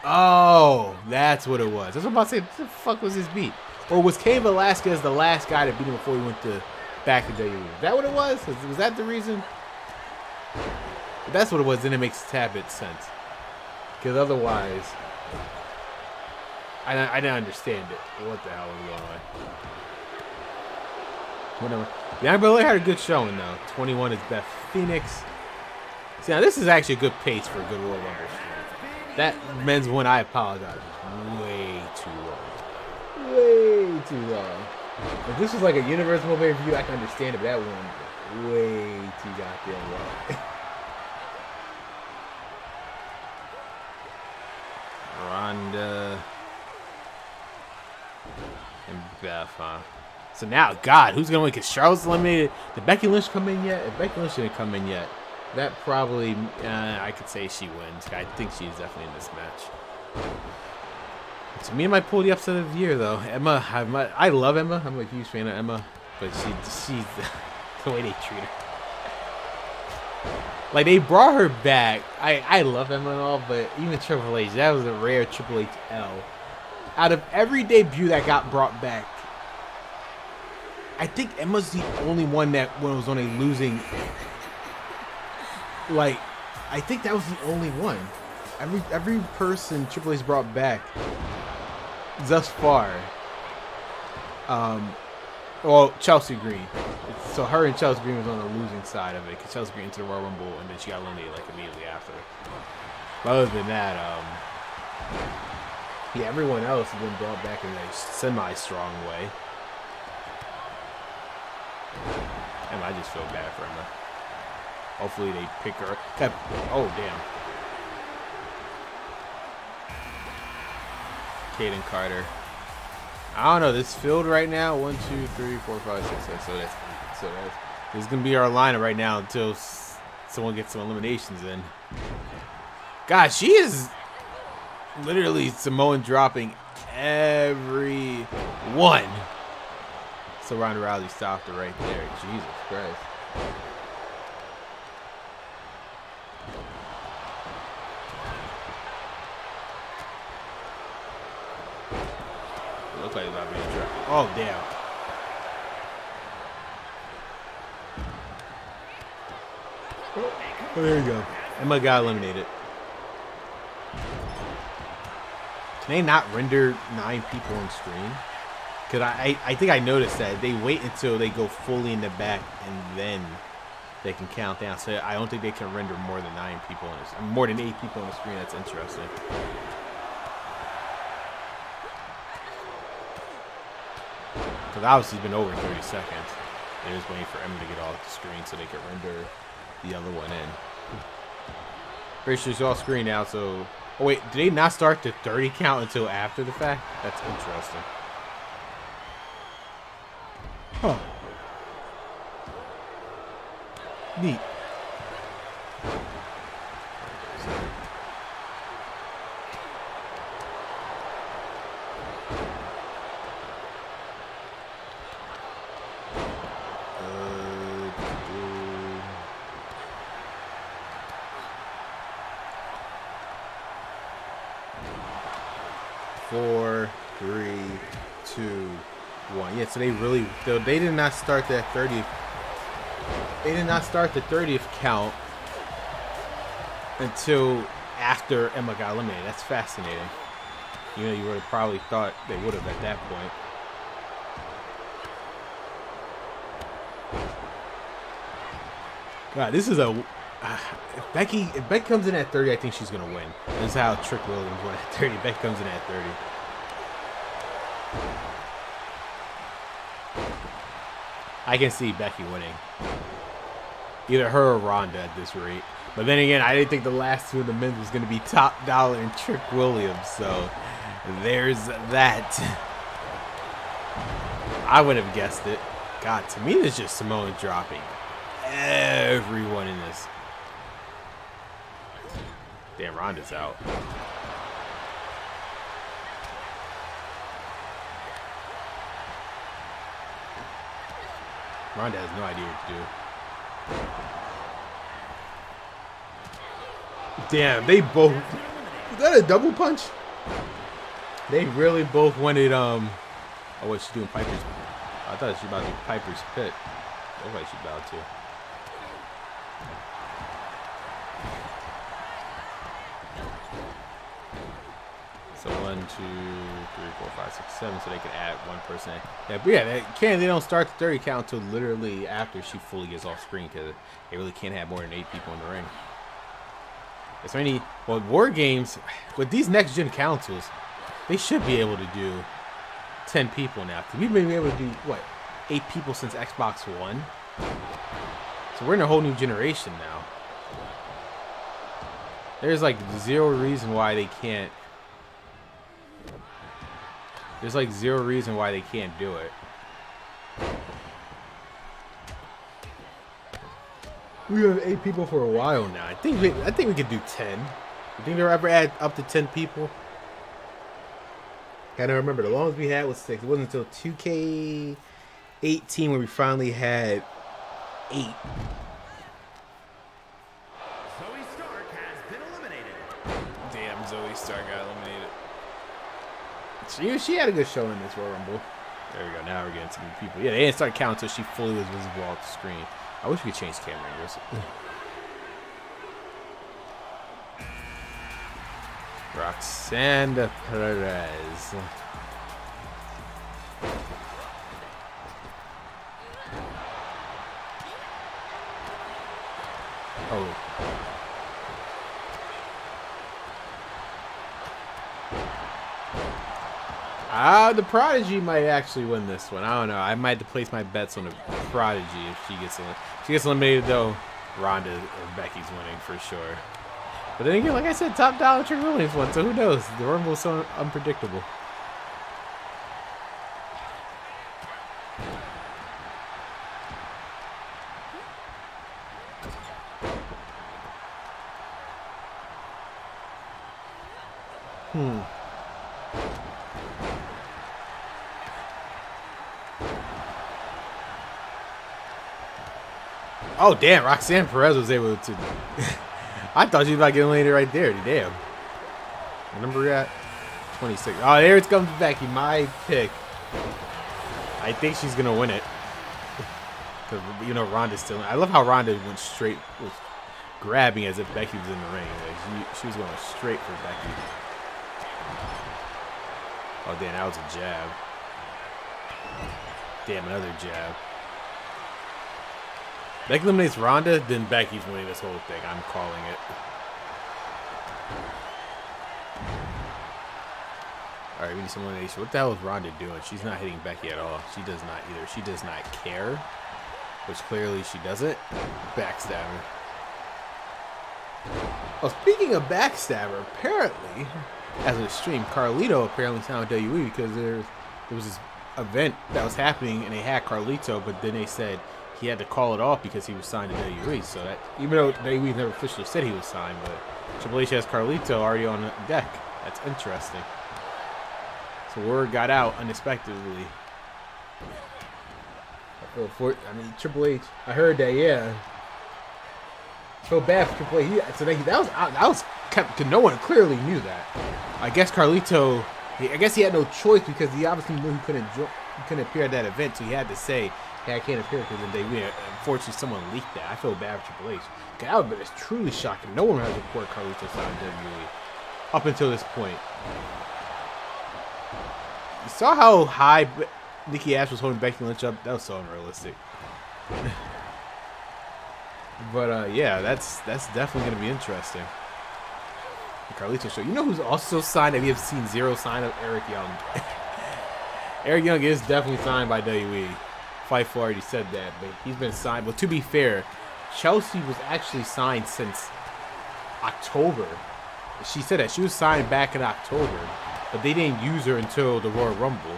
Oh, that's what it was. That's what I'm about to say. What the fuck was his beef? Or was Cain Velasquez the last guy to beat him before he went to back to WWE? Is that what it was? Was that the reason? If that's what it was, then it makes a tad bit sense. Because otherwise, I didn't understand it. What the hell was going on? Whatever. Bianca Belair had a good showing, though. 21 is Beth Phoenix. See, now this is actually a good pace for a good Royal Rumble. That men's one, I apologize, was way too long. Way too long. If this was like a Universal Moment review, I can understand it, but that one, way too goddamn long. Ronda and Beth, huh? So now, God, who's gonna win? Because Charlotte's eliminated. Did Becky Lynch come in yet? If Becky Lynch didn't come in yet, that probably I could say she wins. I think she's definitely in this match. To me, I might pull the upset of the year, though. Emma, I love Emma. I'm a huge fan of Emma, but she's the way they treat her. Like, they brought her back. I love Emma and all, but even Triple H, that was a rare Triple H L. Out of every debut that got brought back, I think Emma's the only one that was on a losing. Like, I think that was the only one. Every person Triple H brought back thus far. Well, Chelsea Green. So her and Chelsea Green was on the losing side of it because Chelsea Green into the Royal Rumble and then she got eliminated like immediately after. But other than that, yeah, everyone else has been brought back in a semi-strong way. And I just feel bad for Emma. Hopefully they pick her. Oh, damn. Kaden Carter. I don't know. This field right now, 1, 2, 3, 4, 5, 6, 7. So this is gonna be our lineup right now until someone gets some eliminations in. God, she is literally Samoan dropping every one. So Ronda Rousey stopped her right there. Jesus Christ. It looked like it was about to be a drop. Oh, damn. Oh, there you go. Emma got eliminated. Can they not render 9 people on screen? Because I think I noticed that. They wait until they go fully in the back and then they can count down. So I don't think they can render more than 9 people on this. More than 8 people on the screen. That's interesting. Because obviously it's been over 30 seconds. They're just waiting for Emma to get off the screen so they can render the other one in. Pretty sure it's off screen now, so... Oh, wait, did they not start the 30 count until after the fact? That's interesting. Huh. Neat. 2, 1. Yeah, so they did not start that 30th. They did not start the 30th count until after Emma got eliminated. That's fascinating. You know, you would have probably thought they would have at that point. God, this is a... if Becky comes in at 30, I think she's going to win. This is how Trick Williams won at 30. Becky comes in at 30. I can see Becky winning. Either her or Ronda at this rate. But then again, I didn't think the last two of the men was going to be Top Dollar and Trick Williams. So there's that. I would have guessed it. God, to me, it's just Samoa dropping everyone in this. Damn, Ronda's out. Ronda has no idea what to do. Damn, they both... Was that a double punch? They really both wanted, Oh, what's she doing? Piper's... I thought she was about to do Piper's Pit. Looks like she's about to. So 1, 2, 3, 4, 5, 6, 7. So they could add one person. Yeah, but yeah, they don't start the 30 count until literally after she fully gets off screen because they really can't have more than 8 people in the ring. It's many. Well, War Games with these next gen consoles, they should be able to do 10 people now. Cause we've been able to do what 8 people since Xbox One. So we're in a whole new generation now. There's like zero reason why they can't. There's like zero reason why they can't do it. We have 8 people for a while now. I think we could do 10. You think they'll ever add up to 10 people? Gotta remember, the longest we had was 6. It wasn't until 2K18 when we finally had 8. Zoe Stark has been eliminated. Damn, Zoe Stark got eliminated. She had a good show in this Royal Rumble. There we go. Now we're getting some people. Yeah, they didn't start counting until she fully was visible off the screen. I wish we could change camera angles. Roxanne Perez. Oh. The Prodigy might actually win this one. I don't know. I might have to place my bets on the Prodigy if she gets eliminated, though. Ronda or Becky's winning for sure. But then again, like I said, Top Dollar Trick Williams won, so who knows? The Rumble is so unpredictable. Oh, damn. Roxanne Perez was able to... I thought she was about to get eliminated right there. Damn. What number are we at? 26. Oh, there it comes Becky. My pick. I think she's going to win it. Because, you know, Ronda's still... I love how Ronda went straight... was grabbing as if Becky was in the ring. Like, she was going straight for Becky. Oh, damn. That was a jab. Damn, another jab. Becky eliminates Ronda, then Becky's winning this whole thing. I'm calling it. Alright, we need some elimination. What the hell is Ronda doing? She's not hitting Becky at all. She does not either. She does not care. Which clearly she doesn't. Backstabber. Oh, speaking of backstabber, apparently, as of the stream, Carlito apparently signed with WWE because there was this event that was happening and they had Carlito, but then they said he had to call it off because he was signed to WWE. So that, even though WWE never officially said he was signed, but Triple H has Carlito already on the deck. That's interesting. So word got out unexpectedly. Triple H. I heard that. Yeah. So bad for Triple H. So that was kept. No one clearly knew that. I guess Carlito I guess he had no choice because he obviously knew he couldn't appear at that event, so he had to say, "Hey, I can't appear because then they win." Unfortunately, someone leaked that. I feel bad for Triple H. That would have been truly shocking. No one has reported Carlito signed WWE up until this point. You saw how high Nikki Ash was holding Becky Lynch up? That was so unrealistic. But yeah, that's definitely going to be interesting. The Carlito show. You know who's also signed that we have seen zero sign of? Eric Young. Eric Young is definitely signed by WWE. Fightful already said that, but he's been signed. But to be fair, Chelsea was actually signed since October. She said that she was signed back in October, but they didn't use her until the Royal Rumble.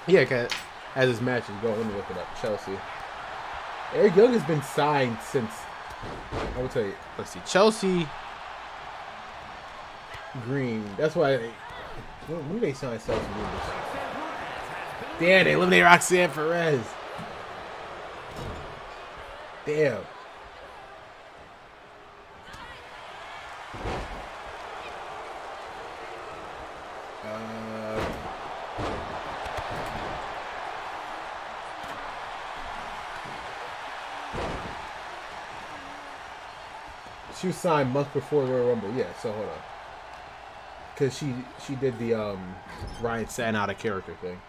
Yeah, as this match is going, let me look it up. Chelsea. Eric Young has been signed since, I will tell you, let's see, Chelsea Green. That's why, when did they sign Chelsea Green? Damn, they eliminated Roxanne Perez. Damn. She was signed months before Royal Rumble. Yeah, so hold on. Because she did the Ryan Satin out of character thing.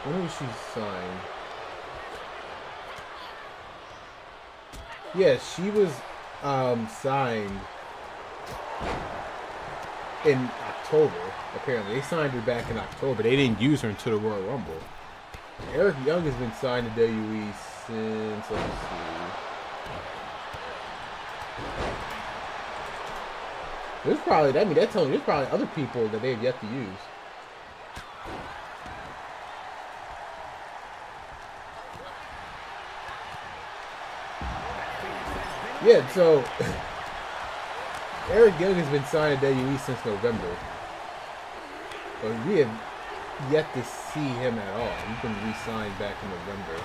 When was she signed? Yeah, she was signed in October. Apparently, they signed her back in October. They didn't use her until the Royal Rumble. Eric Young has been signed to WWE since, let me see. There's probably, I mean, that's telling you there's probably other people that they've yet to use. Yeah, so Eric Young has been signed to WWE since November. But we have yet to see him at all. He's been re-signed back in November.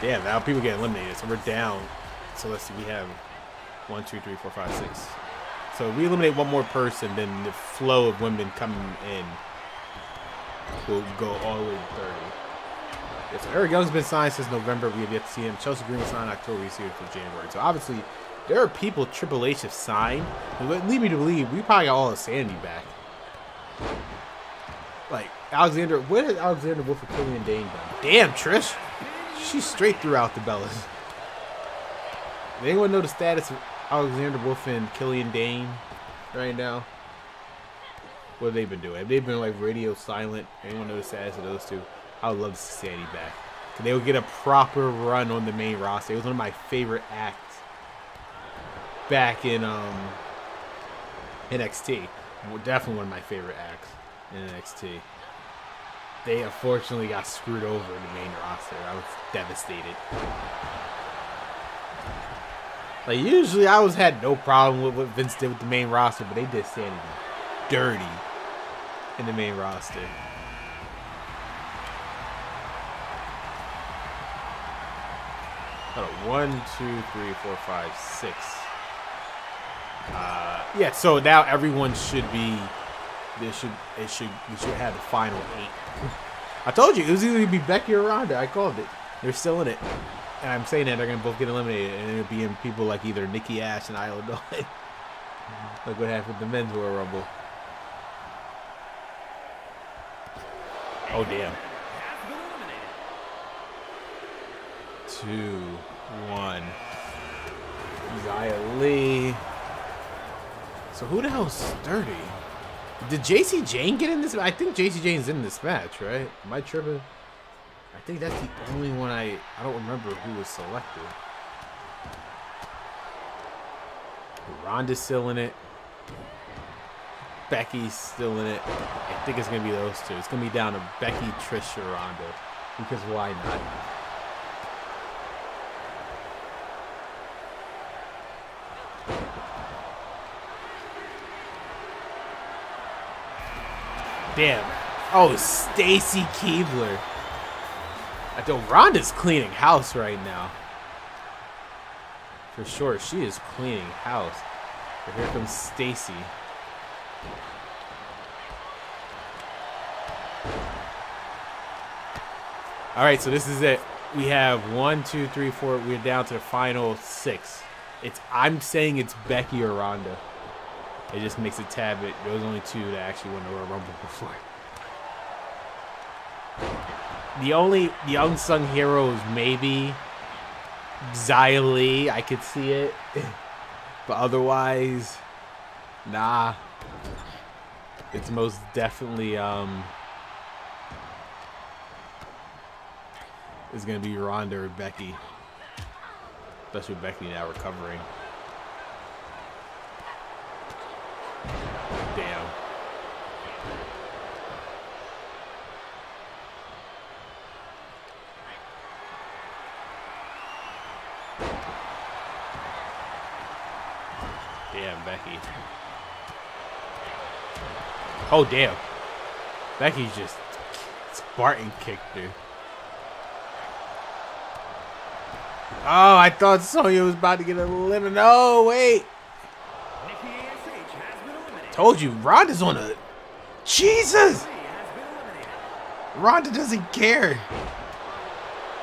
Damn, now people get eliminated, so we're down. So let's see, we have 1, 2, 3, 4, 5, 6. So if we eliminate one more person, then the flow of women coming in will go all the way to 30. Yeah, so Eric Young's been signed since November. We have yet to see him. Chelsea Green was signed in October. We see him for January. So obviously, there are people Triple H have signed. But lead me to believe we probably got all of Sandy back. Like Alexander, what has Alexander Wolf or Killian Dane done? Damn, Trish, she's straight throughout the Bellas. Does anyone know the status of Alexander Wolf and Killian Dane right now? What have they been doing? Have they been like radio silent? Anyone know the status of those two? I would love to see Sandy back. Cause they would get a proper run on the main roster. It was one of my favorite acts back in NXT. Definitely one of my favorite acts in NXT. They unfortunately got screwed over in the main roster. I was devastated. Like usually I had no problem with what Vince did with the main roster, but they did Sandy dirty in the main roster. Hold on, 1, 2, 3, 4, 5, 6. Yeah, so now everyone should be. We should have the final 8. I told you it was either gonna be Becky or Ronda. I called it. They're still in it, and I'm saying that they're gonna both get eliminated, and it'll be in people like either Nikki Ash and Isla Dawn. Like what happened with the men's Royal Rumble. Oh damn. 2, 1. Xia Li. So who the hell's 30? Did JC Jane get in this? I think JC Jane's in this match, right? Am I tripping? I think that's the only one I don't remember who was selected. Ronda's still in it. Becky's still in it. I think it's going to be those two. It's going to be down to Becky, Trish, or Ronda. Because why not? Damn. Oh, Stacy Keibler. I know Ronda's cleaning house right now. For sure, she is cleaning house. But here comes Stacy. All right, so this is it. We have 1, 2, 3, 4. We're down to the final 6. I'm saying it's Becky or Ronda. It just makes a tad bit. There was only 2 that actually won the Royal Rumble before. The only unsung heroes maybe Xia Li. I could see it, but otherwise, nah. It's most definitely it's gonna be Ronda or Becky, especially with Becky now recovering. Damn. Damn, Becky. Oh, damn. Becky just Spartan kicked her. Oh, I thought Sonya was about to get eliminated. No, wait. Told you, Ronda's on a... Jesus! Ronda doesn't care.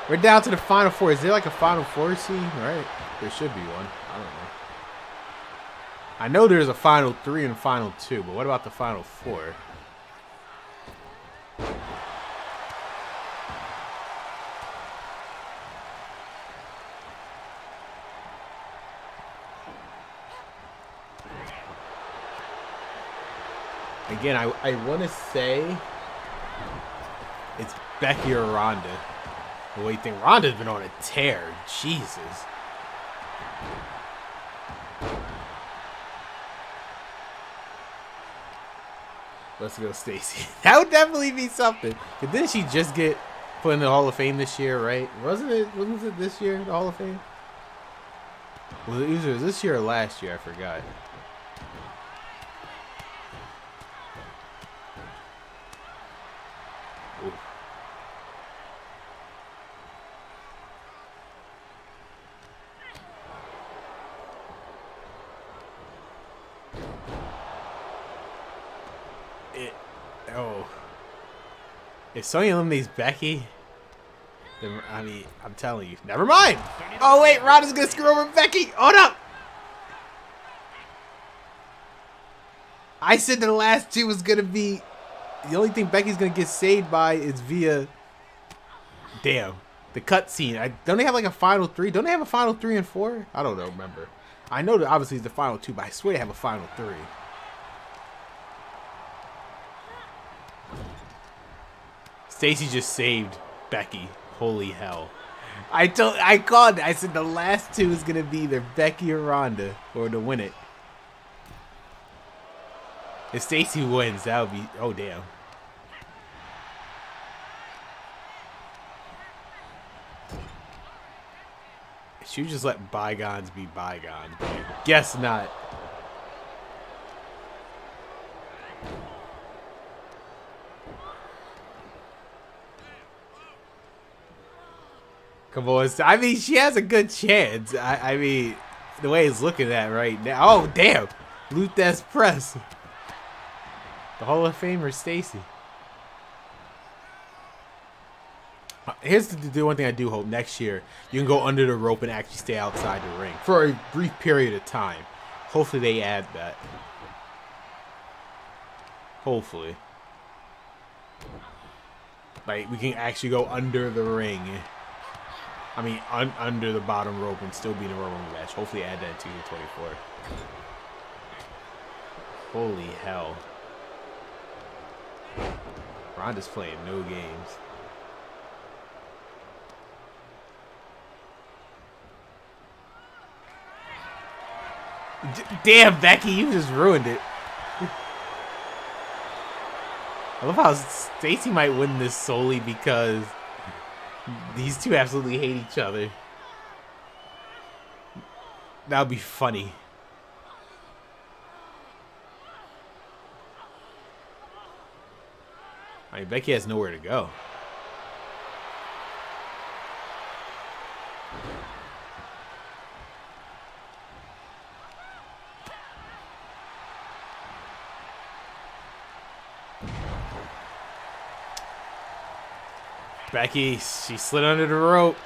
We're down to the final 4. Is there like a final 4 scene? Right? There should be one. I don't know. I know there's a final 3 and final 2, but what about the final 4? Again, I want to say it's Becky or Ronda. But wait, think Ronda's been on a tear. Jesus. Let's go, Stacy. That would definitely be something. But didn't she just get put in the Hall of Fame this year, right? Wasn't it this year, the Hall of Fame? Was it either this year or last year? I forgot. Ooh. If Sonya eliminates Becky, then, I mean, I'm telling you. Never mind. Oh, wait. Ronda's going to screw over Becky. Hold up. I said the last 2 was going to be... The only thing Becky's going to get saved by is via... Damn. The cutscene. Don't they have like a final 3? Don't they have a final 3 and 4? I don't know. Remember. I know that obviously it's the final 2, but I swear they have a final 3. Stacy just saved Becky. Holy hell. I called it. I said the last 2 is going to be either Becky or Ronda or to win it. If Stacy wins, that would be... Oh, damn. Should you just let bygones be bygones? Guess not. Come on. I mean, she has a good chance. I mean, the way it's looking at right now. Oh, damn. Luthes press. The Hall of Famer, Stacy. Here's the one thing I do hope. Next year, you can go under the rope and actually stay outside the ring for a brief period of time. Hopefully, they add that. Hopefully. Like, we can actually go under the ring. I mean, under the bottom rope and still be in a Royal Rumble match. Hopefully, add that to 24. Holy hell. Ronda's playing no games. Damn, Becky, you just ruined it. I love how Stacy might win this solely because these two absolutely hate each other. That would be funny. I mean, Becky has nowhere to go. Becky, she slid under the rope.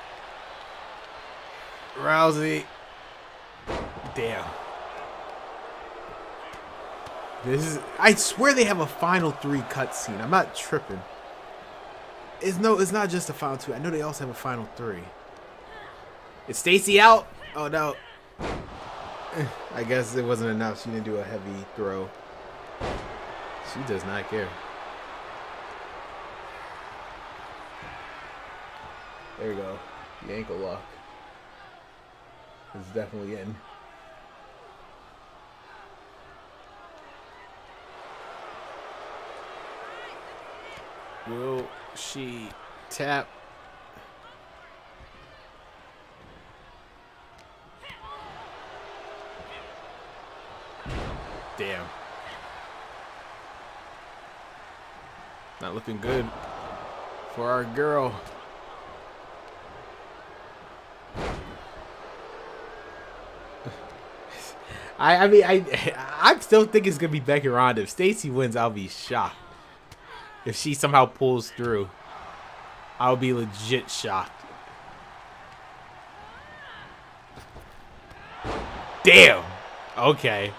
Rousey. Damn. This is. I swear they have a final 3 cutscene. I'm not tripping. It's not just a final 2. I know they also have a final 3. Is Stacy out? Oh no. I guess it wasn't enough. She didn't do a heavy throw. She does not care. There we go. The ankle lock is definitely in. Will she tap? Damn. Not looking good for our girl. I still think it's gonna be Becky Ronda. If Stacy wins, I'll be shocked. If she somehow pulls through, I'll be legit shocked. Damn. Okay.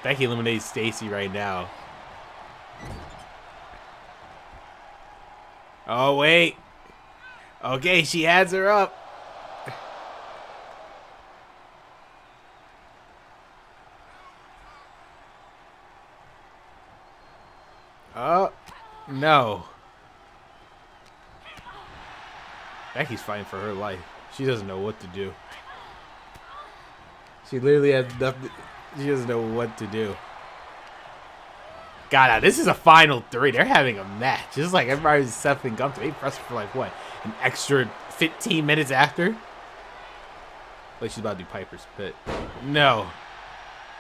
Becky eliminates Stacy right now. Oh wait. Okay, she has her up. Oh, no. Becky's fighting for her life. She doesn't know what to do. She literally has nothing. She doesn't know what to do. God, this is a final 3. They're having a match. Just like everybody's stepping up. They pressed for like, what? An extra 15 minutes after? Like she's about to do Piper's Pit. No.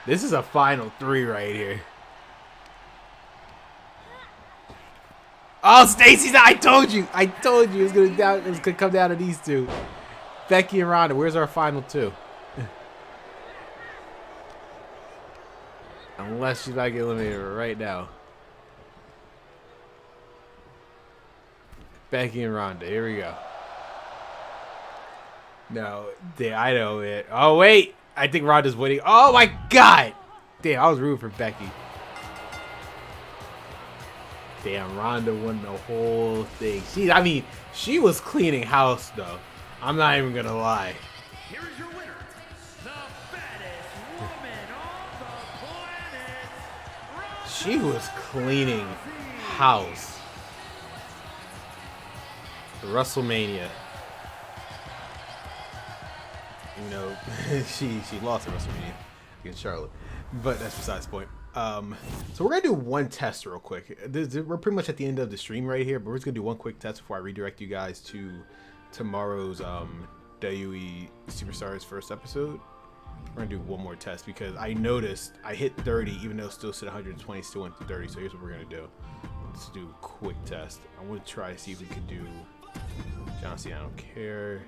This is a final 3 right here. Oh, Stacy's out. I told you it was gonna come down to these two. Becky and Ronda. Where's our final 2? Unless she's about to get eliminated right now. Becky and Ronda. Here we go. No, I know it. Oh wait, I think Ronda's winning. Oh my God! Damn, I was rooting for Becky. Damn, Ronda won the whole thing. She was cleaning house though. I'm not even gonna lie. Here is your winner, the baddest woman on the planet. She was cleaning house. WrestleMania. You know, she lost at WrestleMania against Charlotte, but that's besides the point. So we're gonna do one test real quick. We're pretty much at the end of the stream right here, but we're just gonna do one quick test before I redirect you guys to tomorrow's WWE Superstars first episode. We're gonna do one more test because I noticed I hit 30 even though it still said 120, still went to 30. So here's what we're gonna do. Let's do a quick test. I want to try to see if we can do John Cena. I don't care.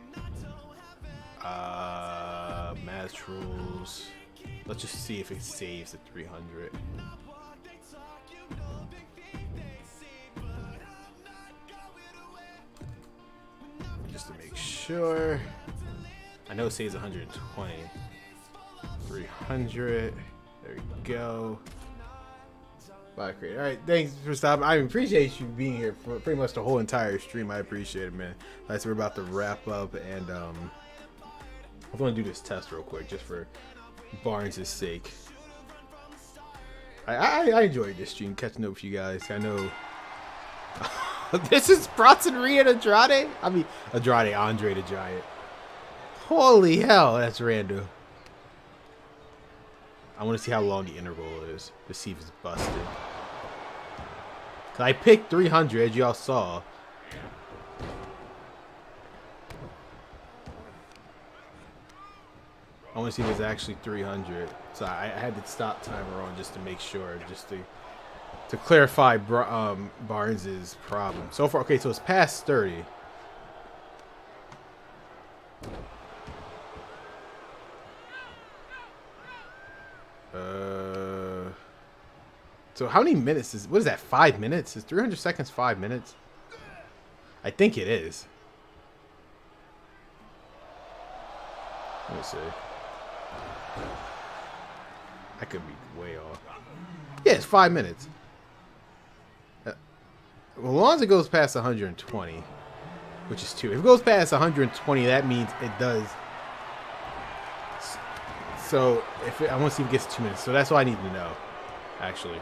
Match rules. Let's just see if it saves at 300. Just to make sure. I know it saves 120. 300. There we go. Bye, creator. All right, thanks for stopping. I appreciate you being here for pretty much the whole entire stream. I appreciate it, man. Like, so we're about to wrap up, and I want to do this test real quick, just for Barnes' sake. I enjoyed this stream, catching up with you guys. I know this is Bronson Reed and Andrade. Andre the Giant. Holy hell, that's random. I want to see how long the interval is to see if it's busted. Cause I picked 300, as y'all saw. I want to see if it's actually 300. So I had to stop timer on just to make sure, just to clarify Barnes's problem. So far, okay, so it's past 30. So how many minutes is, what is that, 5 minutes? Is 300 seconds 5 minutes? I think it is. Let me see. I could be way off. Yeah, it's 5 minutes. Well, as long as it goes past 120, which is 2. If it goes past 120, that means it does. So if I want to see if it gets 2 minutes. So that's all I need to know, actually.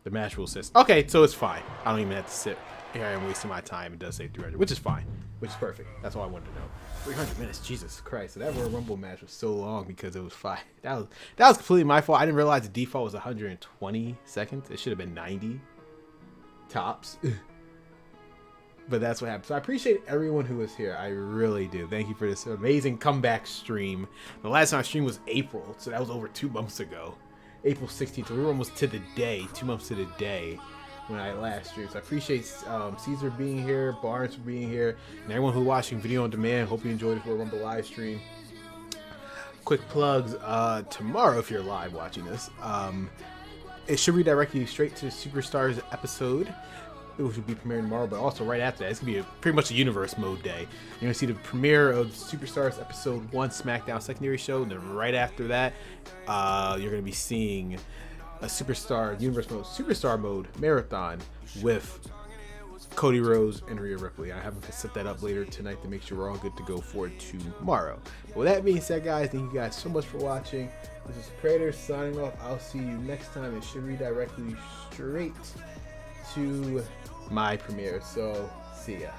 The match rule says, okay, so it's fine. I don't even have to sit here and wasting my time. It does say 300, which is fine, which is perfect. That's all I wanted to know. 300 minutes, Jesus Christ. So that Royal Rumble match was so long because it was 5. That was completely my fault. I didn't realize the default was 120 seconds. It should have been 90 tops. But that's what happened. So I appreciate everyone who was here. I really do. Thank you for this amazing comeback stream. The last time I streamed was April, so that was over 2 months ago. April 16th. So we were almost to the day, 2 months to the day when I last streamed. So I appreciate Caesar being here, Barnes for being here, and everyone who's watching video on demand. Hope you enjoyed the Royal Rumble live stream. Quick plugs. Tomorrow, if you're live watching this, it should redirect you straight to the Superstars episode, which will be premiering tomorrow, but also right after that, it's going to be pretty much a universe mode day. You're going to see the premiere of Superstars episode 1 SmackDown secondary show, and then right after that, you're going to be seeing a Superstar mode marathon with Cody Rhodes and Rhea Ripley. I have to set that up later tonight to make sure we're all good to go for tomorrow. But with that being said, guys, thank you guys so much for watching. This is Prater signing off. I'll see you next time. It should redirect you straight to my premiere. So, see ya.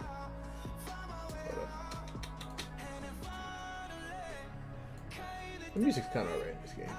The music's kind of alright in this game.